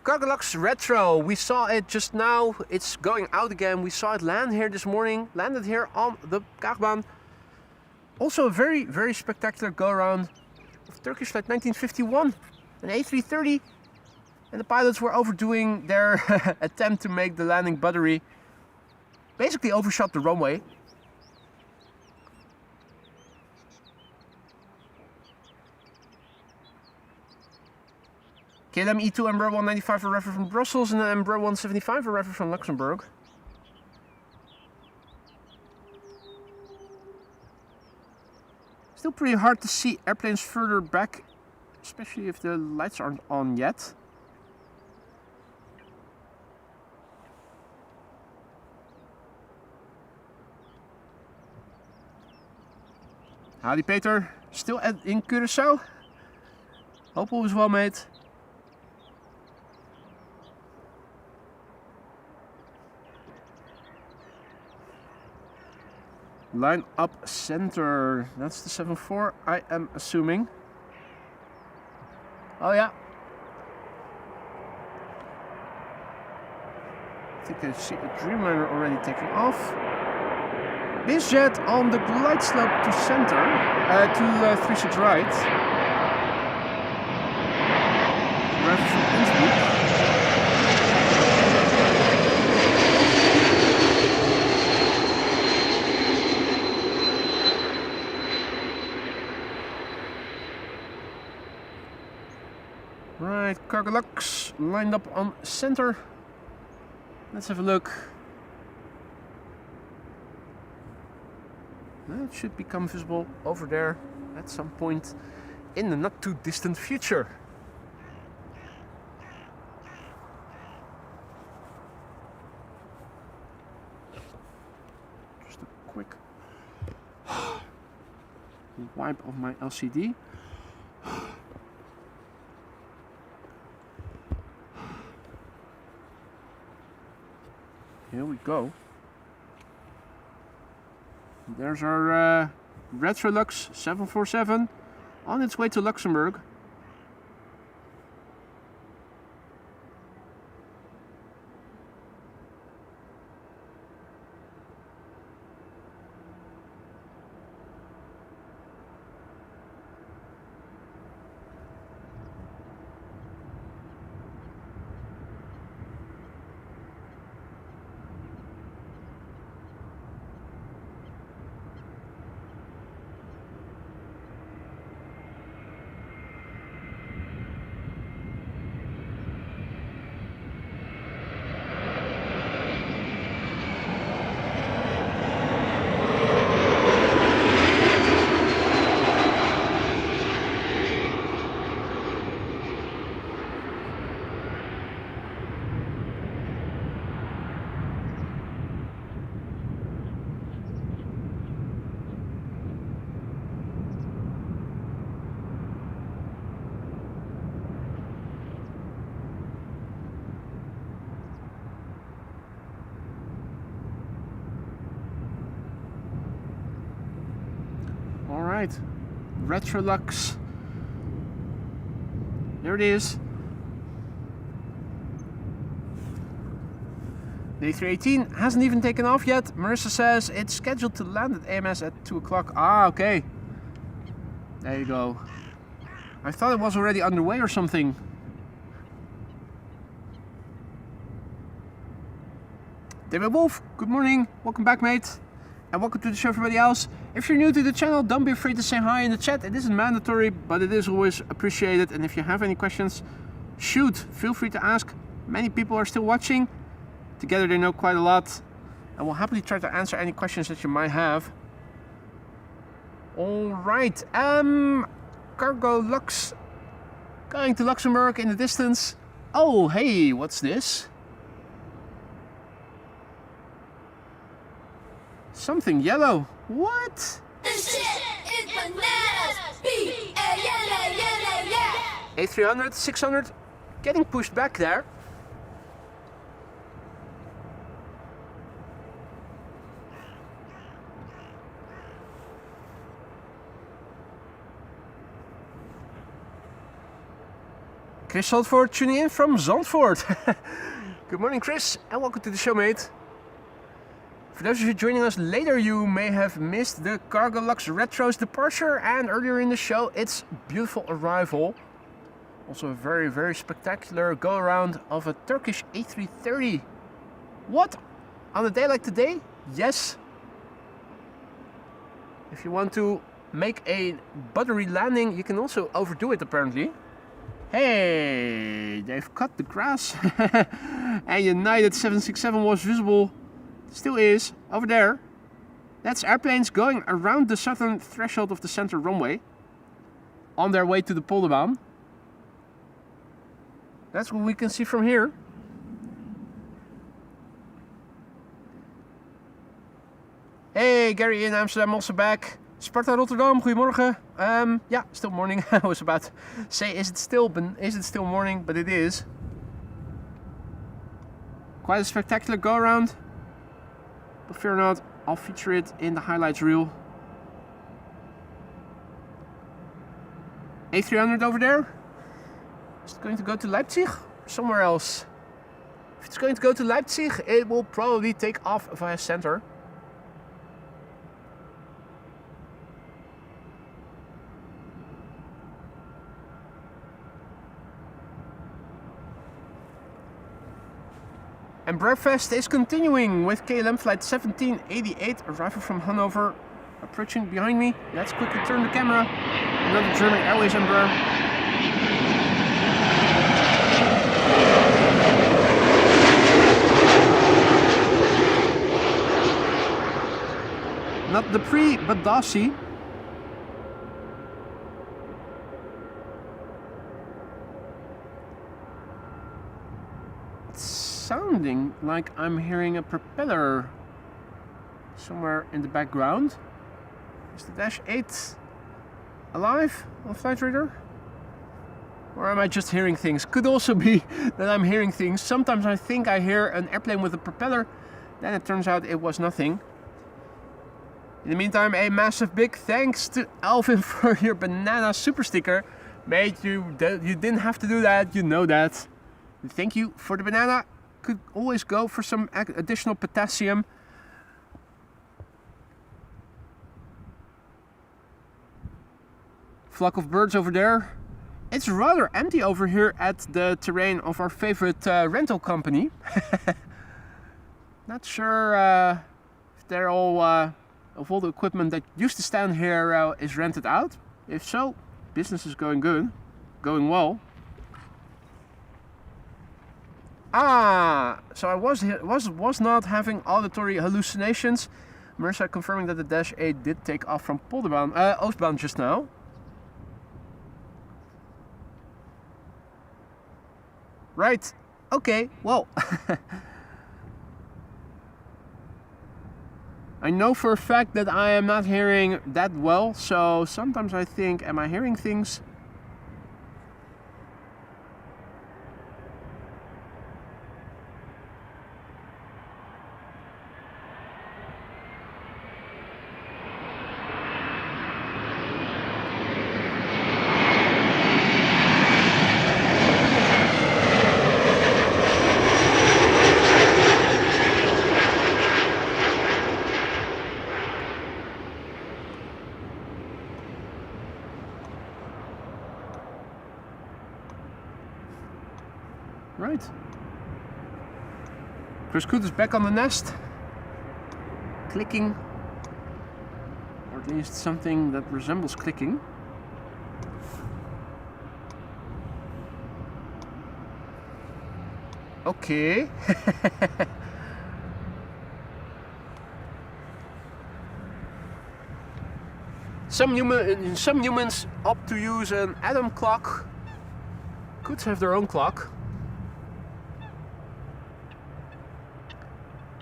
Cargolux Retro, we saw it just now. It's going out again. We saw it land here this morning, landed here on the Kaagbaan. Also a very, very spectacular go-around of Turkish flight 1951, an A330. And the pilots were overdoing their attempt to make the landing buttery. Basically overshot the runway. KLM E2 Embraer 195 arrival from Brussels and an Embraer 175 arrival from Luxembourg. Still pretty hard to see airplanes further back, especially if the lights aren't on yet. Howdy Peter, still in Curaçao? Hope all is well, mate. Line up center, that's the 7-4, I am assuming. Oh yeah. I think I see a Dreamliner already taking off. Bizjet on the glide slope to center, to 36 right. Arrival from Innsbruck. Right, Cargolux lined up on center. Let's have a look. It should become visible over there at some point in the not too distant future. Just a quick wipe of my LCD. Here we go. There's our Retrolux 747 on its way to Luxembourg. Alright, Retrolux. There it is. The A318 hasn't even taken off yet. Marissa says it's scheduled to land at AMS at 2 o'clock. Ah, okay. There you go. I thought it was already underway or something. David Wolf, good morning. Welcome back, mate. And welcome to the show, everybody else. If you're new to the channel, don't be afraid to say hi in the chat. It isn't mandatory, but it is always appreciated. And if you have any questions, shoot, feel free to ask. Many people are still watching. Together they know quite a lot. And we'll happily try to answer any questions that you might have. Alright, Cargolux going to Luxembourg in the distance. Oh, hey, what's this? Something yellow. What? This shit is bananas. A300, 600, getting pushed back there. Chris Zandvoort tuning in from Zandvoort. Good morning, Chris, and welcome to the show, mate. For those of you joining us later, you may have missed the Cargo Lux Retro's departure, and earlier in the show, its beautiful arrival. Also a very, very spectacular go-around of a Turkish A330. What? On a day like today? Yes. If you want to make a buttery landing, you can also overdo it, apparently. Hey, they've cut the grass. And United 767 was visible. Still is, over there. That's airplanes going around the southern threshold of the center runway. On their way to the Polderbaan. That's what we can see from here. Hey, Gary in Amsterdam, also back. Sparta Rotterdam, goedemorgen. Yeah, still morning. I was about to say, is it still morning? But it is. Quite a spectacular go around. But fear not, I'll feature it in the highlights reel. A300 over there. Is it going to go to Leipzig or somewhere else? If it's going to go to Leipzig, it will probably take off via center. And breakfast is continuing with KLM flight 1788, arrival from Hanover, approaching behind me. Let's quickly turn the camera. Another German Airways Embraer. Not the Pre, but Dasi. It's sounding like I'm hearing a propeller somewhere in the background. Is the Dash 8 alive on Flight Radar? Or am I just hearing things? Could also be that I'm hearing things. Sometimes I think I hear an airplane with a propeller, then it turns out it was nothing. In the meantime, a massive big thanks to Alvin for your banana super sticker. Mate, you didn't have to do that, you know that. Thank you for the banana. Could always go for some additional potassium. Flock of birds over there. It's rather empty over here at the terrain of our favorite rental company. Not sure if they're all... of all the equipment that used to stand here is rented out. If so, business is going good, going well. So I was not having auditory hallucinations. Marissa confirming that the Dash 8 did take off from Polderbaan, Oostbaan just now. Right, okay, well. I know for a fact that I am not hearing that well, so sometimes I think, am I hearing things? Right. Chris Coot is back on the nest. Clicking. Or at least something that resembles clicking. Okay. Some humans opt to use an atom clock. Could have their own clock.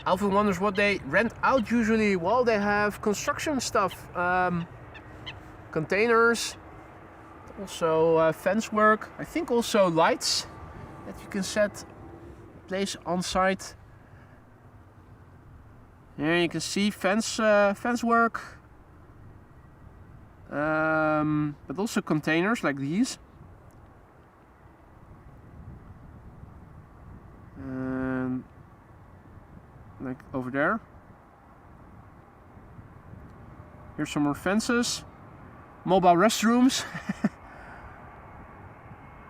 Alvin wonders what they rent out usually. Well, they have construction stuff, containers, also fence work. I think also lights that you can place on site. Here you can see fence work, but also containers like these. like over there. Here's some more fences. Mobile restrooms.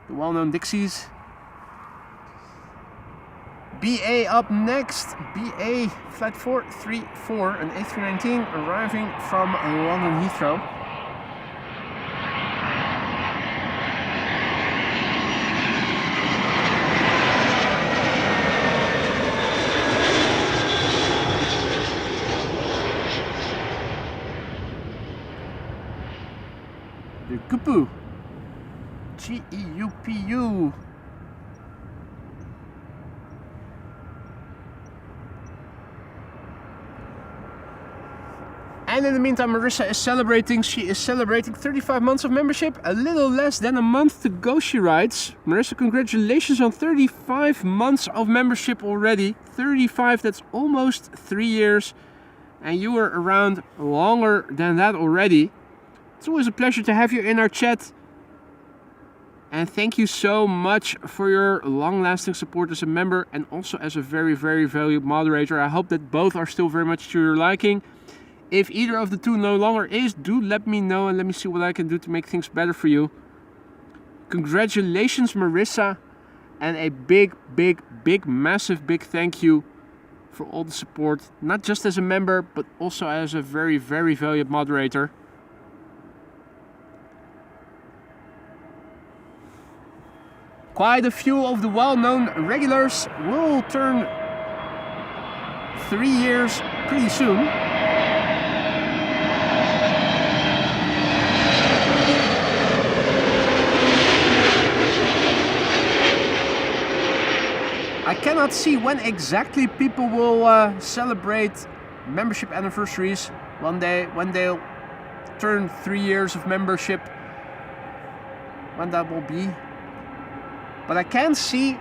The well-known Dixies. BA up next. BA flight 434, an A319 arriving from London Heathrow. The Gupu. G-E-U-P-U. And in the meantime, Marissa is celebrating. She is celebrating 35 months of membership. A little less than a month to go, she writes. Marissa, congratulations on 35 months of membership already. 35, that's almost 3 years. And you were around longer than that already. It's always a pleasure to have you in our chat. And thank you so much for your long-lasting support as a member and also as a very, very valued moderator. I hope that both are still very much to your liking. If either of the two no longer is, do let me know and let me see what I can do to make things better for you. Congratulations, Marissa. And a big, big, big, massive, big thank you for all the support. Not just as a member, but also as a very, very valued moderator. Quite a few of the well-known regulars will turn 3 years pretty soon. I cannot see when exactly people will celebrate membership anniversaries when they'll turn 3 years of membership, when that will be. But I can see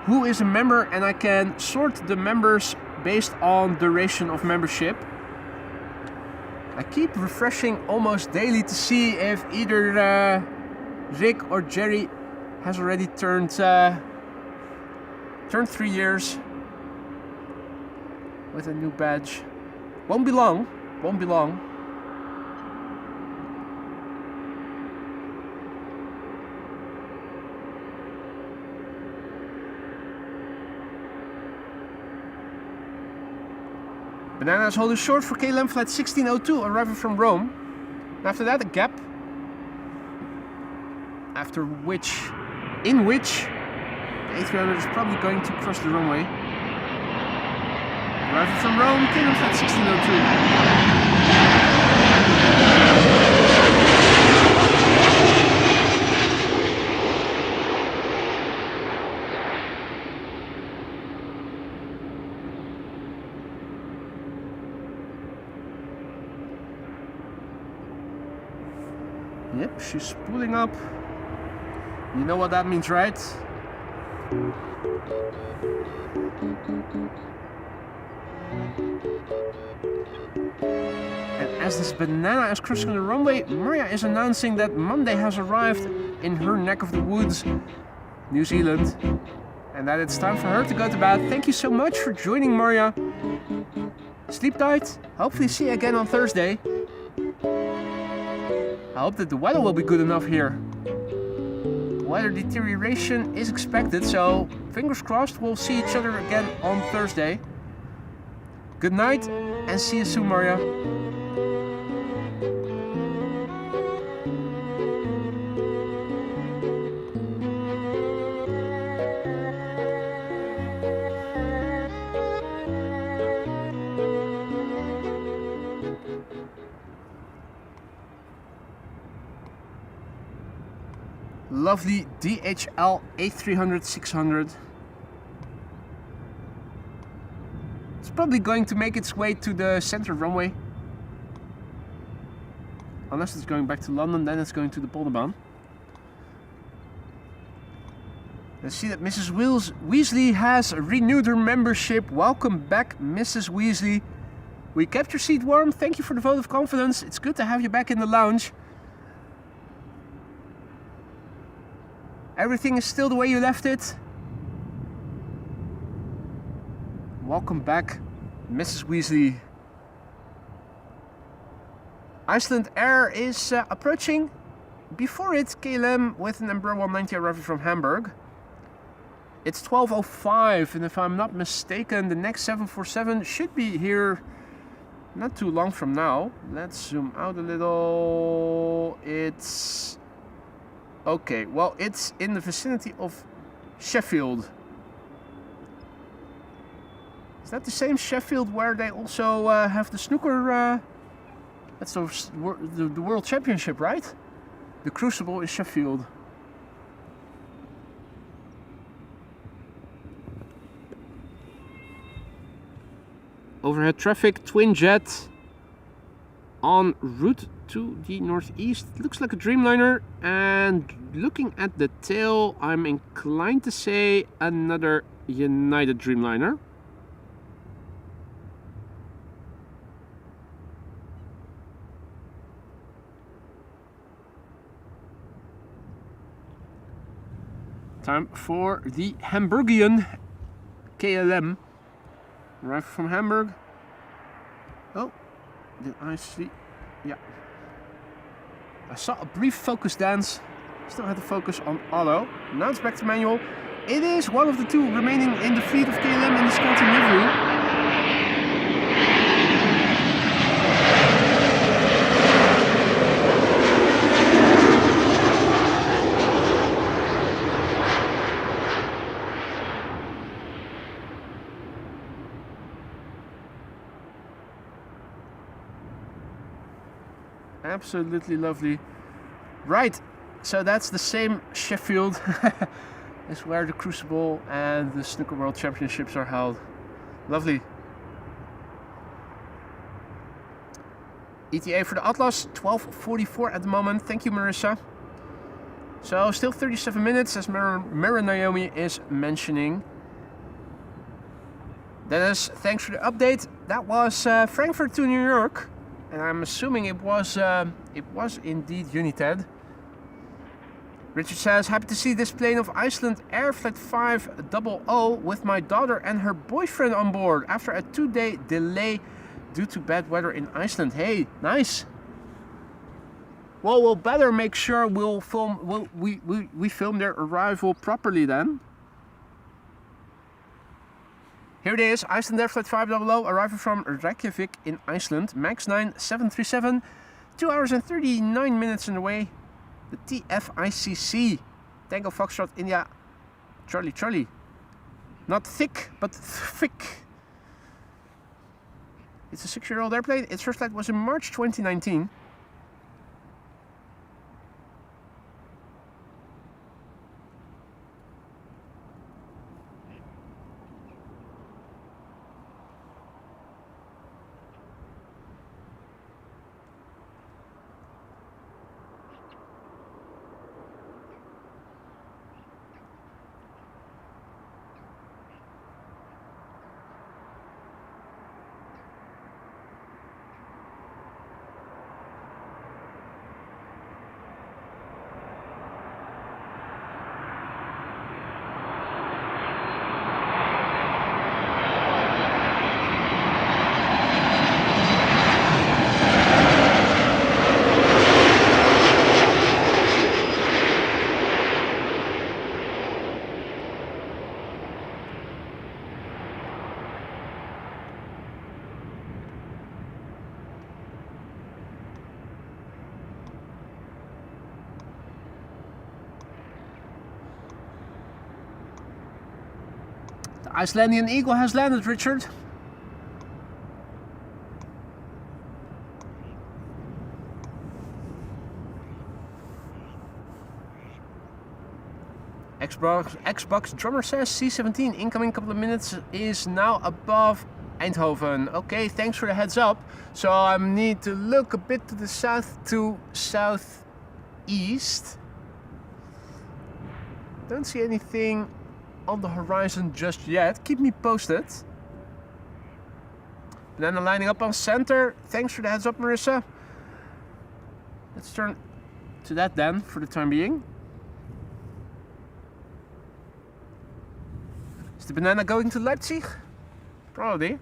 who is a member and I can sort the members based on duration of membership. I keep refreshing almost daily to see if either Rick or Jerry has already turned 3 years with a new badge. Won't be long, won't be long. Bananas holding short for KLM flight 1602 arriving from Rome. After that, a gap. In which the A300 is probably going to cross the runway. Arriving from Rome, KLM flight 1602. Yep, she's spooling up. You know what that means, right? And as this banana is crossing the runway, Maria is announcing that Monday has arrived in her neck of the woods, New Zealand, and that it's time for her to go to bed. Thank you so much for joining, Maria. Sleep tight. Hopefully see you again on Thursday. I hope that the weather will be good enough here. Weather deterioration is expected, so fingers crossed we'll see each other again on Thursday. Good night and see you soon, Maria. Lovely DHL A300-600. It's probably going to make its way to the center runway. Unless it's going back to London, then it's going to the Polderbaan. Let's see that Mrs. Weasley has renewed her membership. Welcome back, Mrs. Weasley. We kept your seat warm. Thank you for the vote of confidence. It's good to have you back in the lounge. Everything is still the way you left it. Welcome back. Mrs. Weasley. Iceland Air is approaching. Before it, KLM with an Embraer 190 arriving from Hamburg. It's 12:05, and if I'm not mistaken, the next 747 should be here not too long from now. Let's zoom out a little. It's... okay, well, it's in the vicinity of Sheffield. Is that the same Sheffield where they also have the snooker? That's the World Championship, right? The Crucible is Sheffield. Overhead traffic, twin jet en route to the northeast. Looks like a Dreamliner, and looking at the tail, I'm inclined to say another United Dreamliner. Time for the Hamburgian KLM. Arrived from Hamburg. Oh, did I see? Yeah. I saw a brief focus dance. Still had to focus on auto. Now it's back to manual. It is one of the two remaining in the fleet of KLM in the Scotty livery. Absolutely lovely. Right, so that's the same Sheffield as where the Crucible and the Snooker World Championships are held. Lovely. ETA for the Atlas, 12:44 at the moment. Thank you, Marissa. So still 37 minutes, as Mara Naomi is mentioning. Dennis, thanks for the update. That was Frankfurt to New York. And I'm assuming it was indeed United. Richard says, happy to see this plane of Iceland Air Flight 500 with my daughter and her boyfriend on board after a 2-day delay due to bad weather in Iceland. Hey, nice. Well, we'll better make sure we film their arrival properly then. Here it is, Iceland Air Flight 500 arriving from Reykjavik in Iceland. MAX 9 737, 2 hours and 39 minutes on the way. The TFICC, Tango Foxtrot India, Charlie Charlie. Not thick, but thick. It's a 6-year-old airplane. Its first flight was in March 2019. Icelandic Eagle has landed, Richard. Xbox drummer says C-17 incoming couple of minutes is now above Eindhoven. Okay, thanks for the heads up. So I need to look a bit to the south to southeast. Don't see anything on the horizon just yet. Keep me posted. Banana lining up on center. Thanks for the heads up, Marissa. Let's turn to that then for the time being. Is the banana going to Leipzig? Probably.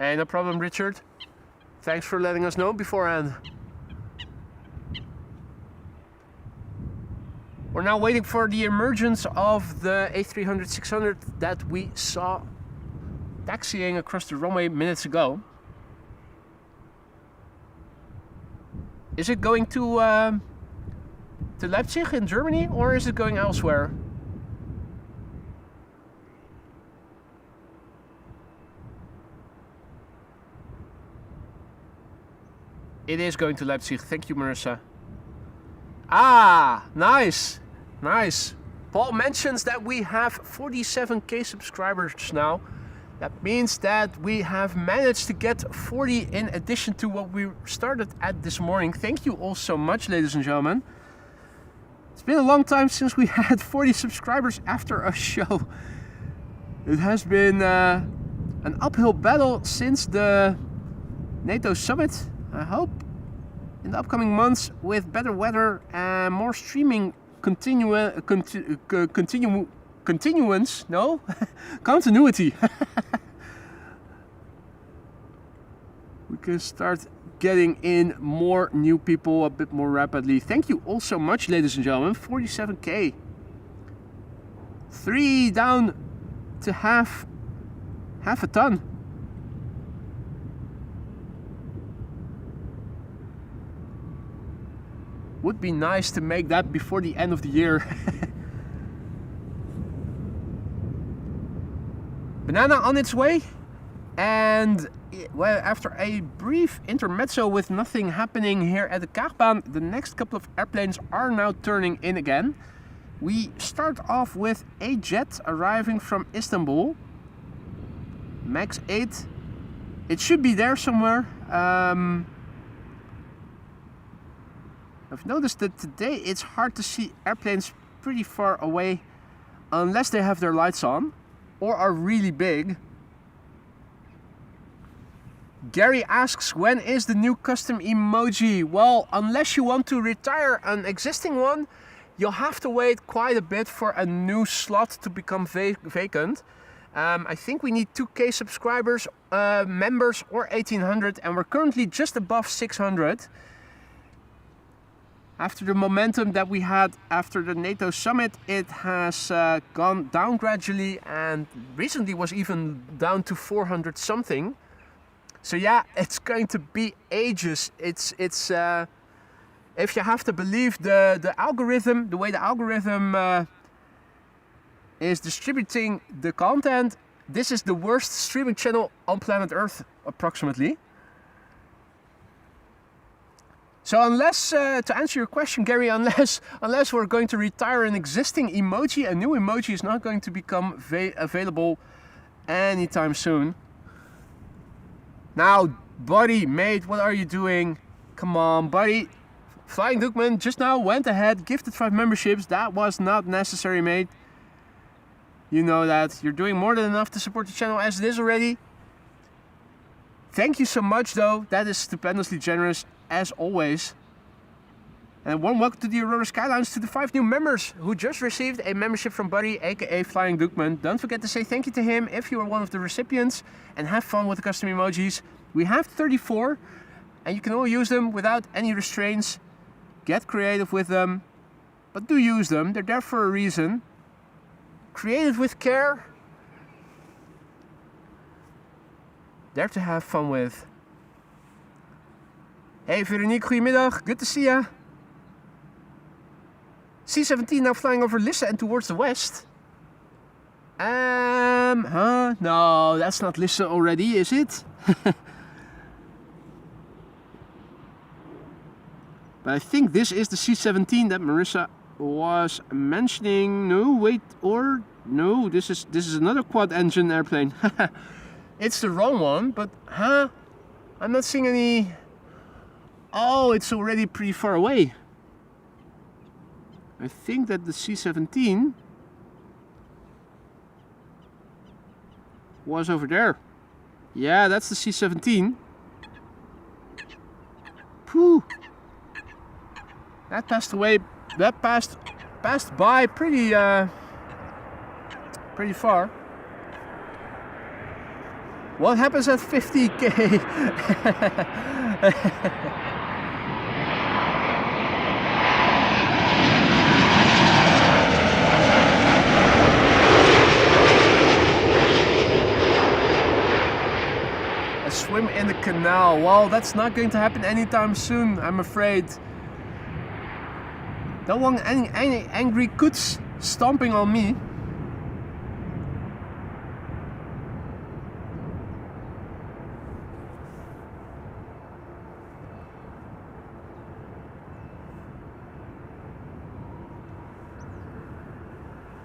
Hey, no problem, Richard. Thanks for letting us know beforehand. We're now waiting for the emergence of the A300-600 that we saw taxiing across the runway minutes ago. Is it going to Leipzig in Germany, or is it going elsewhere? It is going to Leipzig. Thank you, Marissa. Ah, nice. Nice. Paul mentions that we have 47k subscribers now. That means that we have managed to get 40 in addition to what we started at this morning. Thank you all so much, ladies and gentlemen. It's been a long time since we had 40 subscribers after a show. It has been an uphill battle since the NATO summit. I hope in the upcoming months, with better weather and more streaming continuance, no? Continuity. We can start getting in more new people a bit more rapidly. Thank you all so much, ladies and gentlemen. 47k. 3 down to half a ton. Would be nice to make that before the end of the year. Banana on its way, and well, after a brief intermezzo with nothing happening here at the Kaagbaan, the next couple of airplanes are now turning in again. We start off with a jet arriving from Istanbul, max 8. It should be there somewhere. I've noticed that today it's hard to see airplanes pretty far away unless they have their lights on or are really big. Gary asks, when is the new custom emoji? Well, unless you want to retire an existing one, you'll have to wait quite a bit for a new slot to become vacant. I think we need 2k subscribers, members, or 1800, and we're currently just above 600. After the momentum that we had after the NATO summit, it has gone down gradually, and recently was even down to 400 something. So yeah, it's going to be ages. It's if you have to believe the algorithm, the way the algorithm is distributing the content, this is the worst streaming channel on planet Earth, approximately. So unless, to answer your question, Gary, unless we're going to retire an existing emoji, a new emoji is not going to become available anytime soon. Now, buddy, mate, what are you doing? Come on, buddy. Flying Dukeman just now went ahead, gifted 5 memberships. That was not necessary, mate. You know that. You're doing more than enough to support the channel as it is already. Thank you so much, though. That is stupendously generous, as always. And warm welcome to the Aurora Skylines to the 5 new members who just received a membership from Buddy, aka Flying Dukeman. Don't forget to say thank you to him if you are one of the recipients, and have fun with the custom emojis. We have 34, and you can all use them without any restraints. Get creative with them, but do use them. They're there for a reason. Creative with care. There to have fun with. Hey Veronique, goedemiddag. Good to see ya. C-17 now flying over Lisse and towards the west. No, that's not Lisse already, is it? But I think this is the C-17 that Marissa was mentioning. No, wait, or no, this is another quad engine airplane. It's the wrong one, but I'm not seeing any. Oh, it's already pretty far away. I think that the C-17 was over there. Yeah, that's the C-17. Phew. That passed away. That passed by pretty far. What happens at 50k? A swim in the canal. Well, that's not going to happen anytime soon, I'm afraid. Don't want any angry coots stomping on me.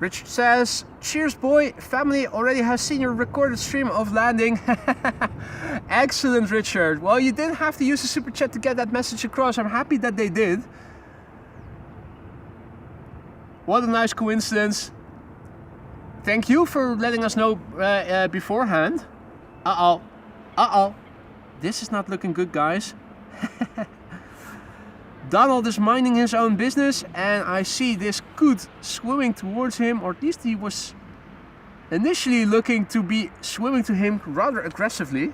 Richard says, cheers boy, family already has seen your recorded stream of landing. Excellent, Richard. Well, you didn't have to use a super chat to get that message across. I'm happy that they did. What a nice coincidence. Thank you for letting us know beforehand. Uh-oh. Uh-oh. This is not looking good, guys. Donald is minding his own business, and I see this coot swimming towards him, or at least he was initially looking to be swimming to him rather aggressively.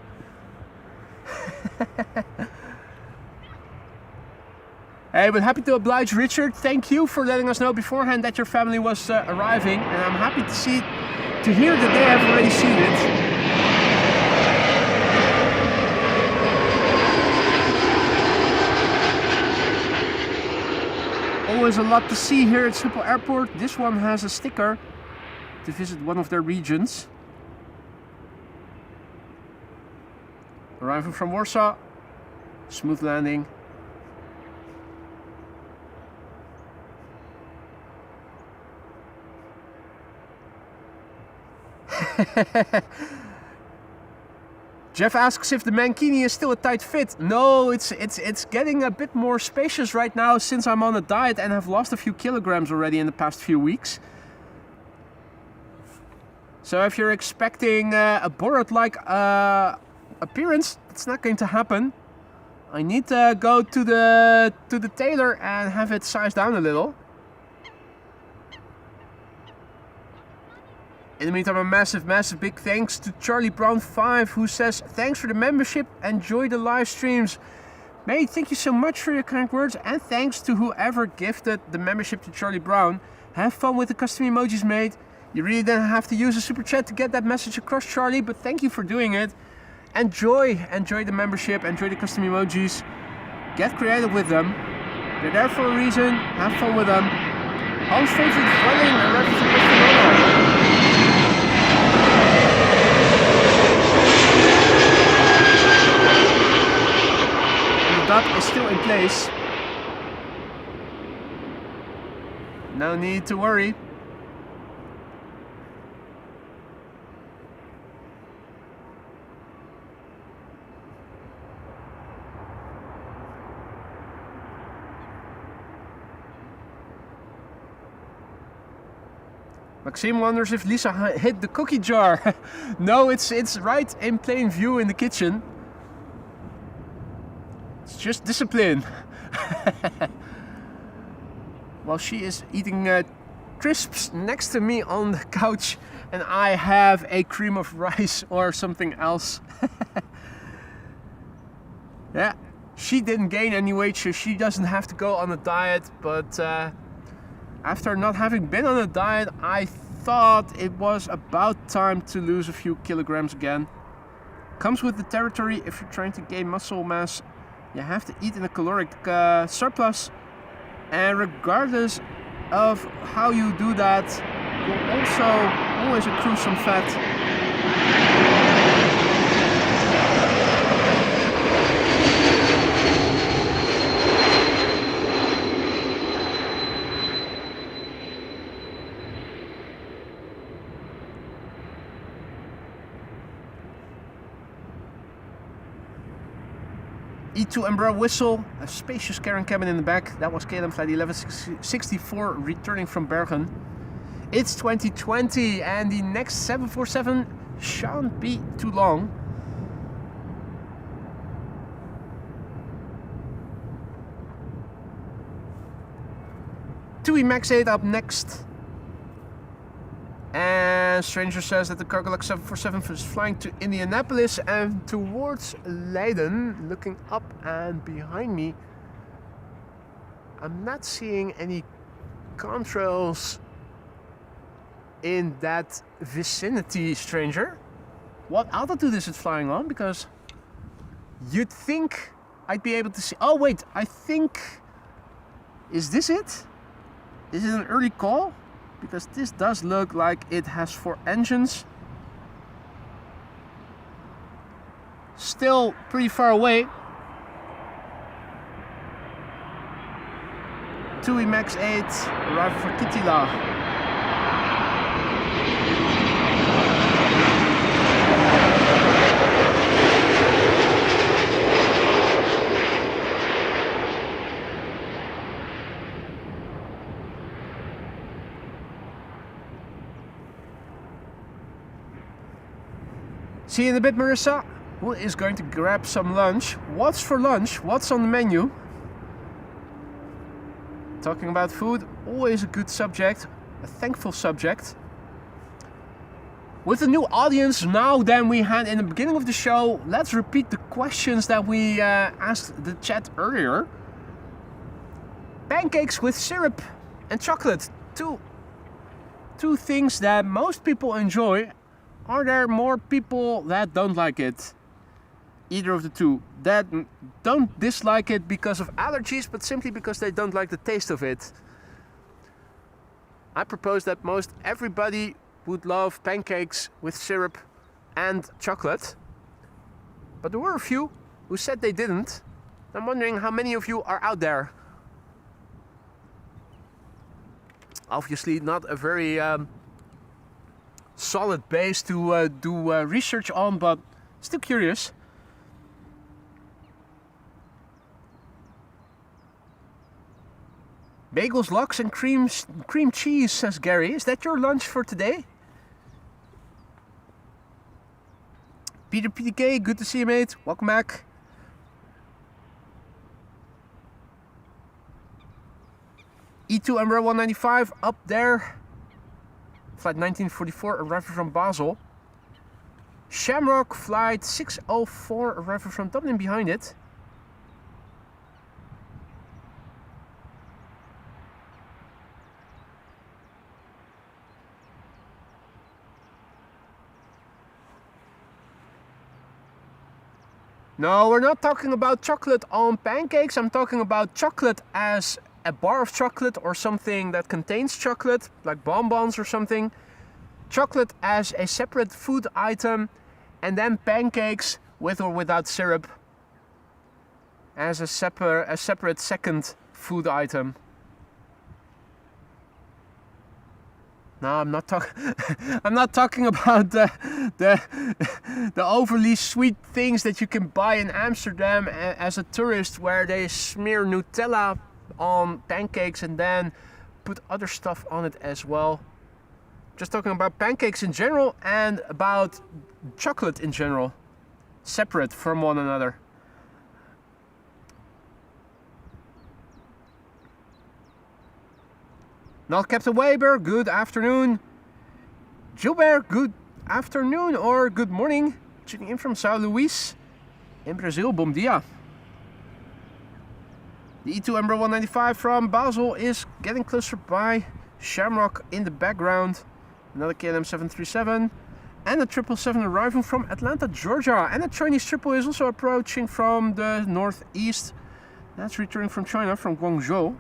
Hey, but happy to oblige, Richard. Thank you for letting us know beforehand that your family was arriving, and I'm happy to hear that they have already seen it. Always a lot to see here at Schiphol Airport. This one has a sticker to visit one of their regions. Arriving from Warsaw, smooth landing. Jeff asks if the mankini is still a tight fit. No, it's getting a bit more spacious right now since I'm on a diet and have lost a few kilograms already in the past few weeks. So if you're expecting a Borat-like appearance, it's not going to happen. I need to go to the tailor and have it sized down a little. In the meantime, a massive big thanks to Charlie Brown 5, who says, thanks for the membership, enjoy the live streams. Mate, thank you so much for your kind words, and thanks to whoever gifted the membership to Charlie Brown. Have fun with the custom emojis, mate. You really didn't have to use a super chat to get that message across, Charlie, but thank you for doing it. Enjoy the membership, enjoy the custom emojis. Get creative with them. They're there for a reason, have fun with them. Hans favorite running and ready for Barcelona. That is still in place. No need to worry. Maxime wonders if Lisa hit the cookie jar. No, it's right in plain view in the kitchen. It's just discipline. While she is eating crisps next to me on the couch, and I have a cream of rice or something else. Yeah, she didn't gain any weight, so she doesn't have to go on a diet, but after not having been on a diet, I thought it was about time to lose a few kilograms again. Comes with the territory. If you're trying to gain muscle mass, you have to eat in a caloric surplus, and regardless of how you do that, you'll also always accrue some fat. E2 umbrella whistle, a spacious carrying cabin in the back. That was KLM flight 1164 returning from Bergen. It's 2020 and the next 747 shan't be too long. TUI Max 8 up next. And And Stranger says that the Cargolac 747 is flying to Indianapolis and towards Leiden. Looking up and behind me, I'm not seeing any contrails in that vicinity, Stranger. What altitude is it flying on? Because you'd think I'd be able to see. Oh wait, I think, is this it? Is it an early call? Because this does look like it has 4 engines. Still pretty far away. TUI Max 8 arrived for Kittilä. See you in a bit, Marissa. Who is going to grab some lunch? What's for lunch? What's on the menu? Talking about food, always a good subject, a thankful subject. With a new audience now than we had in the beginning of the show, let's repeat the questions that we asked the chat earlier. Pancakes with syrup and chocolate, two things that most people enjoy. Are there more people that don't like it? Either of the two. That don't dislike it because of allergies, but simply because they don't like the taste of it. I propose that most everybody would love pancakes with syrup and chocolate. But there were a few who said they didn't. I'm wondering how many of you are out there. Obviously not a very solid base to do research on, but still curious. Bagels, lox and cream cheese, says Gary. Is that your lunch for today? Peter PDK, good to see you, mate. Welcome back. E2 Embraer 195 up there. Flight 1944 arriving from Basel. Shamrock flight 604 arriving from Dublin behind it. No, we're not talking about chocolate on pancakes. I'm talking about chocolate as a bar of chocolate or something that contains chocolate, like bonbons or something. Chocolate as a separate food item, and then pancakes with or without syrup as a separate second food item. No, I'm not talking. I'm not talking about the overly sweet things that you can buy in Amsterdam as a tourist, where they smear Nutella on pancakes and then put other stuff on it as well. Just talking about pancakes in general and about chocolate in general, separate from one another. Not Captain Weber, good afternoon. Gilbert, good afternoon or good morning. Tuning in from São Luís in Brazil, bom dia. The E2 Embraer 195 from Basel is getting closer by. Shamrock in the background. Another KLM 737. And a 777 arriving from Atlanta, Georgia. And a Chinese triple is also approaching from the northeast. That's returning from China, from Guangzhou.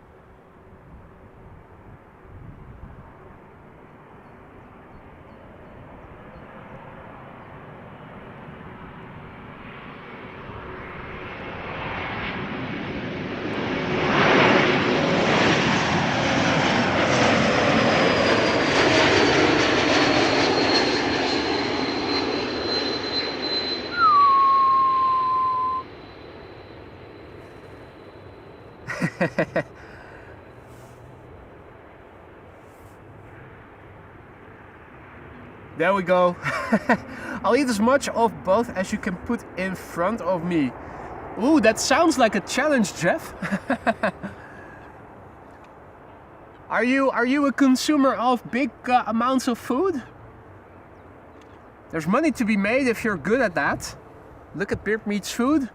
There we go. I'll eat as much of both as you can put in front of me. Ooh, that sounds like a challenge, Jeff. Are you a consumer of big amounts of food? There's money to be made if you're good at that. Look at Beard Meats Food.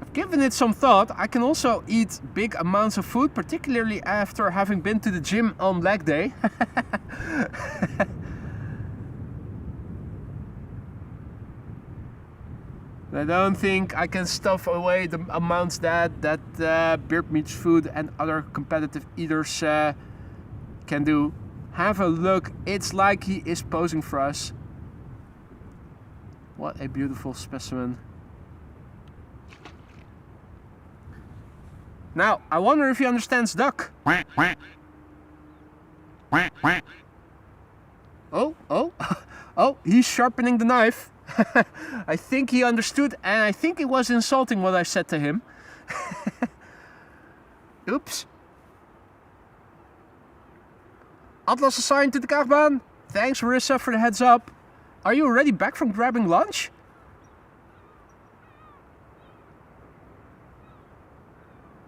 I've given it some thought. I can also eat big amounts of food, particularly after having been to the gym on leg day. I don't think I can stuff away the amounts that Beard Meats Food and other competitive eaters can do. Have a look. It's like he is posing for us. What a beautiful specimen. Now, I wonder if he understands duck. Oh, oh, he's sharpening the knife. I think he understood, and I think it was insulting what I said to him. Oops. Atlas assigned to the Kaagbaan. Thanks, Marissa, for the heads up. Are you already back from grabbing lunch?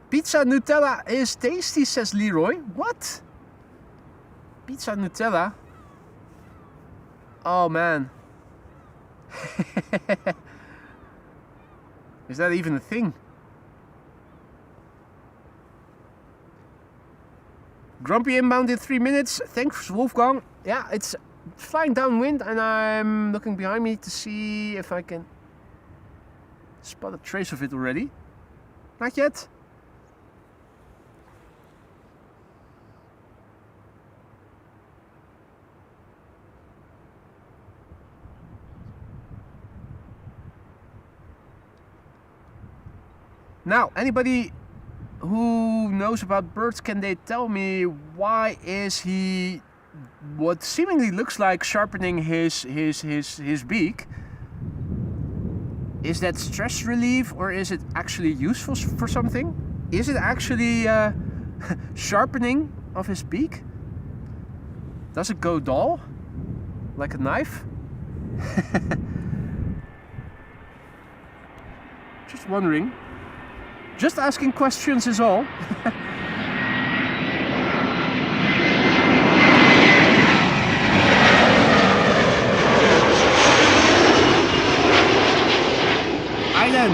Pizza Nutella is tasty, says Leroy. What? Pizza Nutella? Oh, man. Is that even a thing? Grumpy inbound in 3 minutes. Thanks, Wolfgang. Yeah, it's flying downwind, and I'm looking behind me to see if I can spot a trace of it already. Not yet. Now, anybody who knows about birds, can they tell me why is he what seemingly looks like sharpening his beak? Is that stress relief, or is it actually useful for something? Is it actually sharpening of his beak? Does it go dull like a knife? Just wondering. Just asking questions is all. Ireland.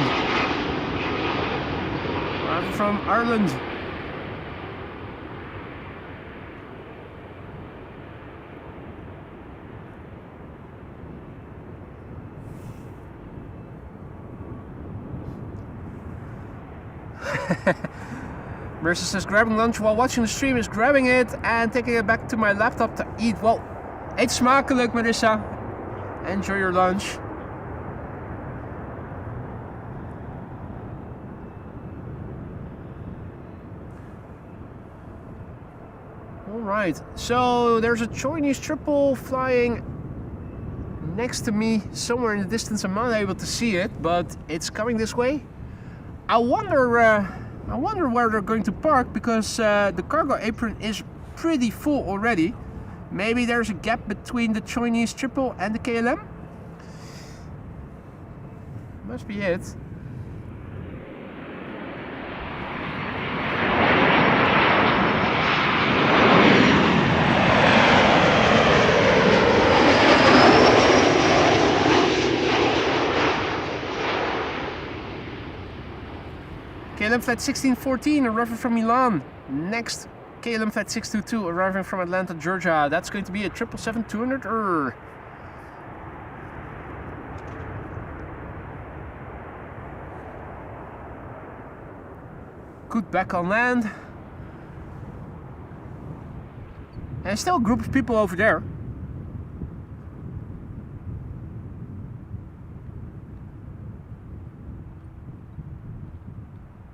I'm from Ireland. Mercer says grabbing lunch while watching the stream is grabbing it and taking it back to my laptop to eat. Well, eet smakelijk, Marissa. Enjoy your lunch. Alright, so there's a Chinese triple flying next to me somewhere in the distance. I'm not able to see it, but it's coming this way. I wonder where they're going to park, because the cargo apron is pretty full already. Maybe there's a gap between the Chinese triple and the KLM? Must be it. KLM Flight 1614 arriving from Milan. Next, KLM Flight 622 arriving from Atlanta, Georgia. That's going to be a 777-200. Good, back on land. And still a group of people over there.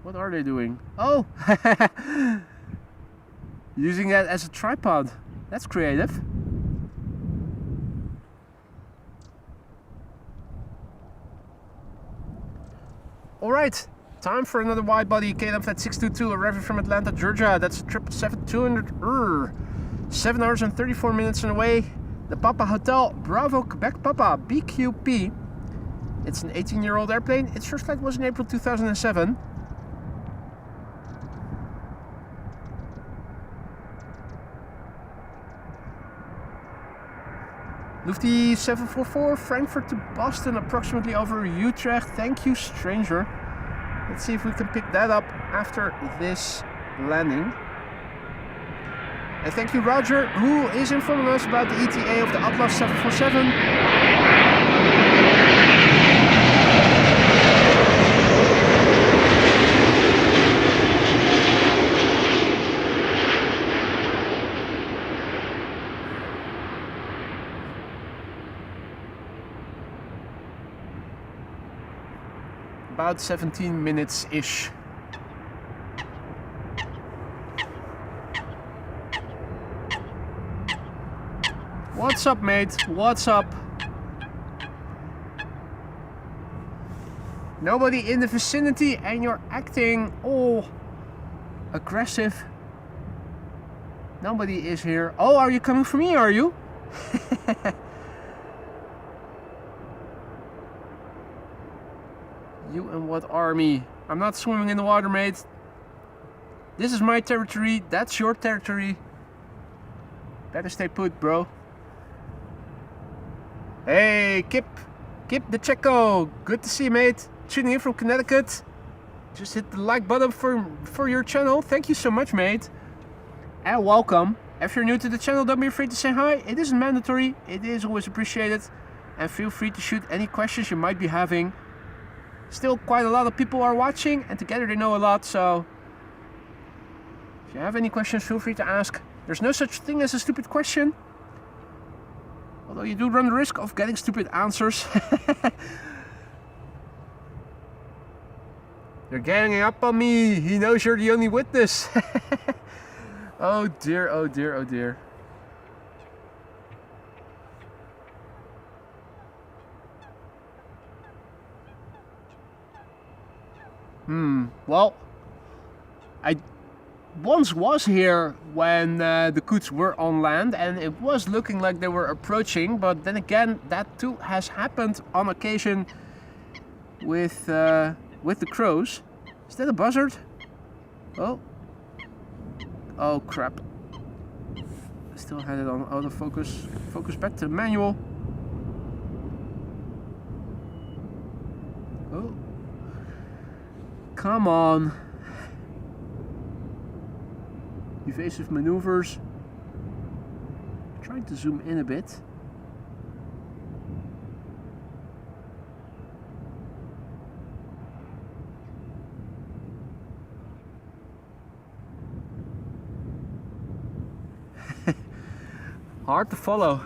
What are they doing? Oh! Using that as a tripod. That's creative. Alright, time for another wide-body KLM Flight 622 arriving from Atlanta, Georgia. That's a 777-200. 7 hours and 34 minutes on the way. The Papa Hotel Bravo Quebec Papa BQP. It's an 18-year-old airplane. Its first flight was in April 2007. Lufthansa 744, Frankfurt to Boston, approximately over Utrecht. Thank you, stranger. Let's see if we can pick that up after this landing. And thank you, Roger, who is informing us about the ETA of the Atlas 747. About 17 minutes-ish. What's up, mate? What's up? Nobody in the vicinity and you're acting all aggressive. Nobody is here. Oh, are you coming for me, are you? You and what army? I'm not swimming in the water, mate. This is my territory. That's your territory. Better stay put, bro. Hey, Kip the Checo. Good to see you, mate. Tuning in from Connecticut. Just hit the like button for your channel. Thank you so much, mate. And welcome. If you're new to the channel, don't be afraid to say hi. It isn't mandatory. It is always appreciated. And feel free to shoot any questions you might be having. Still quite a lot of people are watching and together they know a lot, so if you have any questions, feel free to ask. There's no such thing as a stupid question, although you do run the risk of getting stupid answers. They're ganging up on me. He knows you're the only witness. Oh dear, oh dear, oh dear. Well, I once was here when the Coots were on land and it was looking like they were approaching, but then again that too has happened on occasion with the crows. Is that a buzzard? Oh. Oh crap. I still had it on autofocus. Focus back to the manual. Oh. Come on. Evasive maneuvers. Trying to zoom in a bit. Hard to follow.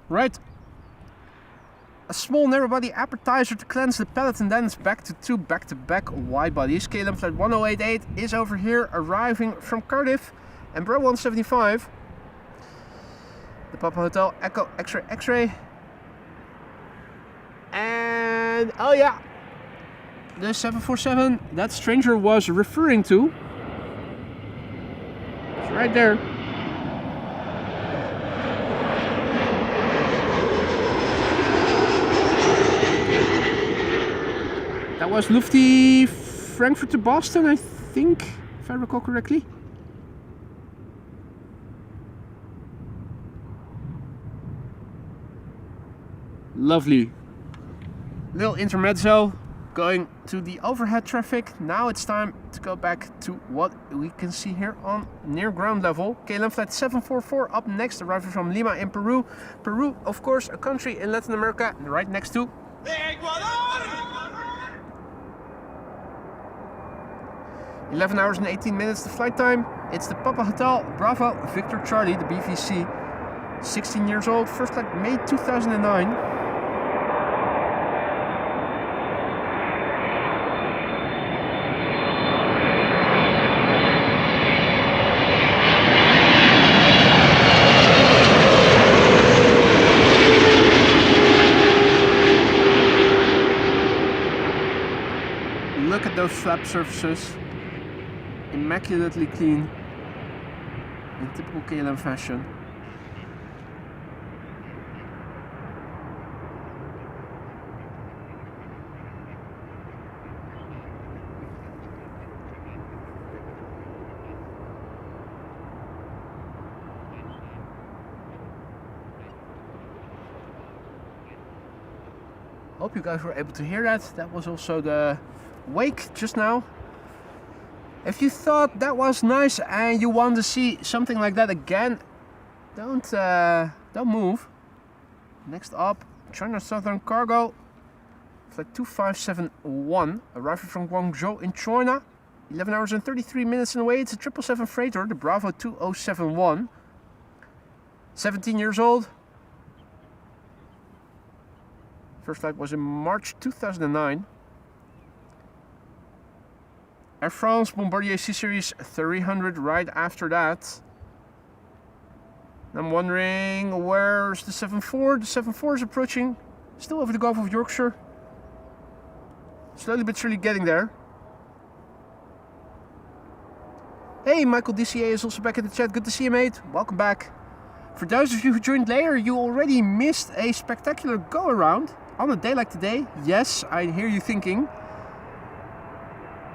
Right. A small narrow-body appetizer to cleanse the palate, and then it's back to two back-to-back wide-bodies. KLM flight 1088 is over here, arriving from Cardiff. And Bro 175. The Papa Hotel Echo X-ray X-ray. And oh yeah, the 747 that stranger was referring to. It's right there. That was Lufthansa Frankfurt to Boston, I think, if I recall correctly. Lovely. Little intermezzo, going to the overhead traffic. Now it's time to go back to what we can see here on near ground level. KLM flight 744 up next, arriving from Lima in Peru. Peru, of course, a country in Latin America, right next to Ecuador. 11 hours and 18 minutes the flight time. It's the Papa Hotel Bravo Victor Charlie, the BVC. 16 years old, first flight May 2009. Look at those flap surfaces. Immaculately clean in typical KLM fashion. Hope you guys were able to hear that. That was also the wake just now. If you thought that was nice and you want to see something like that again, don't move. Next up, China Southern Cargo, flight 2571, arriving from Guangzhou in China. 11 hours and 33 minutes in the way. It's a 777 freighter, the Bravo 2071. 17 years old. First flight was in March 2009. Air France Bombardier C-Series 300 right after that. I'm wondering, where's the 74? The 74 is approaching, still over the Gulf of Yorkshire. Slowly but surely getting there. Hey, Michael DCA is also back in the chat. Good to see you, mate. Welcome back. For those of you who joined later, you already missed a spectacular go-around on a day like today. Yes, I hear you thinking.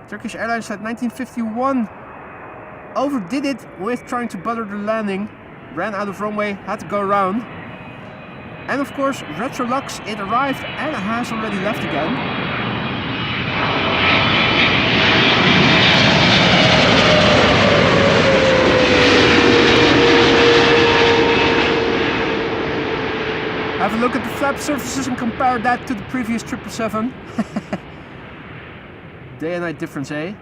Turkish Airlines at 1951 overdid it with trying to butter the landing. Ran out of runway, had to go around. And of course, Retrolux, it arrived and it has already left again. Have a look at the flap surfaces and compare that to the previous 777. Day and night difference, eh?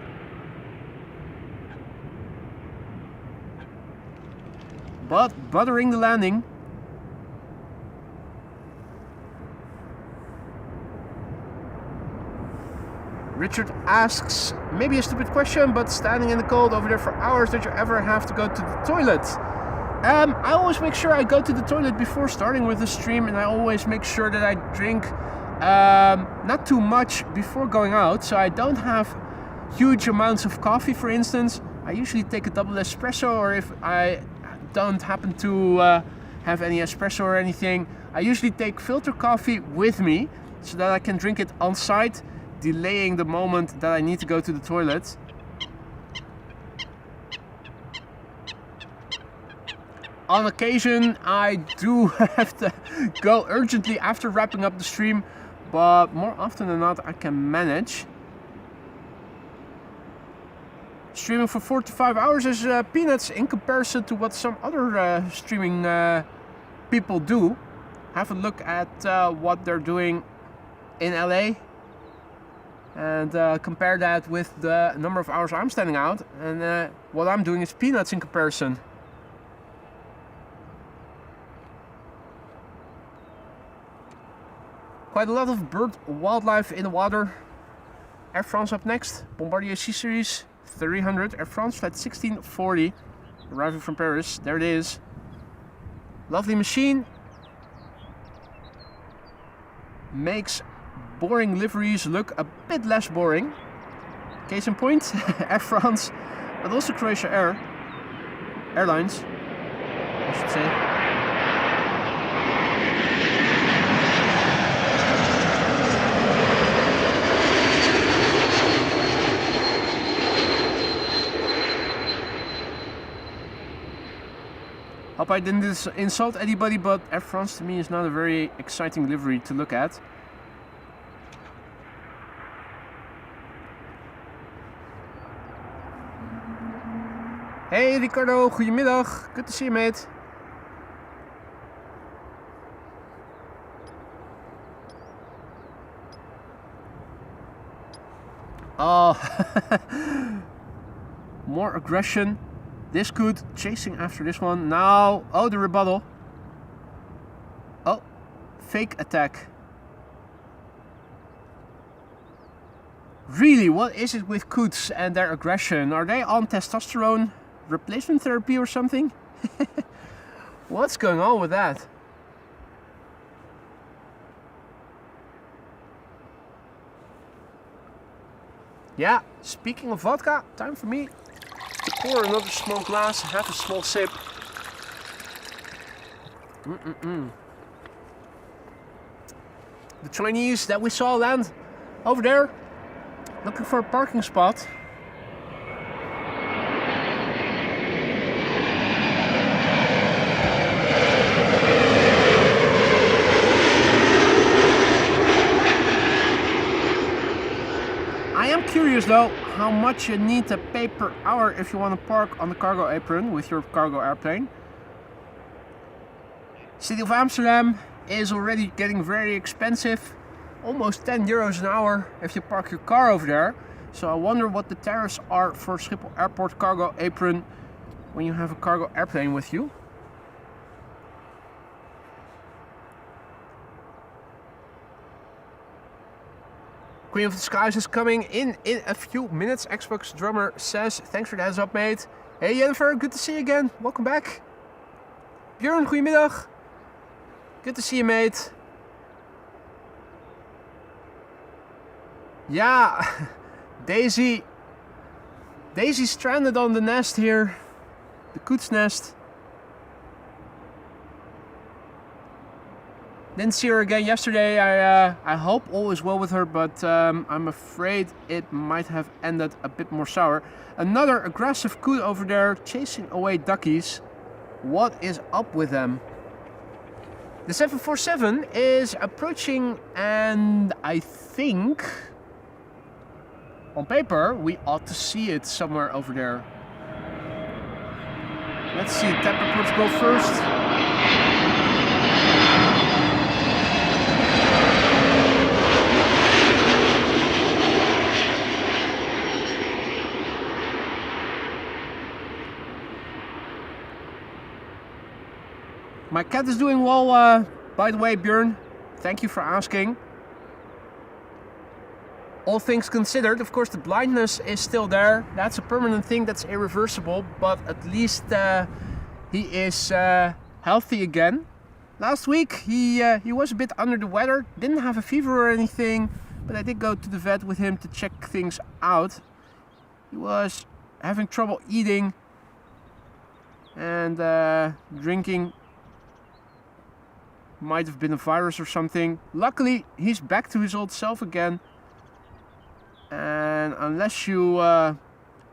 But buttering the landing. Richard asks, maybe a stupid question, but standing in the cold over there for hours, did you ever have to go to the toilet? I always make sure I go to the toilet before starting with the stream, and I always make sure that I drink not too much before going out, so I don't have huge amounts of coffee, for instance. I usually take a double espresso, or if I don't happen to have any espresso or anything, I usually take filter coffee with me so that I can drink it on site, delaying the moment that I need to go to the toilet. On occasion, I do have to go urgently after wrapping up the stream, but more often than not, I can manage. Streaming for 4 to 5 hours is peanuts in comparison to what some other streaming people do. Have a look at what they're doing in LA and compare that with the number of hours I'm standing out, and what I'm doing is peanuts in comparison. Quite a lot of bird wildlife in the water. Air France up next, Bombardier C-Series 300, Air France flight 1640, arriving from Paris. There it is. Lovely machine. Makes boring liveries look a bit less boring. Case in point, Air France, but also Croatia Airlines, I should say. Hope I didn't insult anybody, but Air France to me is not a very exciting livery to look at. Hey Ricardo, goedemiddag. Good to see you, mate. Oh, more aggression. This could, chasing after this one. Now, oh, the rebuttal. Oh, fake attack. Really, what is it with coots and their aggression? Are they on testosterone replacement therapy or something? What's going on with that? Yeah, speaking of vodka, time for me to pour another small glass, have a small sip. The Chinese that we saw land over there, looking for a parking spot. curious though how much you need to pay per hour if you want to park on the cargo apron with your cargo airplane. City of Amsterdam is already getting very expensive, almost 10 euros an hour if you park your car over there. So I wonder what the tariffs are for Schiphol Airport cargo apron when you have a cargo airplane with you. Queen of the Skies is coming in a few minutes. Xbox drummer says, thanks for the heads up, mate. Hey Jennifer, good to see you again. Welcome back. Björn, goedemiddag. Good to see you, mate. Yeah, Daisy stranded on the nest here. The Koets nest. Didn't see her again yesterday. I hope all is well with her, but I'm afraid it might have ended a bit more sour. Another aggressive Koet over there chasing away duckies. What is up with them? The 747 is approaching, and I think on paper we ought to see it somewhere over there. Let's see, tap reports go first. My cat is doing well, by the way, Björn. Thank you for asking. All things considered, of course, the blindness is still there. That's a permanent thing, that's irreversible, but at least he is healthy again. Last week he was a bit under the weather, didn't have a fever or anything, but I did go to the vet with him to check things out. He was having trouble eating and drinking. Might have been a virus or something. Luckily, he's back to his old self again. And unless you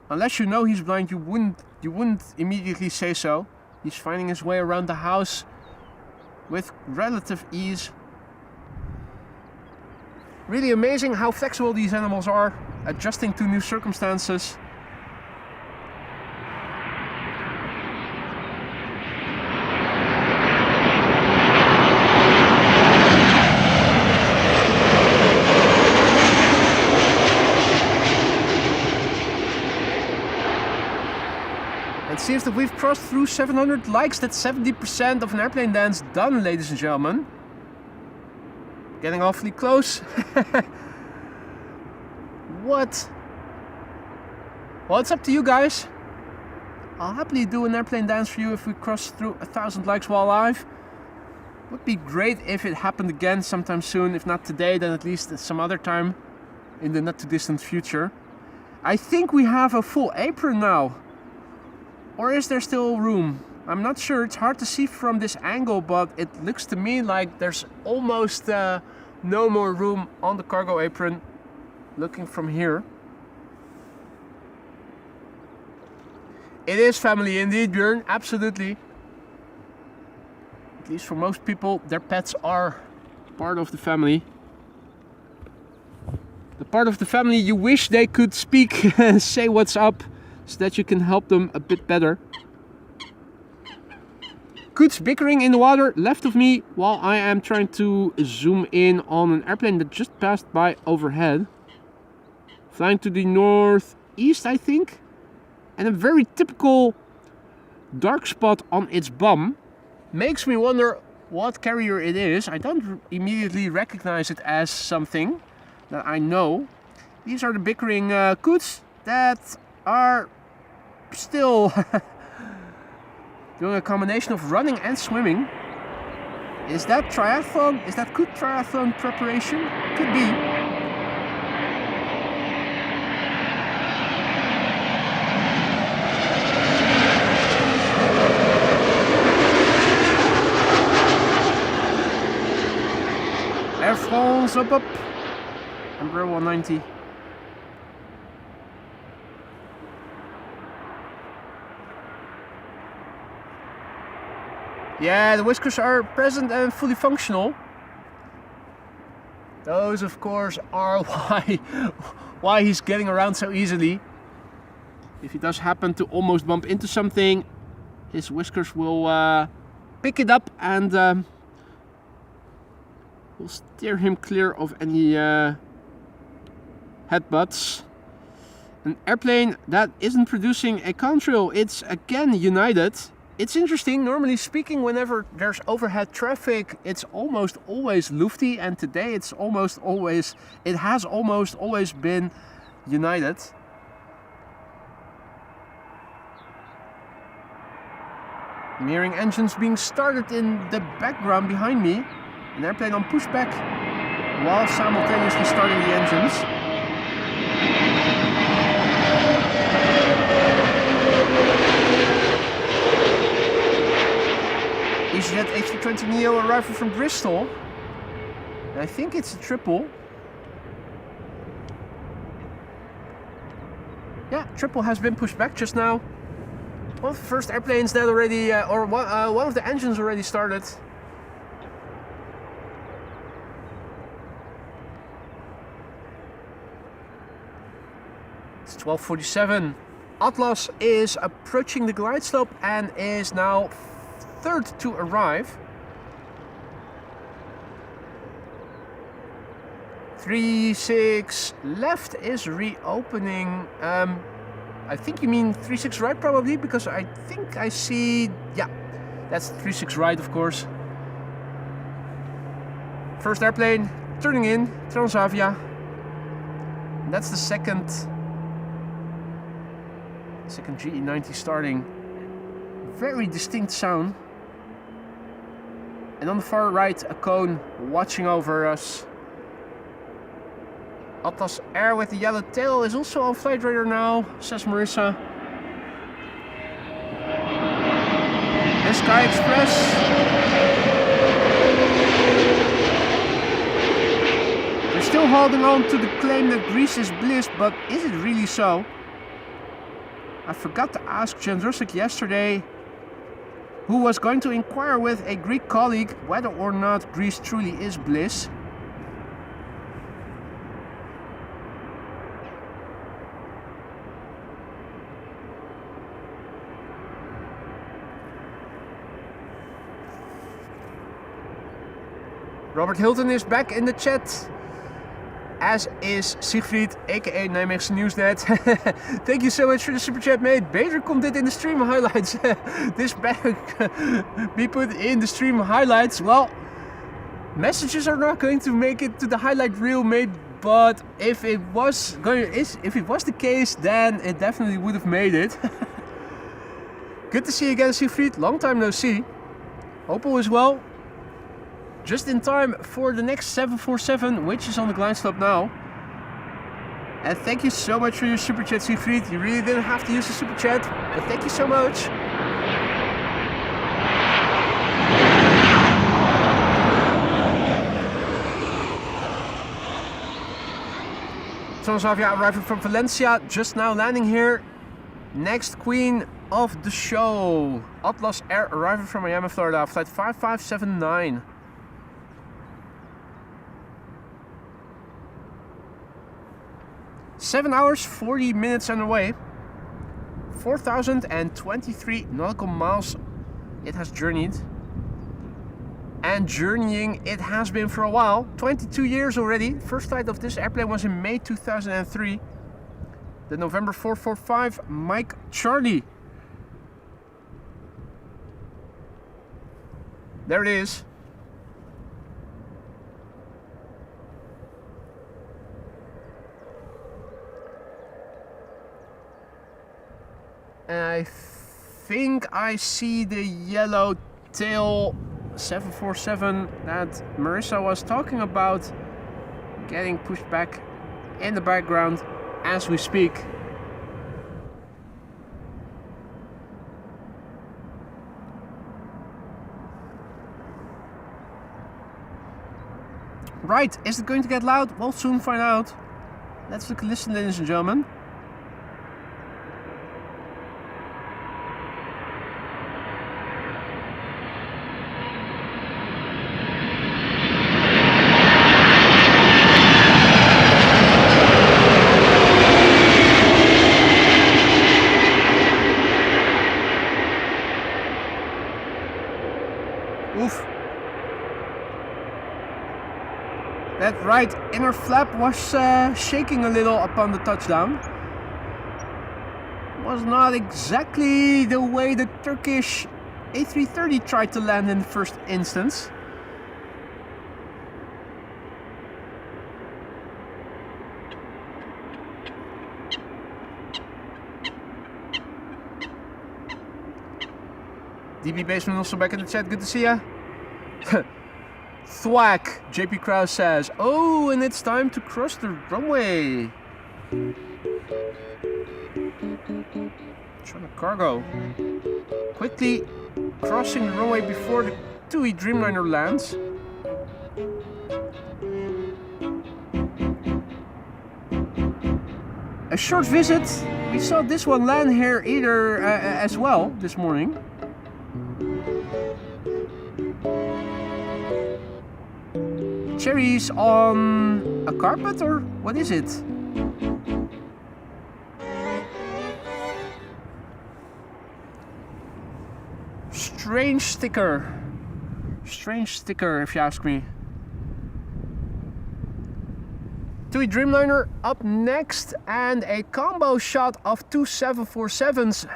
know he's blind, you wouldn't immediately say so. He's finding his way around the house with relative ease. Really amazing how flexible these animals are, adjusting to new circumstances. Seems that we've crossed through 700 likes. That's 70% of an airplane dance done, ladies and gentlemen. Getting awfully close. What? Well, it's up to you guys. I'll happily do an airplane dance for you if we cross through 1,000 likes while live. Would be great if it happened again sometime soon. If not today, then at least at some other time in the not too distant future. I think we have a full apron now. Or is there still room? I'm not sure, it's hard to see from this angle, but it looks to me like there's almost no more room on the cargo apron, looking from here. It is family indeed, Björn, absolutely. At least for most people, their pets are part of the family. The part of the family you wish they could speak and say what's up, so that you can help them a bit better. Koets bickering in the water left of me while I am trying to zoom in on an airplane that just passed by overhead. Flying to the northeast, I think. And a very typical dark spot on its bum. Makes me wonder what carrier it is. I don't immediately recognize it as something that I know. These are the bickering Koets that are still doing a combination of running and swimming. Is that triathlon? Is that good triathlon preparation? Could be. Air France up. Umbrella 190. Yeah, the whiskers are present and fully functional. Those, of course, are why he's getting around so easily. If he does happen to almost bump into something, his whiskers will pick it up and will steer him clear of any headbutts. An airplane that isn't producing a contrail, it's again United. It's interesting, normally speaking, whenever there's overhead traffic, it's almost always Lufty, and today it has almost always been United. Mirroring engines being started in the background behind me. An airplane on pushback while simultaneously starting the engines. EasyJet A320neo arriving from Bristol. And I think it's a triple. Yeah, triple has been pushed back just now. One of the first airplanes that already, one of the engines already started. It's 12:47. Atlas is approaching the glide slope and is now third to arrive. 36 left is reopening. I think you mean 36 right probably, because I think I see, yeah, that's 36 right of course. First airplane turning in, Transavia. And that's the second GE90 starting. Very distinct sound. And on the far right, a cone watching over us. Atlas Air with the yellow tail is also on flight radar now, says Marissa. And Sky Express. They're still holding on to the claim that Greece is bliss, but is it really so? I forgot to ask Jendrusik yesterday, who was going to inquire with a Greek colleague whether or not Greece truly is bliss. Robert Hilton is back in the chat, as is Siegfried, aka Nijmeegse Nieuwsnet. Thank you so much for the super chat, mate. Beter komt dit in de stream highlights. This better be put in the stream highlights. Well, messages are not going to make it to the highlight reel, mate. But if it was the case, then it definitely would have made it. Good to see you again, Siegfried. Long time no see. Hope all is well. Just in time for the next 747, which is on the glide slope now. And thank you so much for your super chat, Siegfried. You really didn't have to use the super chat, but thank you so much. Transavia arriving from Valencia, just now landing here. Next queen of the show, Atlas Air arriving from Miami, Florida, flight 5579. 7 hours, 40 minutes underway. 4,023 nautical miles it has journeyed. And journeying it has been for a while. 22 years already. First flight of this airplane was in May 2003. The November 445 Mike Charlie. There it is. And I think I see the yellow tail 747 that Marissa was talking about getting pushed back in the background as we speak. Right, is it going to get loud? We'll soon find out. Let's look and listen, ladies and gentlemen. right inner flap was shaking a little upon the touchdown. Was not exactly the way the Turkish A330 tried to land in the first instance. DB Basement also back in the chat, good to see ya. Thwack, JP Krause says, oh, and it's time to cross the runway. Trying to cargo. Quickly crossing the runway before the TUI Dreamliner lands. A short visit. We saw this one land here either as well this morning. Cherries on a carpet, or what is it? Strange sticker. Strange sticker, if you ask me. TUI Dreamliner up next, and a combo shot of two 747s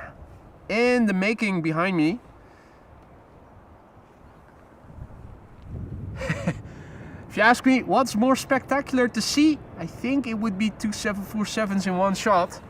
in the making behind me. If you ask me what's more spectacular to see, I think it would be two 747s in one shot.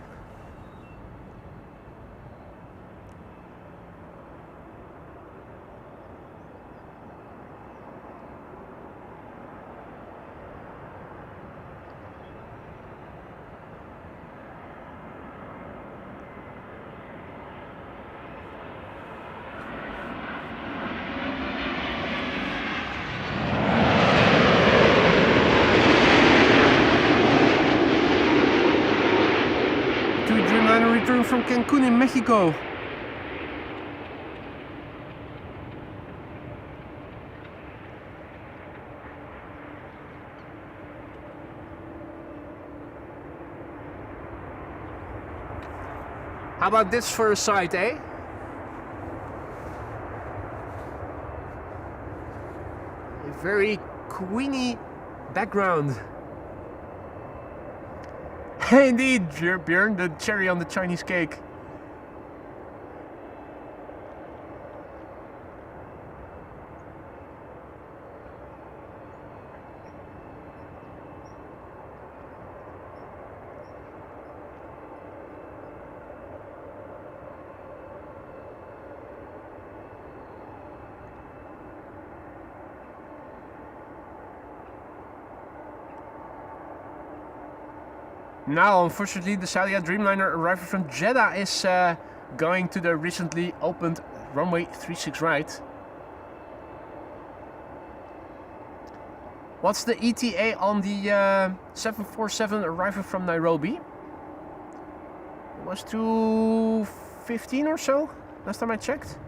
Return from Cancun in Mexico. How about this for a sight, eh? A very queeny background. Indeed, Björn, the cherry on the Chinese cake. Now, unfortunately, the Saudi Dreamliner arriving from Jeddah is going to the recently opened runway 36 right. What's the ETA on the 747 arriving from Nairobi? It was 2:15 or so, last time I checked.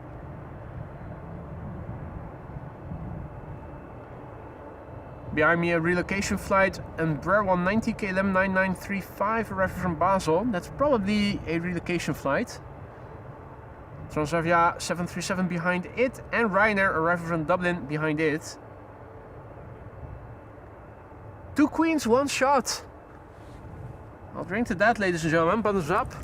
Behind me, a relocation flight, Embraer 190 KLM 9935 arriving from Basel. That's probably a relocation flight. Transavia 737 behind it, and Ryanair arriving from Dublin behind it. Two queens, one shot. I'll drink to that, ladies and gentlemen. Bottoms up.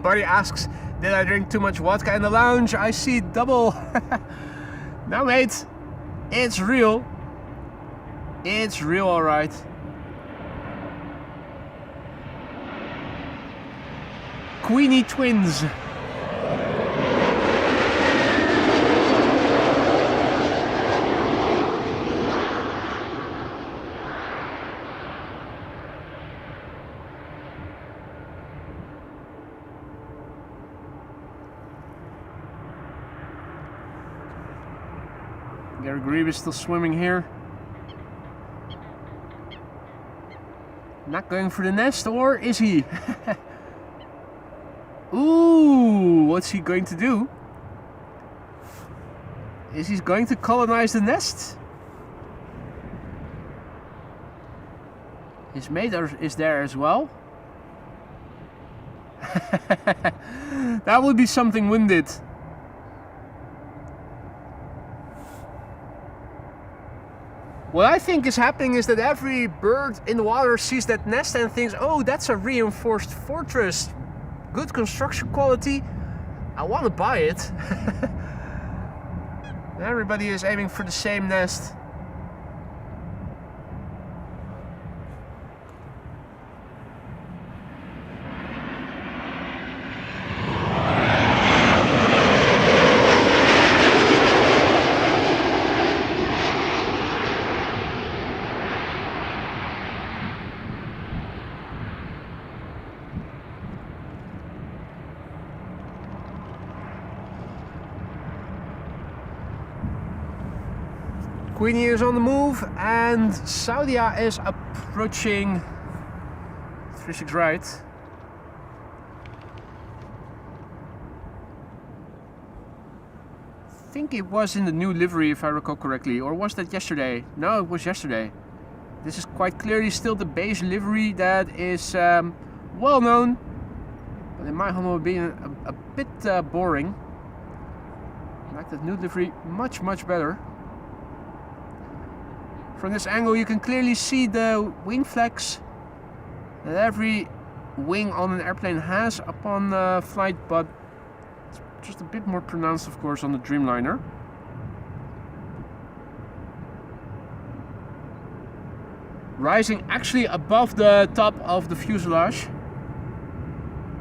Buddy asks, did I drink too much vodka in the lounge? I see double. No, mate, it's real. It's real, alright. Queenie twins. Gary Grieve is still swimming here. Not going for the nest, or is he? Ooh, what's he going to do? Is he going to colonize the nest? His mate is there as well. That would be something, wouldn't it? What I think is happening is that every bird in the water sees that nest and thinks, oh, that's a reinforced fortress. Good construction quality. I want to buy it. Everybody is aiming for the same nest. Queenie is on the move and Saudia is approaching 36 right. I think it was in the new livery if I recall correctly, or was that yesterday? No, it was yesterday. This is quite clearly still the base livery that is well known, but in my humble opinion a bit boring. I like that new livery much better. From this angle you can clearly see the wing flags that every wing on an airplane has upon flight, but it's just a bit more pronounced of course on the Dreamliner. Rising actually above the top of the fuselage,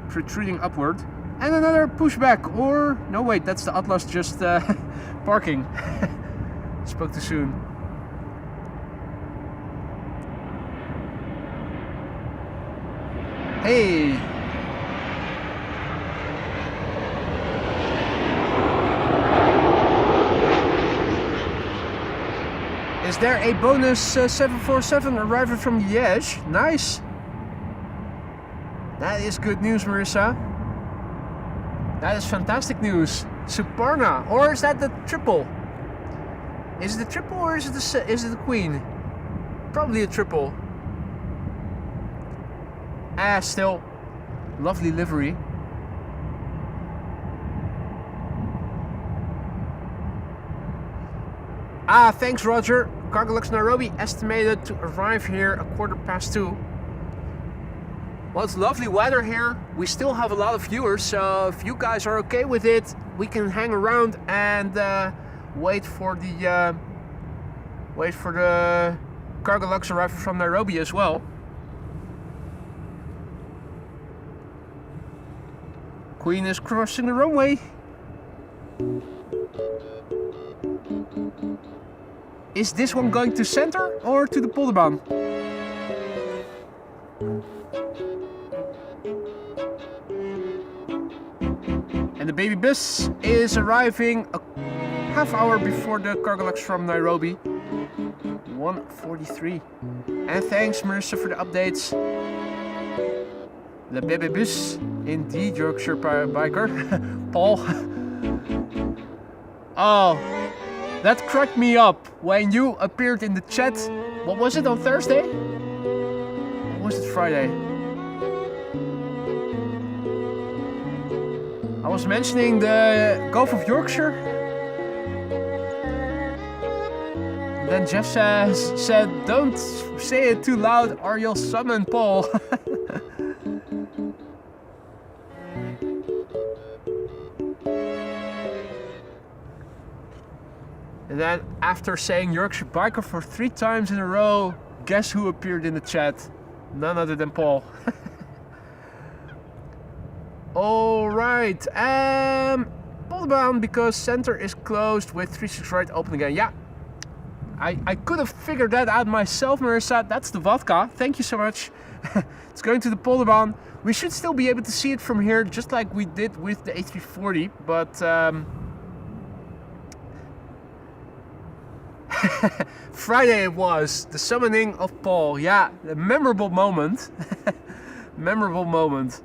protruding upward. And another pushback, or no wait, that's the Atlas just parking. Spoke too soon. Hey! Is there a bonus 747 arriving from Liège? Nice! That is good news, Marissa. That is fantastic news. Suparna, or is that the triple? Is it the triple or is it the queen? Probably a triple. Still, lovely livery. Thanks Roger. Cargolux Nairobi estimated to arrive here 2:15. Well, it's lovely weather here. We still have a lot of viewers, so if you guys are okay with it, we can hang around and wait for the Cargolux arrival from Nairobi as well. Queen is crossing the runway. Is this one going to center or to the polderbaan? And the baby bus is arriving a half hour before the Cargolux from Nairobi. 1:43. And thanks Marissa for the updates. The baby bus, indeed, Yorkshire biker, Paul. Oh, that cracked me up when you appeared in the chat. What was it, on Thursday? Or was it Friday? I was mentioning the Gulf of Yorkshire. Then Jeff said, don't say it too loud or you'll summon Paul. And then after saying Yorkshire biker for 3 times in a row, guess who appeared in the chat? None other than Paul. Alright, polderbaan because center is closed with 36 right open again. Yeah, I could have figured that out myself, Marissa. That's the vodka. Thank you so much. It's going to the polderbaan. We should still be able to see it from here, just like we did with the A340, but Friday it was, the summoning of Paul. Yeah, a memorable moment. Memorable moment.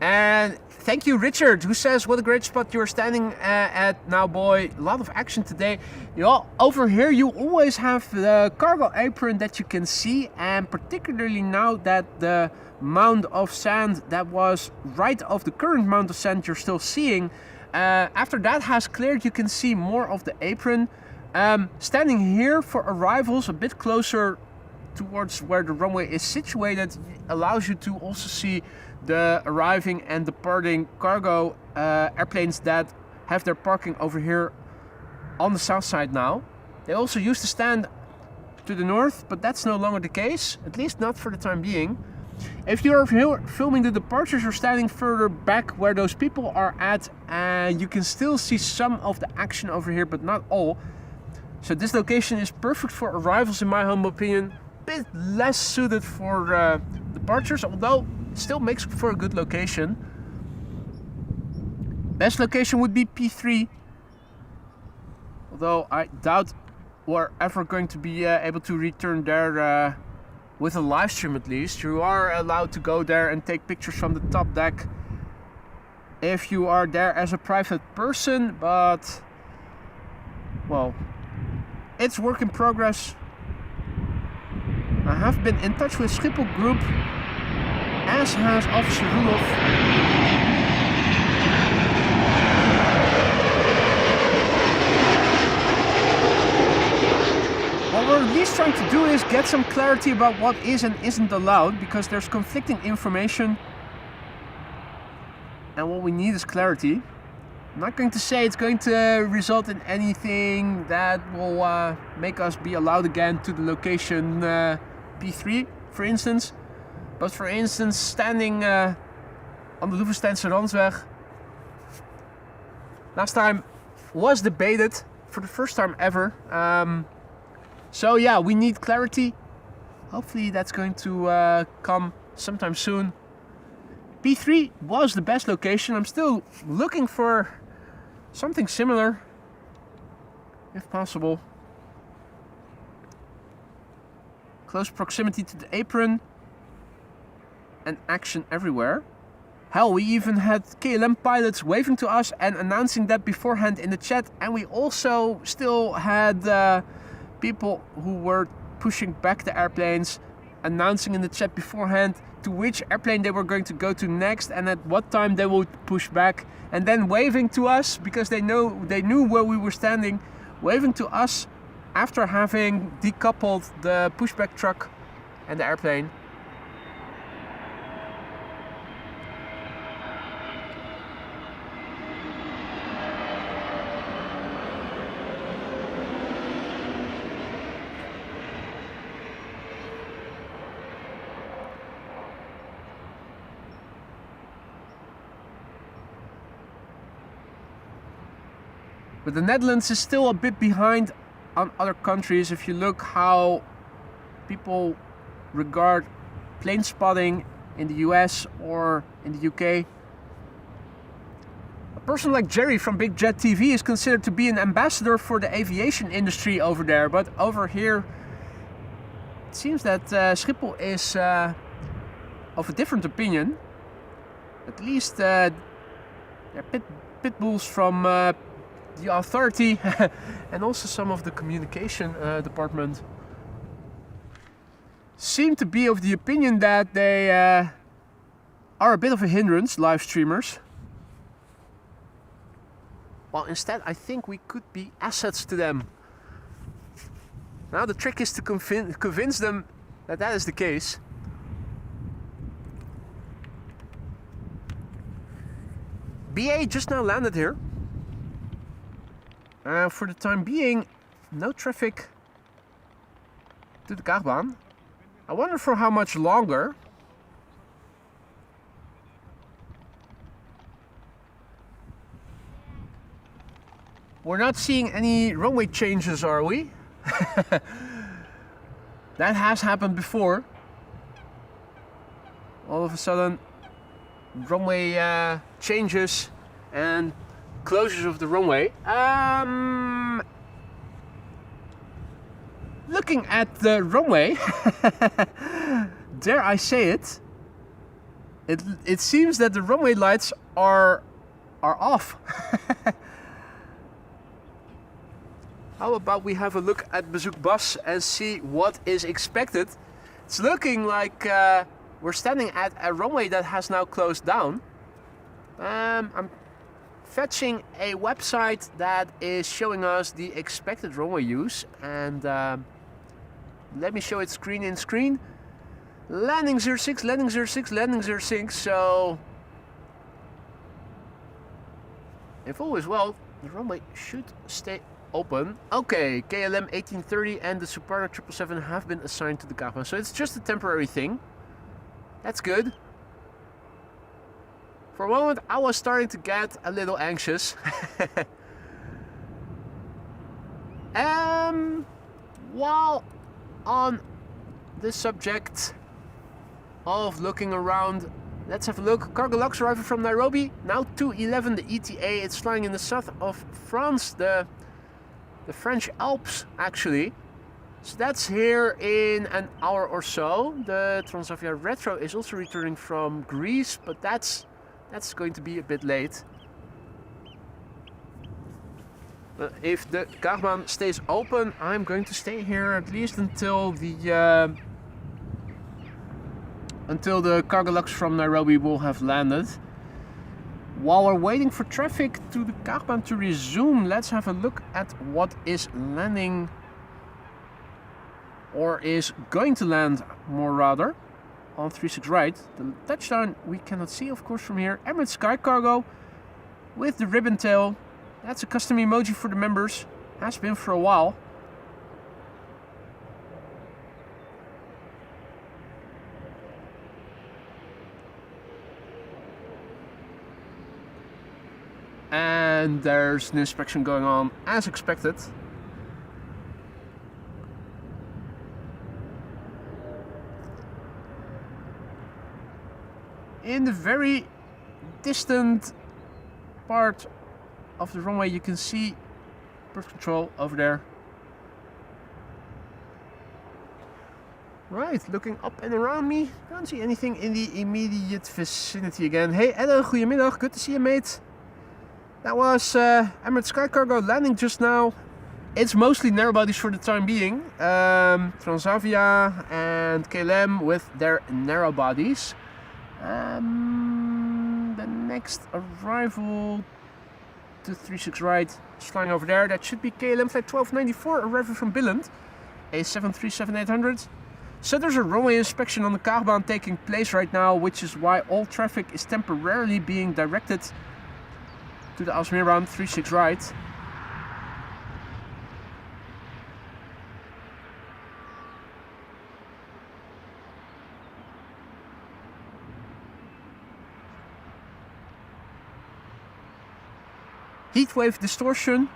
And thank you, Richard, who says, what a great spot you're standing at now, boy. A lot of action today. You know, over here, you always have the cargo apron that you can see. And particularly now that the mound of sand that was right of the current mound of sand you're still seeing. After that has cleared, you can see more of the apron. Standing here for arrivals a bit closer towards where the runway is situated allows you to also see the arriving and departing cargo airplanes that have their parking over here on the south side now. They also used to stand to the north, but that's no longer the case, at least not for the time being. If you're filming the departures, you're standing further back where those people are at, and you can still see some of the action over here, but not all. So this location is perfect for arrivals in my humble opinion. Bit less suited for departures, although it still makes for a good location. Best location would be P3, although I doubt we're ever going to be able to return there with a live stream. At least you are allowed to go there and take pictures from the top deck if you are there as a private person, but well, it's work in progress. I have been in touch with Schiphol Group, as has Officer Roelof. What we're at least trying to do is get some clarity about what is and isn't allowed, because there's conflicting information and what we need is clarity. I'm not going to say it's going to result in anything that will make us be allowed again to the location P3, for instance. But for instance, standing on the Loevesteinse Randweg last time was debated for the first time ever. So yeah, we need clarity. Hopefully that's going to come sometime soon. P3 was the best location. I'm still looking for something similar, if possible. Close proximity to the apron and action everywhere. Hell, we even had KLM pilots waving to us and announcing that beforehand in the chat, and we also still had people who were pushing back the airplanes, announcing in the chat beforehand to which airplane they were going to go to next and at what time they would push back, and then waving to us because they knew where we were standing, waving to us after having decoupled the pushback truck and the airplane. But the Netherlands is still a bit behind on other countries. If you look how people regard plane spotting in the US or in the UK. A person like Jerry from Big Jet TV is considered to be an ambassador for the aviation industry over there. But over here, it seems that Schiphol is of a different opinion. At least they're pit bulls from the authority and also some of the communication department seem to be of the opinion that they are a bit of a hindrance, live streamers. Well, instead I think we could be assets to them. Now the trick is to convince them that that is the case. BA just now landed here. For the time being, no traffic to the Kaagbaan. I wonder for how much longer. We're not seeing any runway changes, are we? That has happened before. All of a sudden, runway changes and closures of the runway. Looking at the runway, dare I say it, It seems that the runway lights are off. How about we have a look at Bezoek Bus and see what is expected? It's looking like we're standing at a runway that has now closed down. I'm fetching a website that is showing us the expected runway use, and let me show it screen in screen. Landing 06, landing 06, landing 06. So if all is well, the runway should stay open. Okay, KLM 1830 and the Suparna 777 have been assigned to the Kaagbaan, so it's just a temporary thing. That's good. For a moment I was starting to get a little anxious. While on the subject of looking around, let's have a look. Cargo Lux arriving from Nairobi, now 211 the ETA. It's flying in the south of France, the French Alps actually. So that's here in an hour or so. The Transavia Retro is also returning from Greece, but that's going to be a bit late. But if the Kaagbaan stays open, I'm going to stay here at least until the Cargo Lux from Nairobi will have landed. While we're waiting for traffic to the Kaagbaan to resume, let's have a look at what is landing, or is going to land more rather, on 36 right. The touchdown we cannot see of course from here. Emirates Sky Cargo with the ribbon tail. That's a custom emoji for the members, has been for a while. And there's an inspection going on as expected. In the very distant part of the runway you can see bird control over there. Right, looking up and around me, can't see anything in the immediate vicinity again. Hey Edda, goedemiddag, good to see you mate. That was Emirates Sky Cargo landing just now. It's mostly narrowbodies for the time being. Transavia and KLM with their narrowbodies. The next arrival to 36 right is flying over there. That should be KLM flight 1294 arriving from Billund, a 737-800. So there's a runway inspection on the Kaagbaan taking place right now, which is why all traffic is temporarily being directed to the Alsmeeraan 36 right. Heatwave distortion,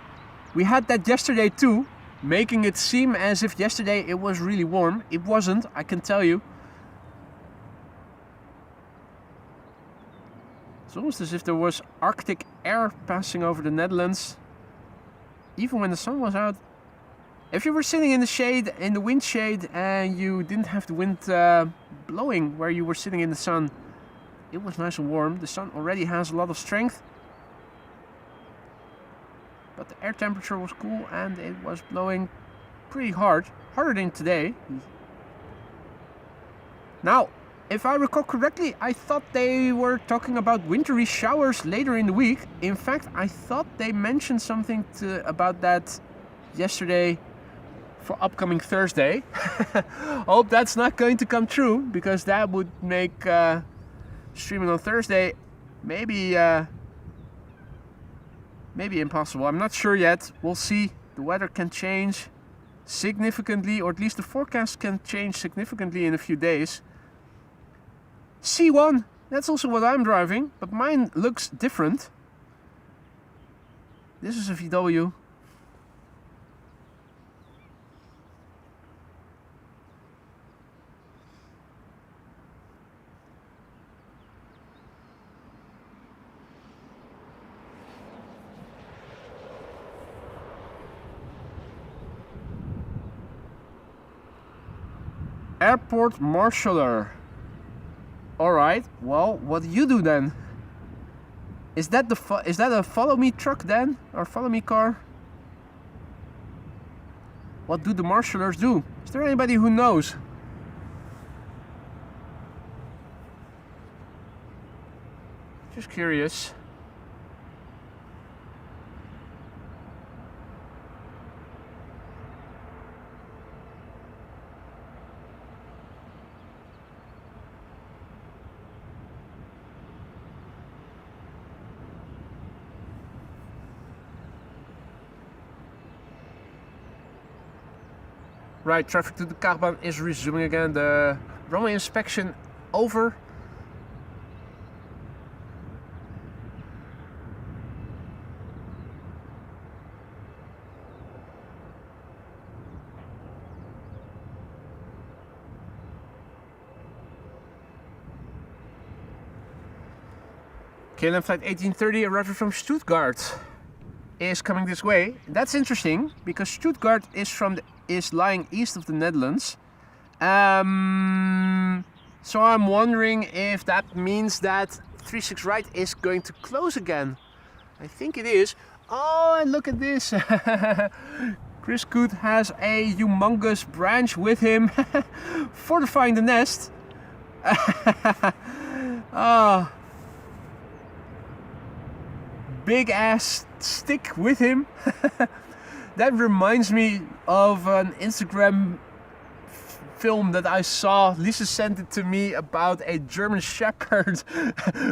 we had that yesterday too, making it seem as if yesterday it was really warm. It wasn't, I can tell you. It's almost as if there was Arctic air passing over the Netherlands, even when the sun was out. If you were sitting in the shade, in the wind shade, and you didn't have the wind blowing where you were sitting in the sun, it was nice and warm. The sun already has a lot of strength, but the air temperature was cool and it was blowing pretty hard, harder than today. Now, if I recall correctly, I thought they were talking about wintry showers later in the week. In fact, I thought they mentioned something about that yesterday for upcoming Thursday. Hope that's not going to come true, because that would make streaming on Thursday maybe impossible. I'm not sure yet. We'll see. The weather can change significantly, or at least the forecast can change significantly in a few days. C1, that's also what I'm driving, but mine looks different. This is a VW. Airport marshaller All right. Well, what do you do then? Is that a follow me truck then, or follow me car? What do the marshalers do? Is there anybody who knows? Just curious. Right, traffic to the Kaagbaan is resuming again. The runway inspection over. KLM flight 1830 arriving from Stuttgart is coming this way. That's interesting because Stuttgart is lying east of the Netherlands. So I'm wondering if that means that 36 right is going to close again. I think it is. Oh, and look at this. Chris Coot has a humongous branch with him fortifying the nest. Big ass stick with him. That reminds me of an Instagram film that I saw. Lisa sent it to me about a German shepherd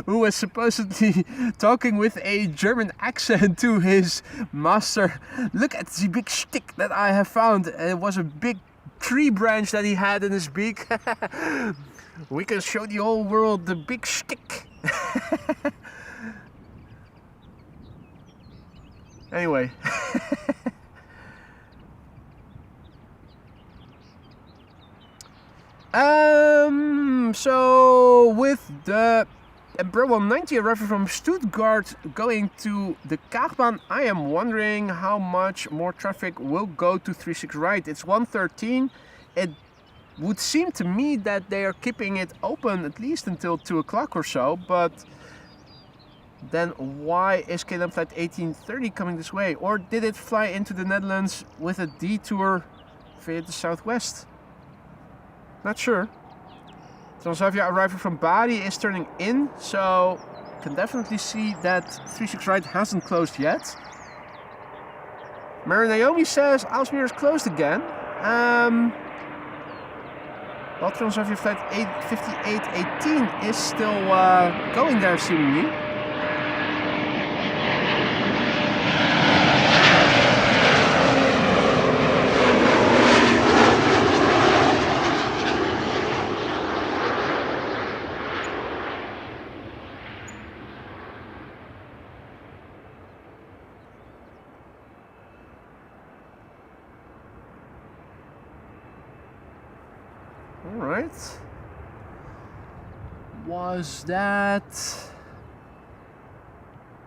who was supposedly talking with a German accent to his master. Look at the big stick that I have found. It was a big tree branch that he had in his beak. We can show the whole world the big stick. Anyway. So with the Embraer 190 arriving from Stuttgart going to the Kaagbaan, I am wondering how much more traffic will go to 36 right. It's 1:13. It would seem to me that they are keeping it open at least until 2 o'clock or so, but then why is KLM flight 1830 coming this way? Or did it fly into the Netherlands with a detour via the southwest? Not sure. Transavia arriving from Bari is turning in, so can definitely see that 36 right hasn't closed yet. Mary Naomi says Aalsmeer is closed again. Well, Transavia flight 5818 is still going there seemingly. Alright. Was that...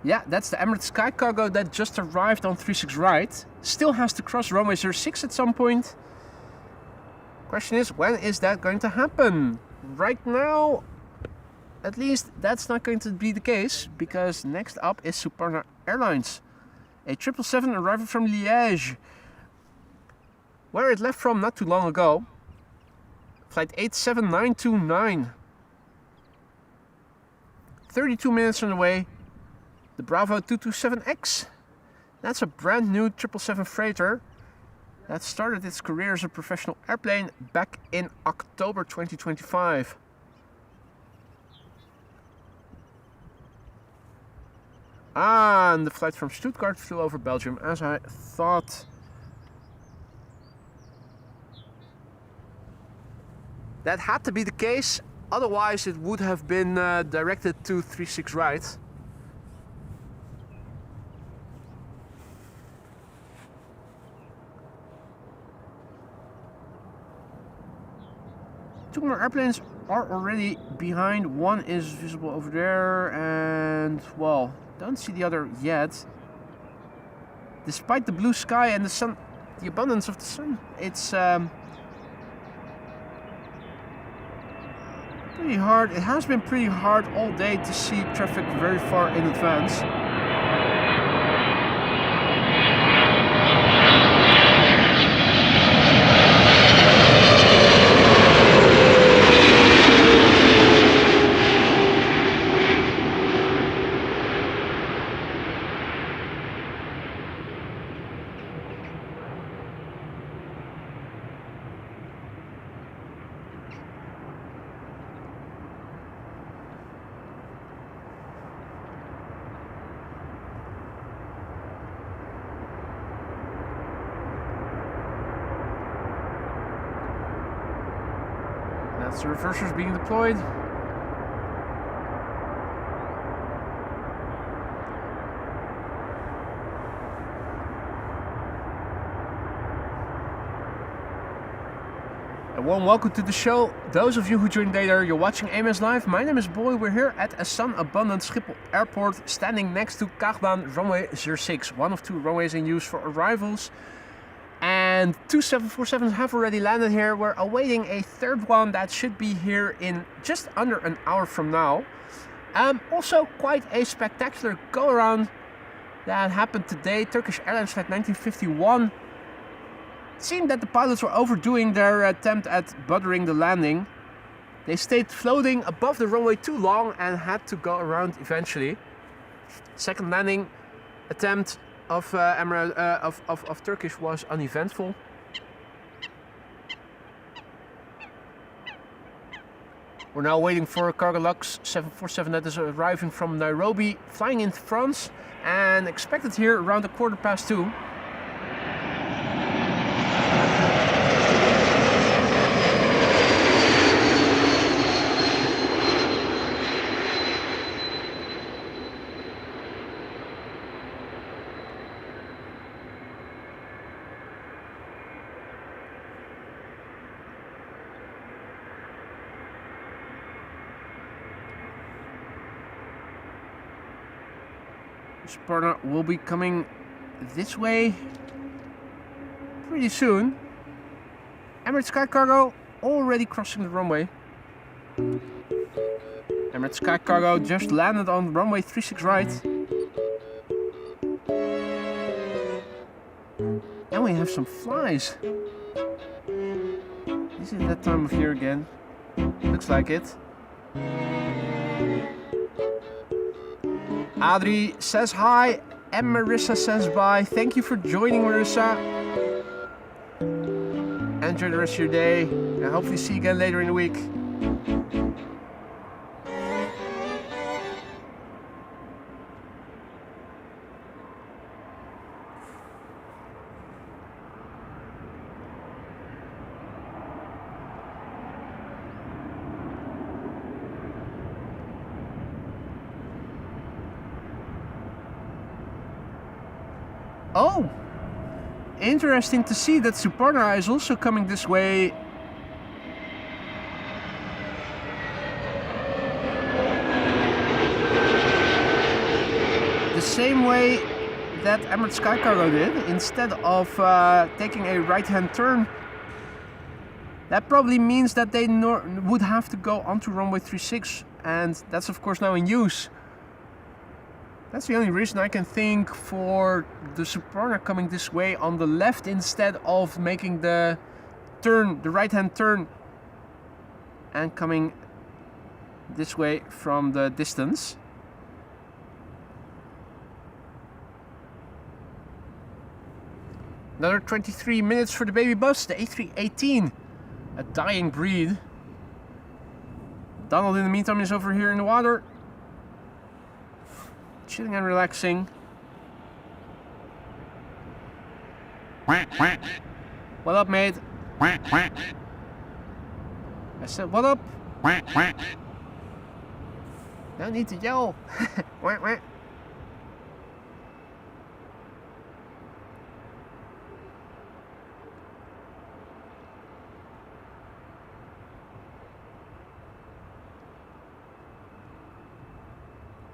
Yeah, that's the Emirates Sky Cargo that just arrived on 36 right. Still has to cross runway 06 at some point. Question is, when is that going to happen? Right now, at least that's not going to be the case, because next up is Suparna Airlines. A 777 arriving from Liège, where it left from not too long ago. Flight 87929. 32 minutes on the way. The Bravo 227X. That's a brand new 777 freighter that started its career as a professional airplane back in October 2025. And the flight from Stuttgart flew over Belgium, as I thought. That had to be the case, otherwise it would have been directed to 36 right. Two more airplanes are already behind. One is visible over there, and well, don't see the other yet. Despite the blue sky and the sun, the abundance of the sun, it's pretty pretty hard. It has been pretty hard all day to see traffic very far in advance. That's the reversers being deployed. A warm welcome to the show. Those of you who joined later, you're watching AMS Live. My name is Boy. We're here at a sun-abundant Schiphol airport, standing next to Kaagbaan runway 06, one of two runways in use for arrivals. And two 747s have already landed here. We're awaiting a third one that should be here in just under an hour from now. Also quite a spectacular go-around that happened today. Turkish Airlines Flight 1951. It seemed that the pilots were overdoing their attempt at buttering the landing. They stayed floating above the runway too long and had to go around eventually. Second landing attempt of Turkish was uneventful. We're now waiting for a Cargolux 747 that is arriving from Nairobi, flying into France, and expected here around 2:15. Sparta will be coming this way pretty soon. Emirates Sky Cargo already crossing the runway. Emirates Sky Cargo just landed on runway 36 right. And we have some flies. Is it that time of year again? Looks like it. Adri says hi, and Marissa says bye. Thank you for joining, Marissa. Enjoy the rest of your day, and hopefully see you again later in the week. Oh, interesting to see that Suparna is also coming this way. The same way that Emirates Sky Cargo did, instead of taking a right-hand turn. That probably means that they would have to go onto runway 36, and that's of course now in use. That's the only reason I can think for the Suparna coming this way on the left instead of making the turn, the right-hand turn, and coming this way from the distance. Another 23 minutes for the baby bus, the A318, a dying breed. Donald in the meantime is over here in the water, chilling and relaxing. What up, mate? I said, what up? No need to yell.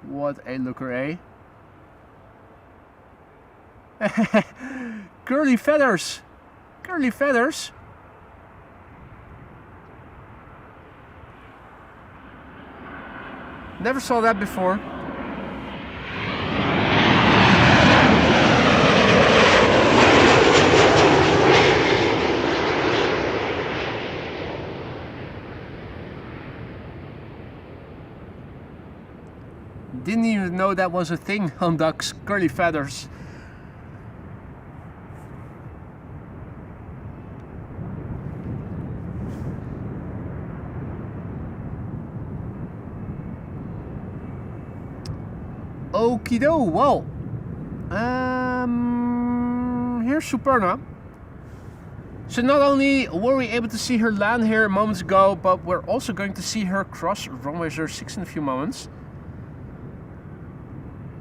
What a looker, eh? Curly feathers! Curly feathers! Never saw that before. Didn't even know that was a thing on ducks, curly feathers. Okido, well, here's Superna. So not only were we able to see her land here moments ago, but we're also going to see her cross runway 06 in a few moments.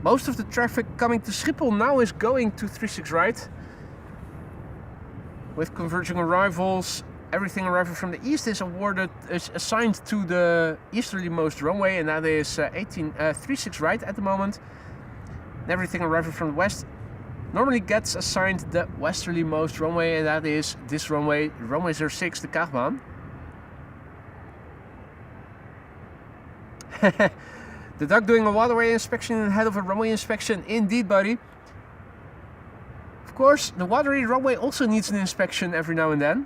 Most of the traffic coming to Schiphol now is going to 36 right. With converging arrivals, everything arriving from the east is assigned to the easterlymost runway, and that is 36 right at the moment. And everything arriving from the west normally gets assigned the westerlymost runway, and that is this runway, runway 06, the Kaagbaan. The duck doing a waterway inspection ahead of a runway inspection. Indeed, buddy. Of course, the watery runway also needs an inspection every now and then.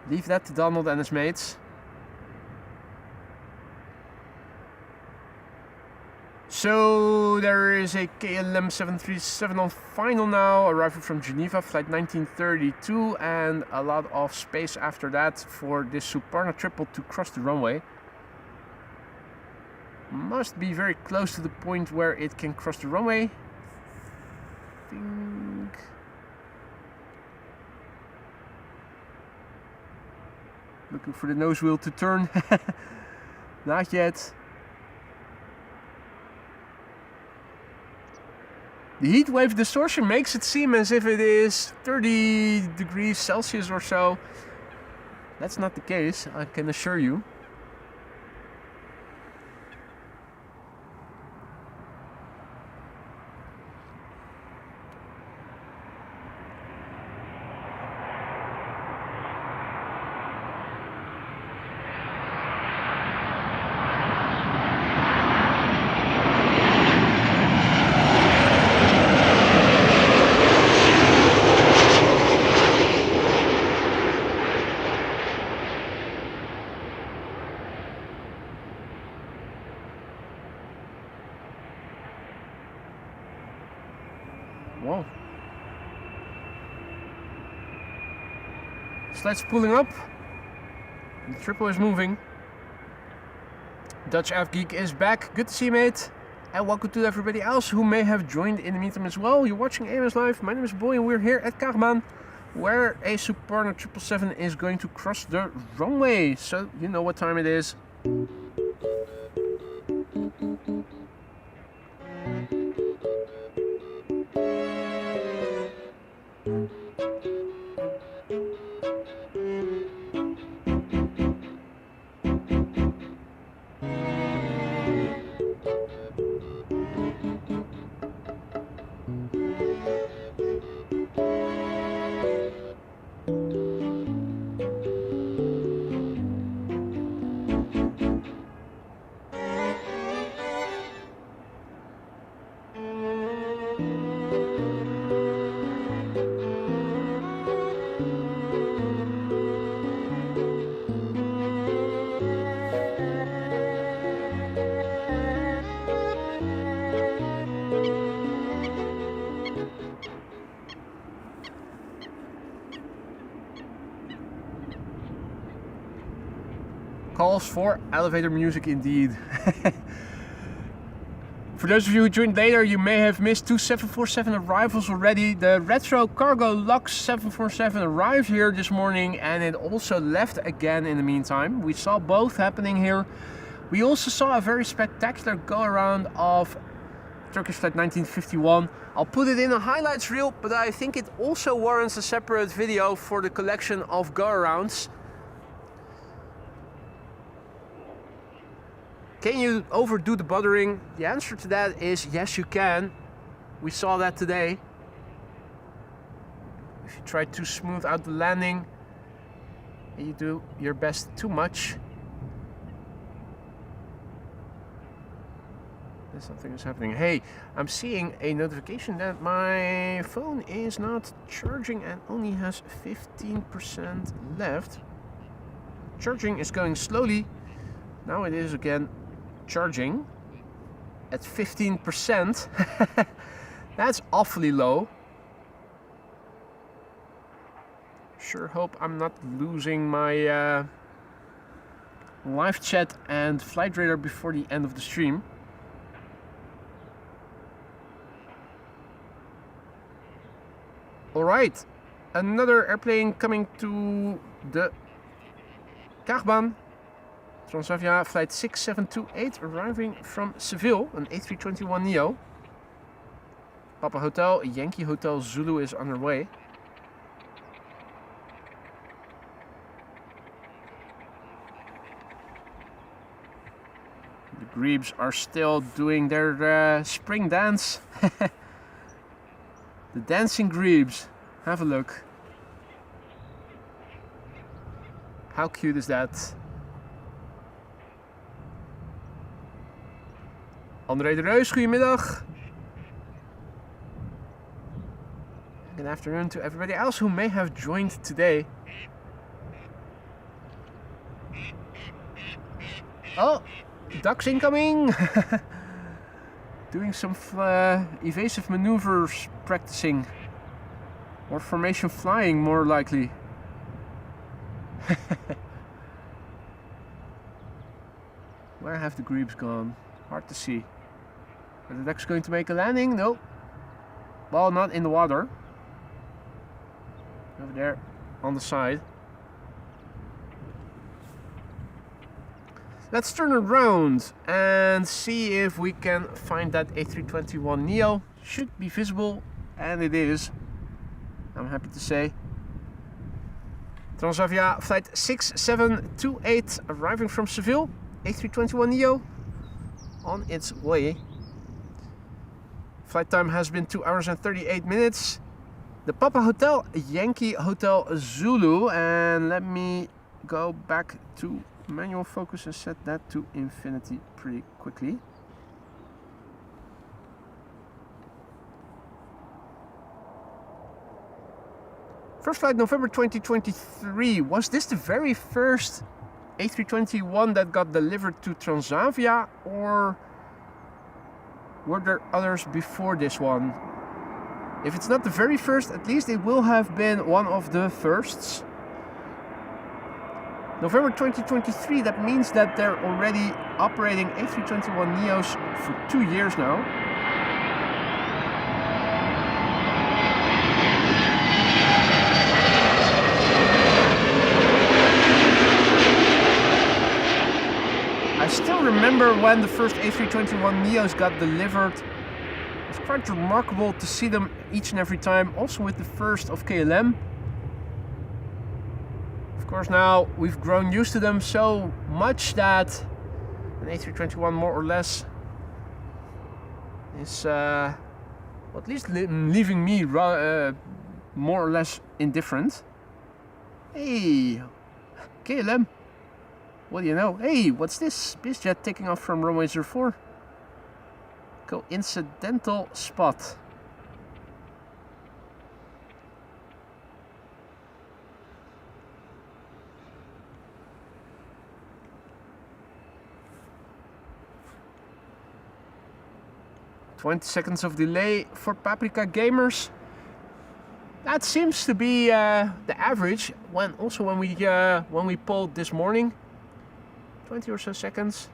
Leave that to Donald and his mates. So there is a KLM 737 on final now, arriving from Geneva, flight 1932, and a lot of space after that for this Superna triple to cross the runway. Must be very close to the point where it can cross the runway. Think. Looking for the nose wheel to turn. Not yet. The heat wave distortion makes it seem as if it is 30 degrees Celsius or so. That's not the case, I can assure you. Whoa. Sledge pulling up. The triple is moving. Dutch avgeek is back. Good to see you, mate. And welcome to everybody else who may have joined in the meantime as well. You're watching AMS Live. My name is Boy and we're here at Kaagbaan, where a Superna 777 is going to cross the runway. So you know what time it is. Calls for elevator music indeed. For those of you who joined later, you may have missed two 747 arrivals already. The retro cargo Lux 747 arrived here this morning and it also left again in the meantime. We saw both happening here. We also saw a very spectacular go around of Turkish flight 1951. I'll put it in a highlights reel, but I think it also warrants a separate video for the collection of go arounds. Can you overdo the buttering? The answer to that is yes, you can. We saw that today. If you try to smooth out the landing and you do your best too much, Something is happening. Hey, I'm seeing a notification that my phone is not charging and only has 15% left. Charging is going slowly. Now it is again charging at 15%. That's awfully low. Sure hope I'm not losing my live chat and flight radar before the end of the stream. Alright, another airplane coming to the Kaagbaan. Transavia flight 6728 arriving from Seville, an A321neo. Papa Hotel, Yankee Hotel Zulu is underway. The grebes are still doing their spring dance. The dancing grebes. Have a look. How cute is that? André de Reus, goedemiddag. Good afternoon to everybody else who may have joined today. Oh, ducks incoming! Doing some evasive maneuvers, practicing. Or formation flying, more likely. Where have the grebes gone? Hard to see. Are the ducks going to make a landing? No. Well, not in the water. Over there, on the side. Let's turn around and see if we can find that A321neo. Should be visible, and it is. I'm happy to say. Transavia flight 6728 arriving from Seville. A321neo on its way. Flight time has been 2 hours and 38 minutes. The Papa Hotel, Yankee Hotel Zulu. And let me go back to manual focus and set that to infinity pretty quickly. First flight November 2023. Was this the very first A321 that got delivered to Transavia, or were there others before this one? If it's not the very first, at least it will have been one of the firsts. November 2023, that means that they're already operating A321neos for 2 years now. I still remember when the first A321neos got delivered. It's quite remarkable to see them each and every time, also with the first of KLM. Of course, now we've grown used to them so much that an A321 more or less is well, at least leaving me more or less indifferent. Hey, KLM. What do you know? Hey, what's this? BizJet taking off from runway 04. Coincidental spot. "20 seconds of delay for Paprika gamers." That seems to be the average. When we polled this morning. 20 or so seconds.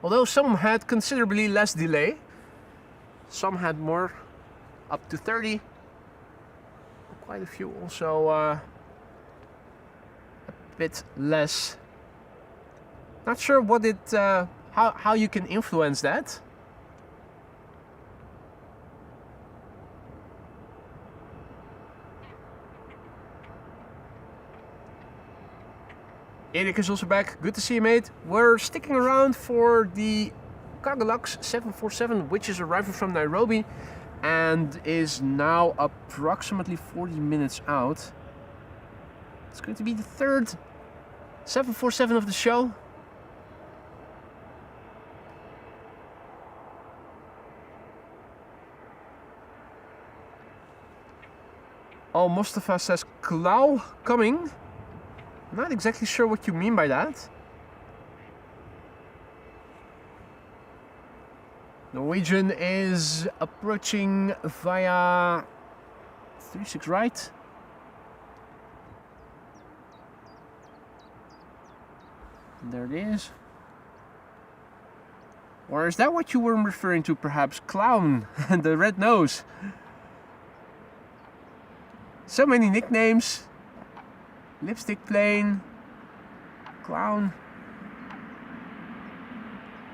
Although some had considerably less delay. Some had more, up to 30. Quite a few also a bit less. Not sure what it, how you can influence that. Erik is also back. Good to see you, mate. We're sticking around for the Kaagbaan 747, which is arriving from Nairobi and is now approximately 40 minutes out. It's going to be the third 747 of the show. Oh, Mustafa says Klau coming. Not exactly sure what you mean by that. Norwegian is approaching via 36 right. And there it is. Or is that what you were referring to, perhaps? Clown and the red nose. So many nicknames. Lipstick plane. Clown.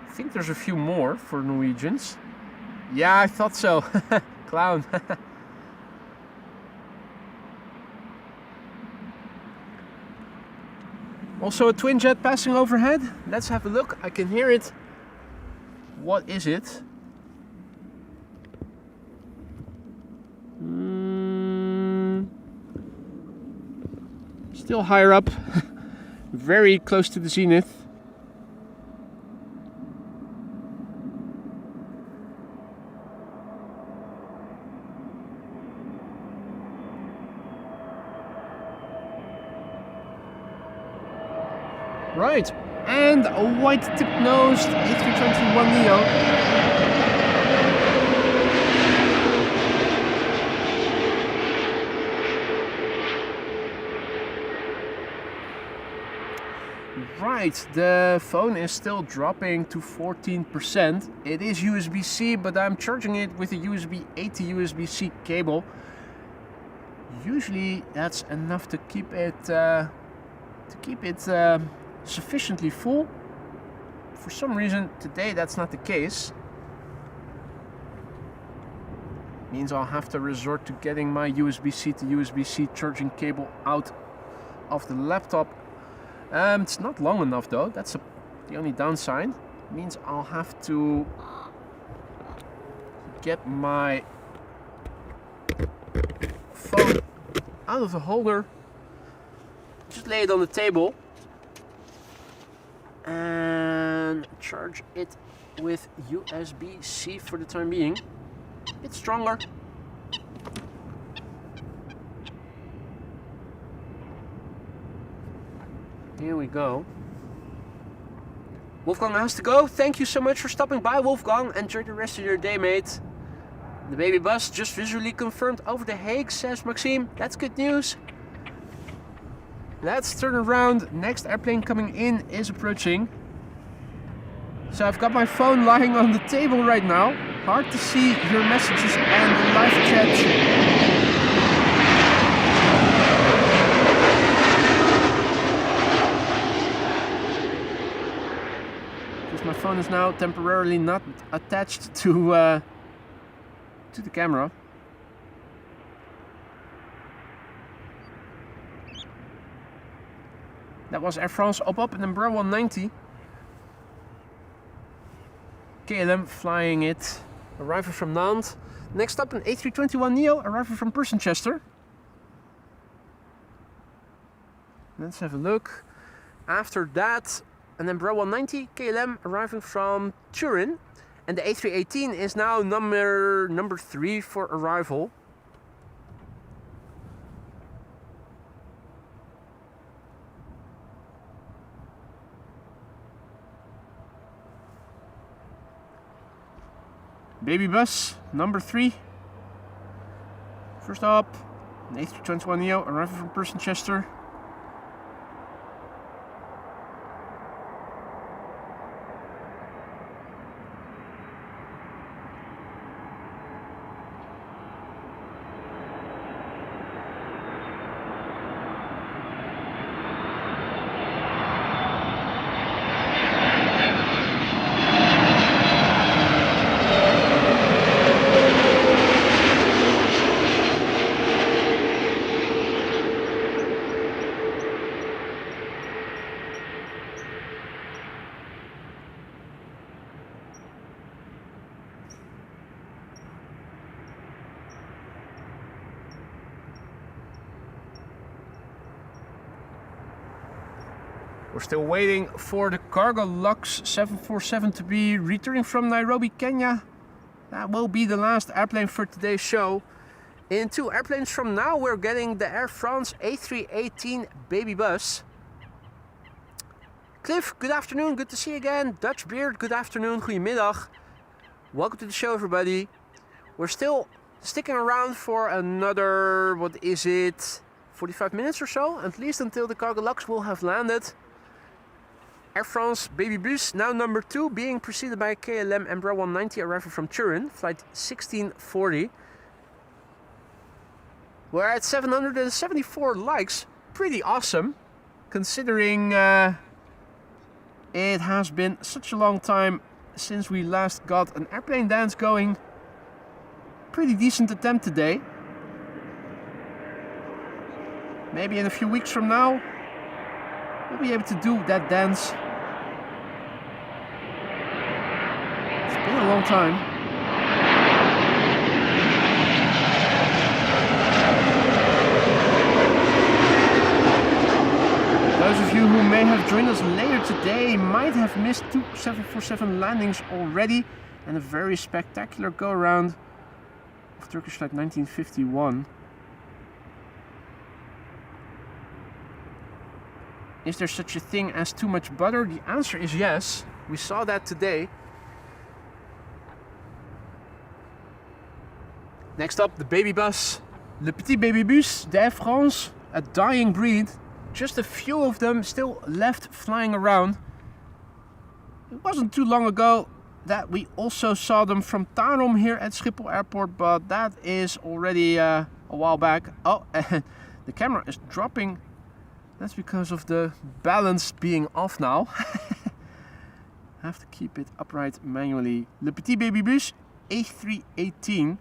I think there's a few more for Norwegians. Yeah, I thought so. Clown. Also a twin jet passing overhead. Let's have a look. I can hear it. What is it? Still higher up. Very close to the zenith. Right, and a white tip-nosed A321neo. Right, the phone is still dropping to 14%. It is USB-C, but I'm charging it with a USB-A to USB-C cable. Usually that's enough to keep it sufficiently full. For some reason today that's not the case. Means I'll have to resort to getting my USB-C to USB-C charging cable out of the laptop. It's not long enough though, that's the only downside. Means I'll have to get my phone out of the holder, just lay it on the table and charge it with USB-C for the time being. It's stronger. Here we go. Wolfgang has to go. Thank you so much for stopping by, Wolfgang. Enjoy the rest of your day, mate. The baby bus just visually confirmed over the Hague, says Maxime. That's good news. Let's turn around. Next airplane coming in is approaching. So I've got my phone lying on the table right now. Hard to see your messages and the live chat. Because my phone is now temporarily not attached to the camera. That was Air France up and Embraer 190. KLM flying it, arriving from Nantes. Next up an A321neo, arriving from Persenchester. Let's have a look. After that, an Embraer 190 KLM arriving from Turin. And the A318 is now number 3 for arrival. Baby bus, number 3. First up, an A321neo arriving from Persenchester. We're still waiting for the Cargo Lux 747 to be returning from Nairobi, Kenya. That will be the last airplane for today's show. In 2 airplanes from now, we're getting the Air France A318 baby bus. Cliff, good afternoon, good to see you again. Dutch Beard, good afternoon, goedemiddag. Welcome to the show, everybody. We're still sticking around for another, what is it, 45 minutes or so, at least until the cargo lux will have landed. Air France baby bus, now number 2, being preceded by KLM Embraer 190 arriving from Turin, flight 1640. We're at 774 likes, pretty awesome, considering it has been such a long time since we last got an airplane dance going. Pretty decent attempt today. Maybe in a few weeks from now, we'll be able to do that dance. It's been a long time. Those of you who may have joined us later today might have missed 2 747 landings already and a very spectacular go-around of Turkish flight 1951. Is there such a thing as too much butter? The answer is yes. We saw that today. Next up, the baby bus. Le petit baby bus d'Air France, a dying breed. Just a few of them still left flying around. It wasn't too long ago that we also saw them from Tarom here at Schiphol Airport, but that is already a while back. Oh, and the camera is dropping. That's because of the balance being off now. I have to keep it upright manually. Le Petit Baby Bus A318.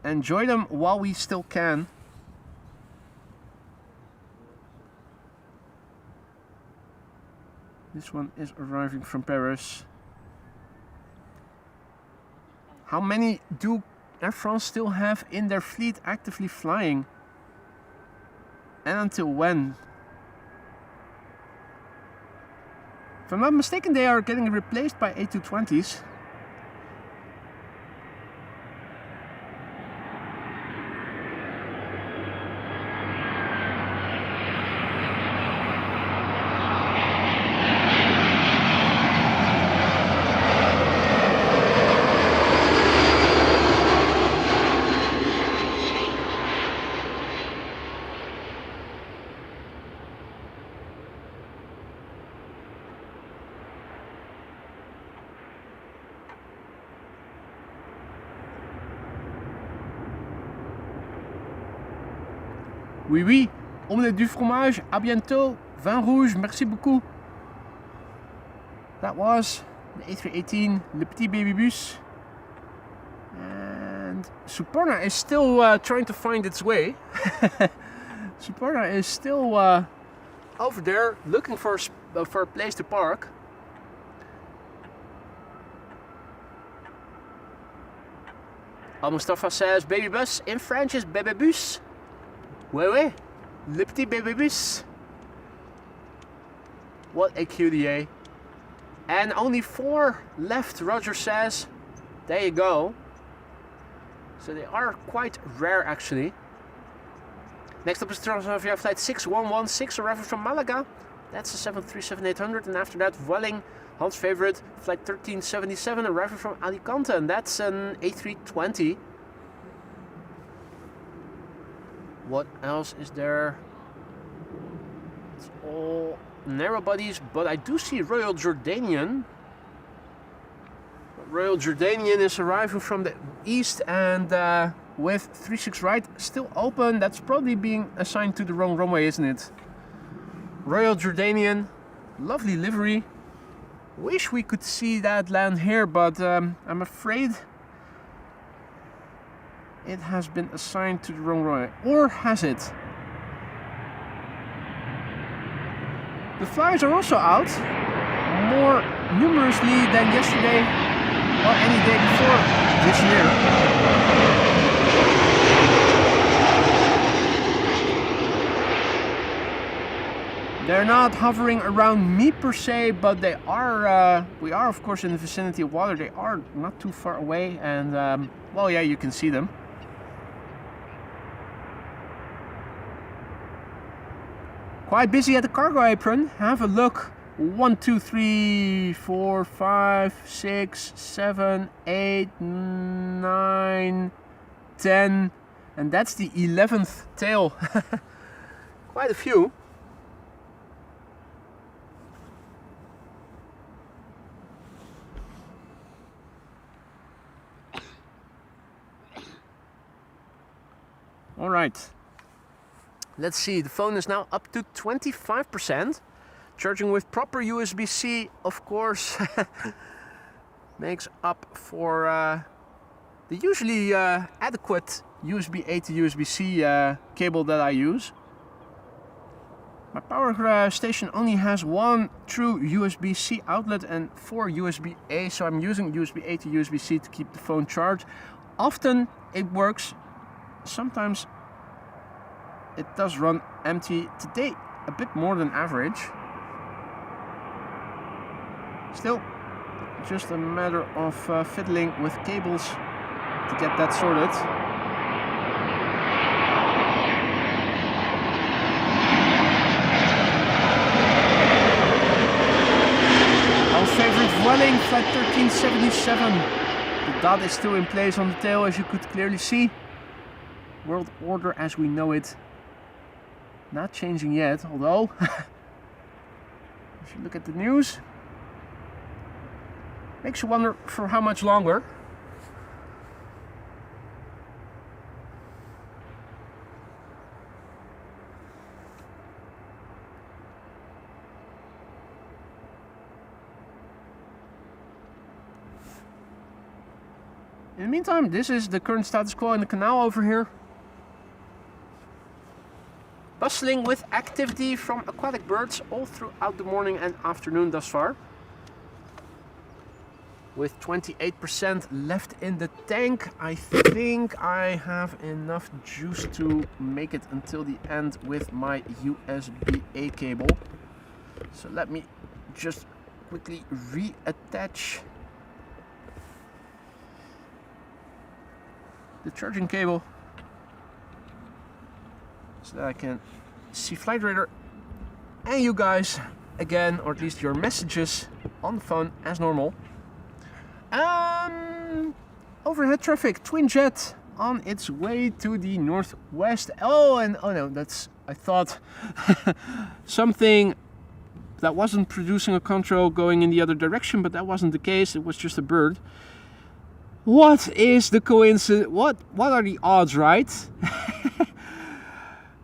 Enjoy them while we still can. This one is arriving from Paris. How many do Air France still have in their fleet actively flying? And until when? If I'm not mistaken, they are getting replaced by A220s. Oui, oui, omelette du fromage, à bientôt, vin rouge, merci beaucoup. That was the A318, Le Petit Baby Bus. And Superna is still trying to find its way. Superna is still over there looking for a place to park. Al Mustafa says, baby bus in French is bébé bus. Ouais, ouais, le petit bébé bus. What a QDA. And only 4 left, Roger says. There you go. So they are quite rare, actually. Next up is Transavia flight 6116, arriving from Malaga. That's a 737-800. And after that, Vueling, Hans' favorite, flight 1377, arriving from Alicante. And that's an A320. What else is there? It's all narrow bodies, but I do see Royal Jordanian. Royal Jordanian is arriving from the east and with 36 right still open. That's probably being assigned to the wrong runway, isn't it? Royal Jordanian, lovely livery. Wish we could see that land here, but I'm afraid it has been assigned to the wrong runway. Or has it? The flyers are also out, more numerously than yesterday or any day before this year. They're not hovering around me per se, but they are. We are, of course, in the vicinity of water. They are not too far away, and well, yeah, you can see them. Quite busy at the cargo apron. Have a look. 1, 2, 3, 4, 5, 6, 7, 8, 9, 10, and that's the 11th tail. Quite a few. All right. Let's see, the phone is now up to 25%. Charging with proper USB-C, of course, makes up for the usually adequate USB-A to USB-C cable that I use. My power station only has one true USB-C outlet and 4 USB-A, so I'm using USB-A to USB-C to keep the phone charged. Often it works, sometimes it does run empty. Today, a bit more than average. Still, just a matter of fiddling with cables to get that sorted. Our favorite Vueling, flight 1377. The dot is still in place on the tail, as you could clearly see. World order as we know it. Not changing yet, although if you look at the news, makes you wonder for how much longer. In the meantime, this is the current status quo in the canal over here. Bustling with activity from aquatic birds all throughout the morning and afternoon thus far. With 28% left in the tank, I think I have enough juice to make it until the end with my USB-A cable. So let me just quickly reattach the charging cable so that I can see Flight Radar and you guys again, or at least your messages on the phone as normal. Overhead traffic, twin jet on its way to the northwest. Oh, and oh no, that's, I thought something that wasn't producing a control going in the other direction, but that wasn't the case. It was just a bird. What is the coincidence? What are the odds, right?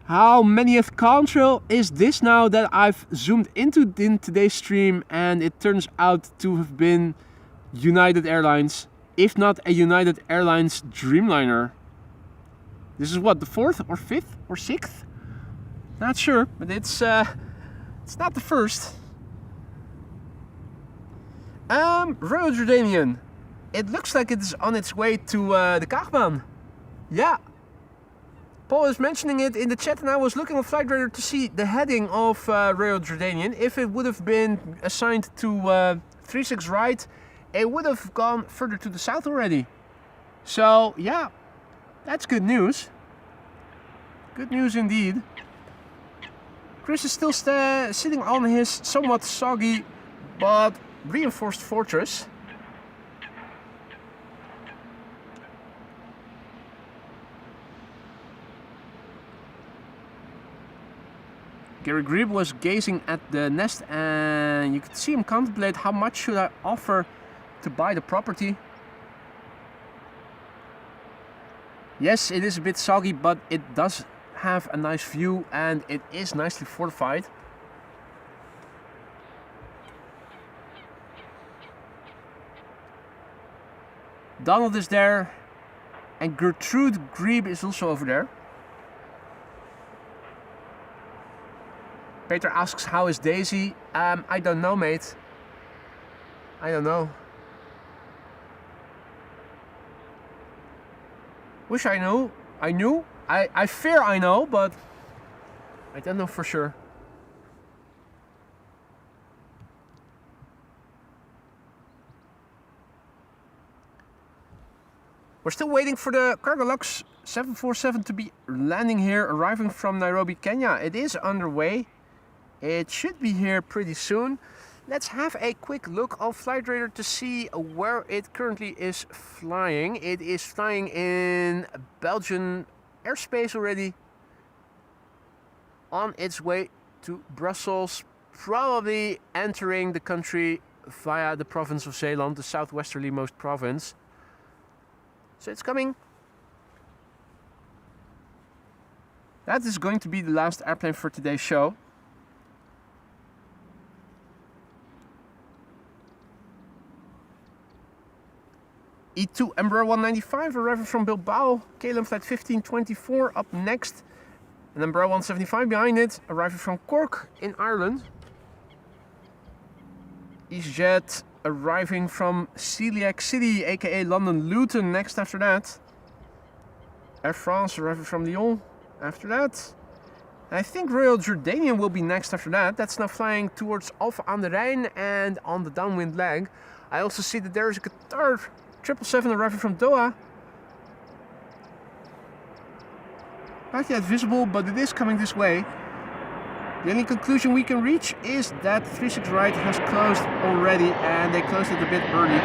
How manyth contrail is this now that I've zoomed into in today's stream, and it turns out to have been United Airlines, if not a United Airlines Dreamliner. This is what, the 4th or 5th or 6th? Not sure, but it's not the first. Royal Jordanian. It looks like it's on its way to the Kaagbaan. Yeah. Paul is mentioning it in the chat, and I was looking on Flight Radar to see the heading of Royal Jordanian. If it would have been assigned to 36 right, it would have gone further to the south already. So yeah, that's good news. Good news indeed. Chris is still sitting on his somewhat soggy but reinforced fortress. Gary Grebe was gazing at the nest, and you could see him contemplate how much should I offer to buy the property. Yes, it is a bit soggy, but it does have a nice view and it is nicely fortified. Donald is there, and Gertrude Grebe is also over there. Peter asks, how is Daisy? I don't know, mate. I don't know. Wish I knew. I knew. I fear I know, but I don't know for sure. We're still waiting for the Cargolux 747 to be landing here, arriving from Nairobi, Kenya. It is underway. It should be here pretty soon. Let's have a quick look on Flight Radar to see where it currently is flying. It is flying in Belgian airspace already, on its way to Brussels, probably entering the country via the province of Zeeland, the southwesterlymost province. So it's coming. That is going to be the last airplane for today's show. E2 Embraer 195 arriving from Bilbao, KLM flight 1524 up next. And Embraer 175 behind it, arriving from Cork in Ireland. EasyJet arriving from Celiac City, aka London Luton, next after that. Air France arriving from Lyon after that. I think Royal Jordanian will be next after that. That's now flying towards Alphen aan de Rijn and on the downwind leg. I also see that there is a Qatar 777 arriving from Doha. Not yet visible, but it is coming this way. The only conclusion we can reach is that 36 right has closed already, and they closed it a bit early.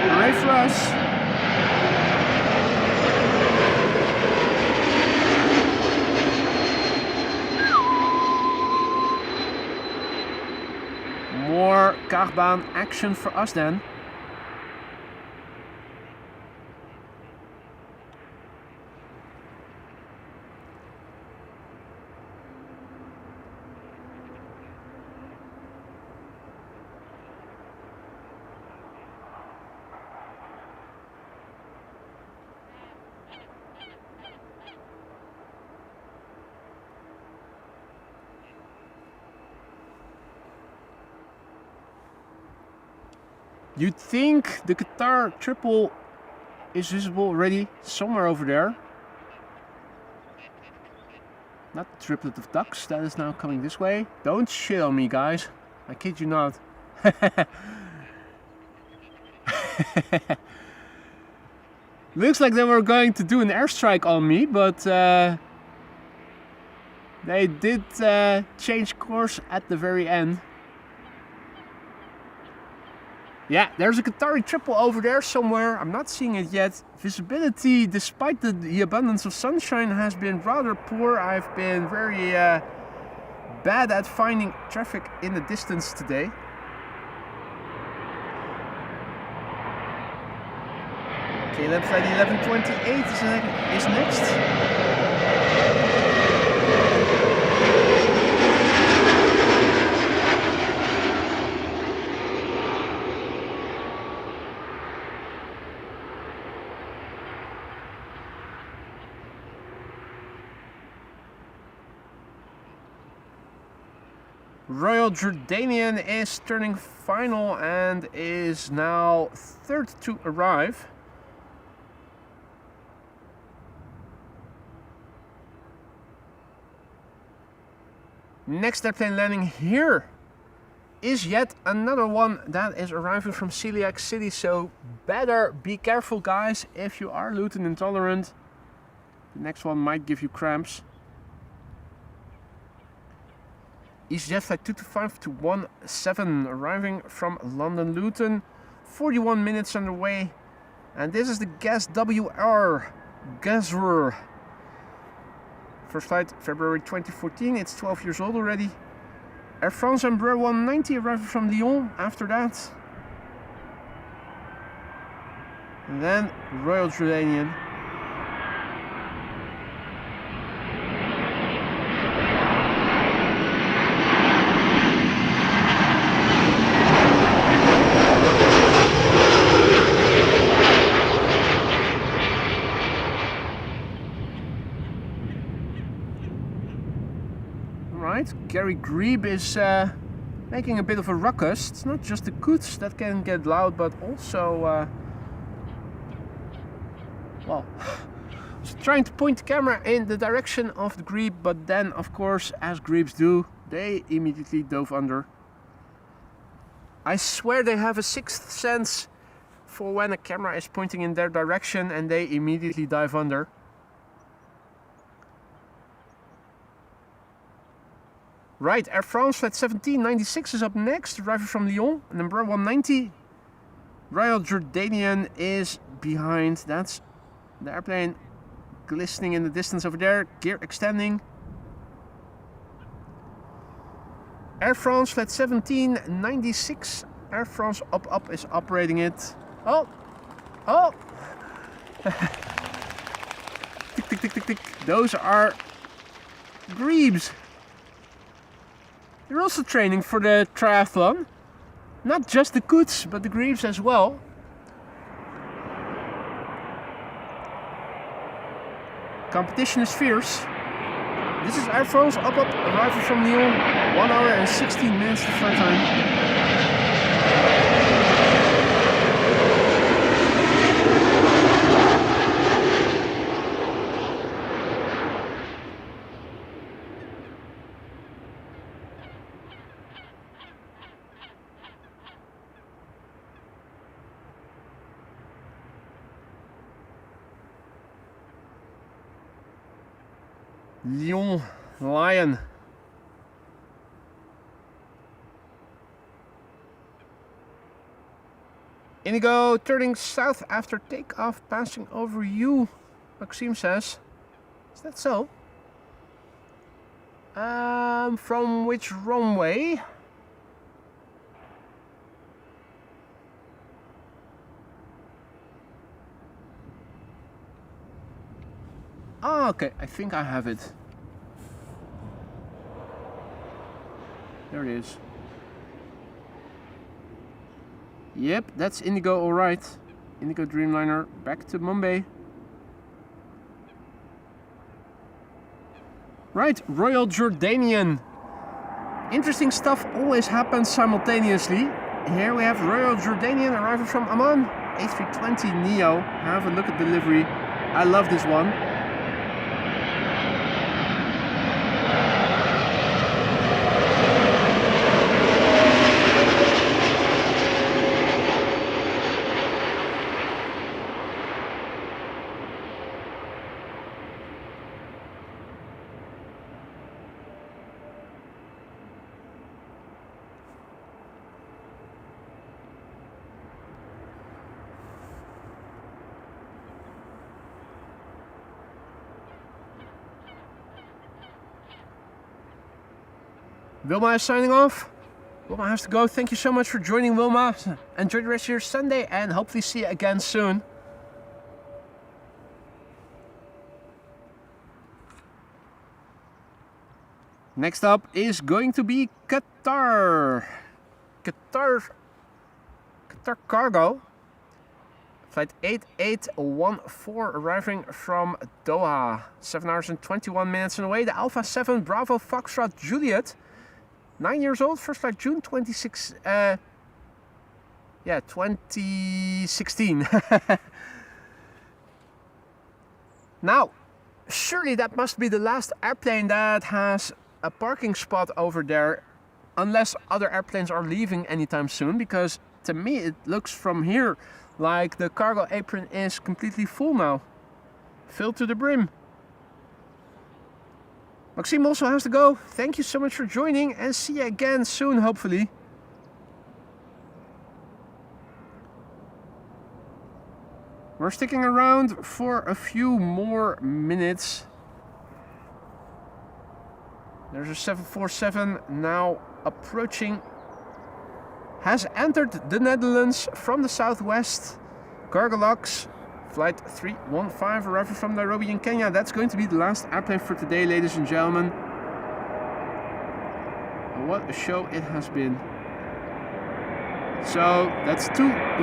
Hooray for us! More Kaagbaan action for us then. You'd think the Qatar triple is visible already somewhere over there. Not the triplet of ducks, that is now coming this way. Don't shit on me, guys. I kid you not. Looks like they were going to do an airstrike on me, but they did change course at the very end. Yeah, there's a Qatari triple over there somewhere. I'm not seeing it yet. Visibility, despite the abundance of sunshine, has been rather poor. I've been very bad at finding traffic in the distance today. KLM flight 1128 is next. Royal Jordanian is turning final and is now third to arrive. Next airplane landing here is yet another one that is arriving from Celiac City, so better be careful, guys, if you are gluten intolerant. The next one might give you cramps. EasyJet flight 225 to 17 arriving from London Luton, 41 minutes underway, and this is the Gas WR Gazwer. First flight February 2014, it's 12 years old already. Air France Embraer 190 arriving from Lyon after that. And then Royal Jordanian. Gary Grebe is making a bit of a ruckus. It's not just the coots that can get loud, but also, well, I was trying to point the camera in the direction of the Grebe, but then, of course, as Grebes do, they immediately dove under. I swear they have a sixth sense for when a camera is pointing in their direction and they immediately dive under. Right, Air France flight 1796 is up next, arriving from Lyon. Number 190. Royal Jordanian is behind. That's the airplane glistening in the distance over there. Gear extending. Air France flight 1796. Air France up is operating it. Oh! Oh! Tick, tick, tick, tick, tick. Those are grebes. They're also training for the triathlon. Not just the coots, but the grebes as well. Competition is fierce. This is Air France up, arriving from Lyon. 1 hour and 16 minutes to flight time. Lyon Lion. Indigo turning south after takeoff, passing over you, Maxime says. Is that so? From which runway? Oh, okay, I think I have it. There it is. Yep, that's Indigo, alright. Indigo Dreamliner back to Mumbai. Right, Royal Jordanian. Interesting stuff always happens simultaneously. Here we have Royal Jordanian arriving from Amman. A320neo. Have a look at the livery. I love this one. Wilma is signing off. Wilma has to go. Thank you so much for joining, Wilma. Enjoy the rest of your Sunday and hopefully see you again soon. Next up is going to be Qatar. Qatar Cargo. Flight 8814 arriving from Doha. 7 hours and 21 minutes on the way. The Alpha 7 Bravo Foxtrot Juliet. 9 years old, first flight June 2016. Now, surely that must be the last airplane that has a parking spot over there, unless other airplanes are leaving anytime soon, because to me it looks from here like the cargo apron is completely full now. Filled to the brim. Maxime also has to go. Thank you so much for joining and see you again soon, hopefully. We're sticking around for a few more minutes. There's a 747 now approaching. Has entered the Netherlands from the southwest. Gargalox. Flight 315 arriving from Nairobi in Kenya. That's going to be the last airplane for today, ladies and gentlemen. What a show it has been. So that's 2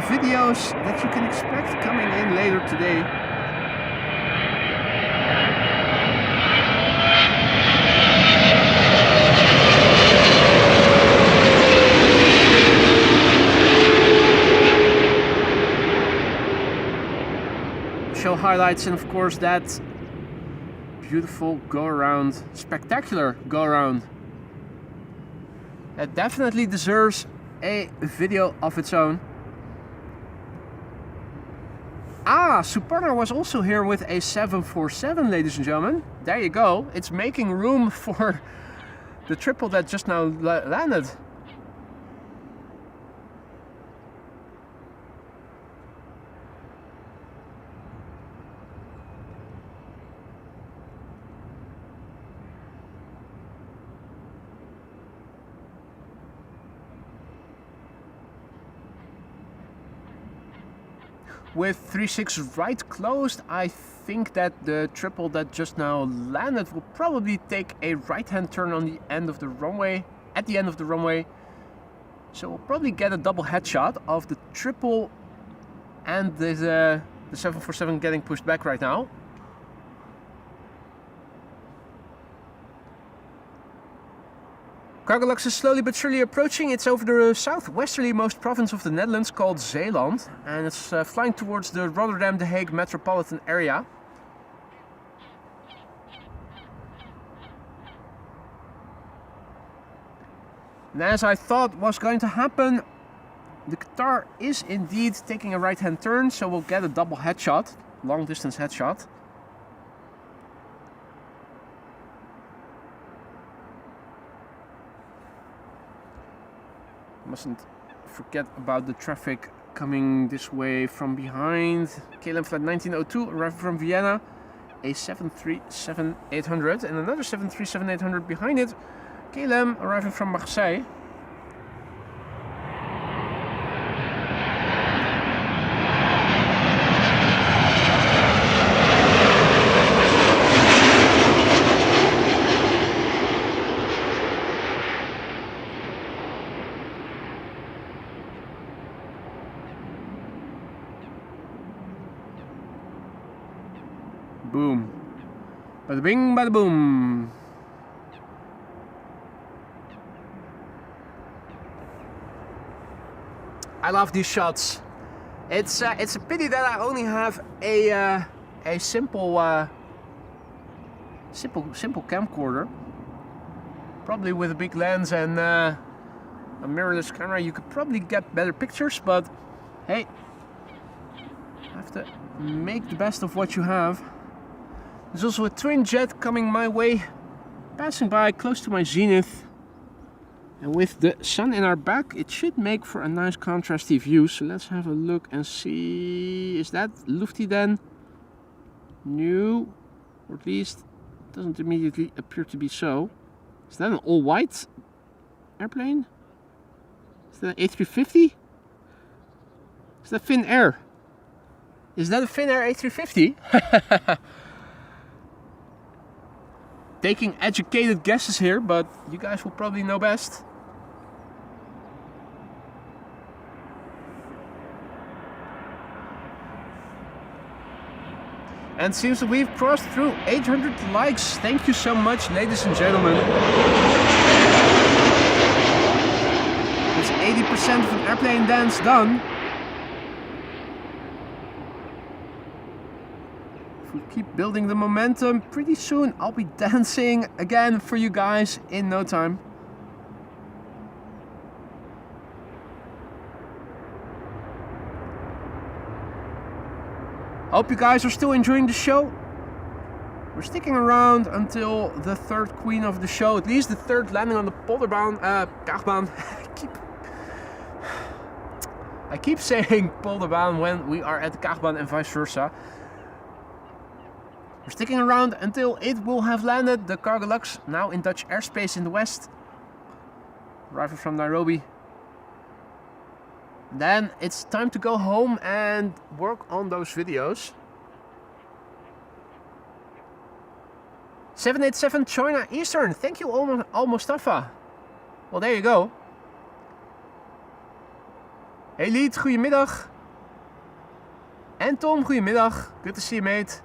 videos that you can expect coming in later today. Show highlights and of course that beautiful go around, spectacular go around. It definitely deserves a video of its own. Ah, Suparna was also here with a 747, ladies and gentlemen. There you go. It's making room for the triple that just now landed. With 36 right closed, I think that the triple that just now landed will probably take a right-hand turn on the end of the runway, at the end of the runway. So we'll probably get a double headshot of the triple and the 747 getting pushed back right now. Kaagbaan is slowly but surely approaching. It's over the southwesterly-most province of the Netherlands called Zeeland, and it's flying towards the Rotterdam-The Hague metropolitan area. And as I thought was going to happen, the Qatar is indeed taking a right-hand turn, so we'll get a double headshot, long-distance headshot. Mustn't forget about the traffic coming this way from behind. KLM flight 1902 arriving from Vienna, a 737-800 and another 737-800 behind it. KLM arriving from Marseille. Boom. Bada bing, bada boom. I love these shots. It's a pity that I only have a simple camcorder. Probably with a big lens and a mirrorless camera, you could probably get better pictures. But hey, you have to make the best of what you have. There's also a twin jet coming my way, passing by close to my zenith. And with the sun in our back, it should make for a nice contrasty view. So let's have a look and see. Is that Lufty then? No, or at least doesn't immediately appear to be so. Is that an all-white airplane? Is that an A350? Is that Finnair? Is that a Finnair A350? Taking educated guesses here, but you guys will probably know best. And seems that we've crossed through 800 likes. Thank you so much, ladies and gentlemen. It's 80% of an airplane dance done. If we keep building the momentum, pretty soon I'll be dancing again for you guys in no time. Hope you guys are still enjoying the show. We're sticking around until the third queen of the show, at least the third landing on the Kaagbaan. I keep saying Polderbaan when we are at Kaagbaan and vice versa. We're sticking around until it will have landed. The Kaagbaan now in Dutch airspace in the west, arriving from Nairobi. Then it's time to go home and work on those videos. 787 China Eastern. Thank you, Al Mustafa. Well, there you go. Hey Lied, goedemiddag. En Tom, goedemiddag. Good to see you, mate.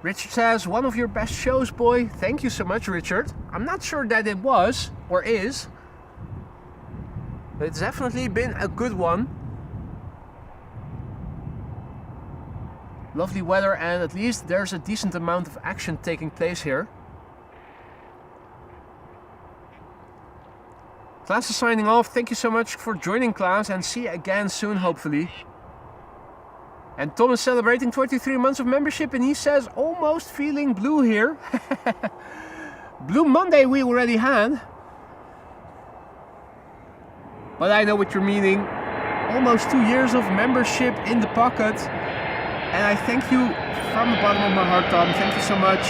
Richard says, one of your best shows, boy. Thank you so much, Richard. I'm not sure that it was, or is. But it's definitely been a good one. Lovely weather, and at least there's a decent amount of action taking place here. Klaas is signing off. Thank you so much for joining, Klaas, and see you again soon, hopefully. And Tom is celebrating 23 months of membership, and he says, almost feeling blue here. Blue Monday we already had. But I know what you're meaning. Almost 2 years of membership in the pocket. And I thank you from the bottom of my heart, Tom. Thank you so much.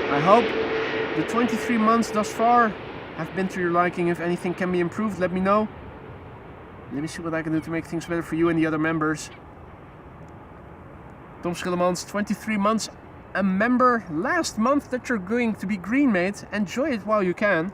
I hope the 23 months thus far have been to your liking. If anything can be improved, let me know. Let me see what I can do to make things better for you and the other members. Tom Schillemans, 23 months a member. Last month that you're going to be green, mate. Enjoy it while you can.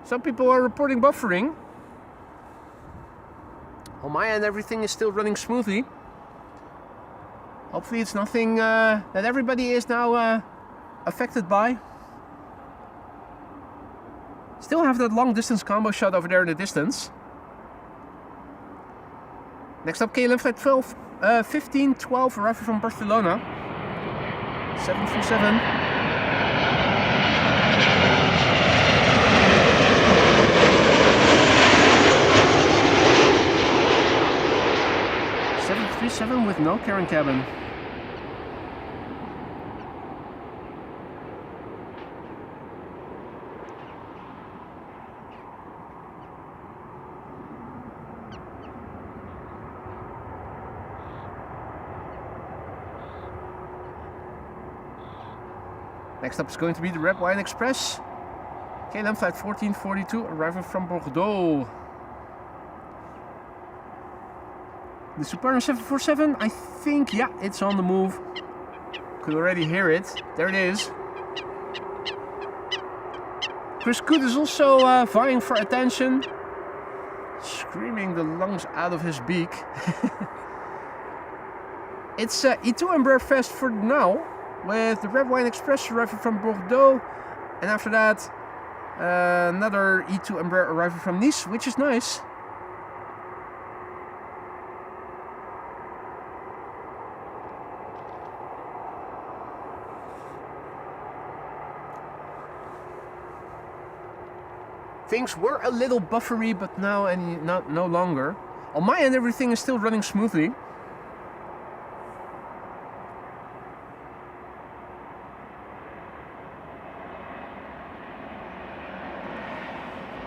Some people are reporting buffering. On my end, everything is still running smoothly. Hopefully it's nothing that everybody is now affected by. Still have that long distance combo shot over there in the distance. Next up, KLM flight 1512, arriving from Barcelona. 737. With no carrying cabin. Next up is going to be the Red Wine Express. KLM flight 1442, arriving from Bordeaux. The Superno 747, I think, yeah, it's on the move. Could already hear it. There it is. Chris Good is also vying for attention. Screaming the lungs out of his beak. It's E2 Embraer Fest for now, with the Red Wine Express arriving from Bordeaux. And after that, another E2 Embraer arriving from Nice, which is nice. Things were a little buffery, but now no longer. On my end, everything is still running smoothly.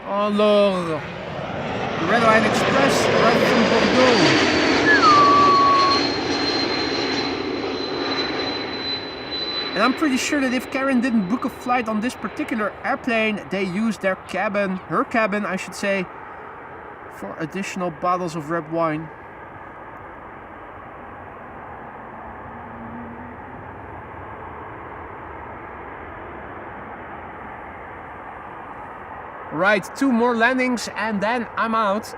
Alors, the Red Wine Express arrived from Bordeaux. And I'm pretty sure that if Karen didn't book a flight on this particular airplane, they used their cabin, her cabin I should say, for additional bottles of red wine. Right, 2 more landings and then I'm out.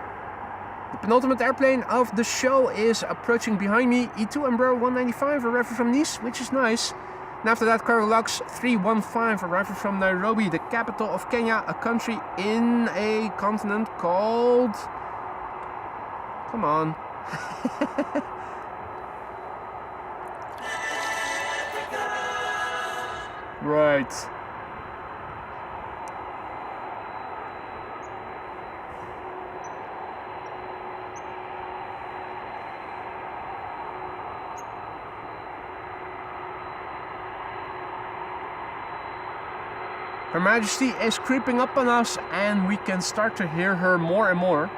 The penultimate airplane of the show is approaching behind me. E2 Embraer 195 arriving from Nice, which is nice. And after that, Cargo Lux 315 arriving from Nairobi, the capital of Kenya, a country in a continent called... Come on. Right. Her Majesty is creeping up on us and we can start to hear her more and more.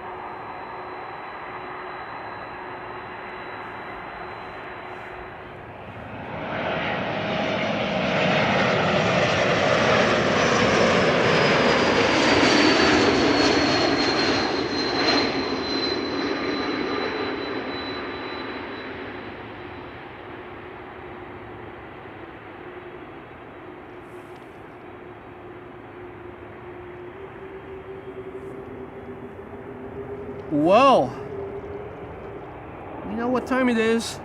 Well, we know what time it is.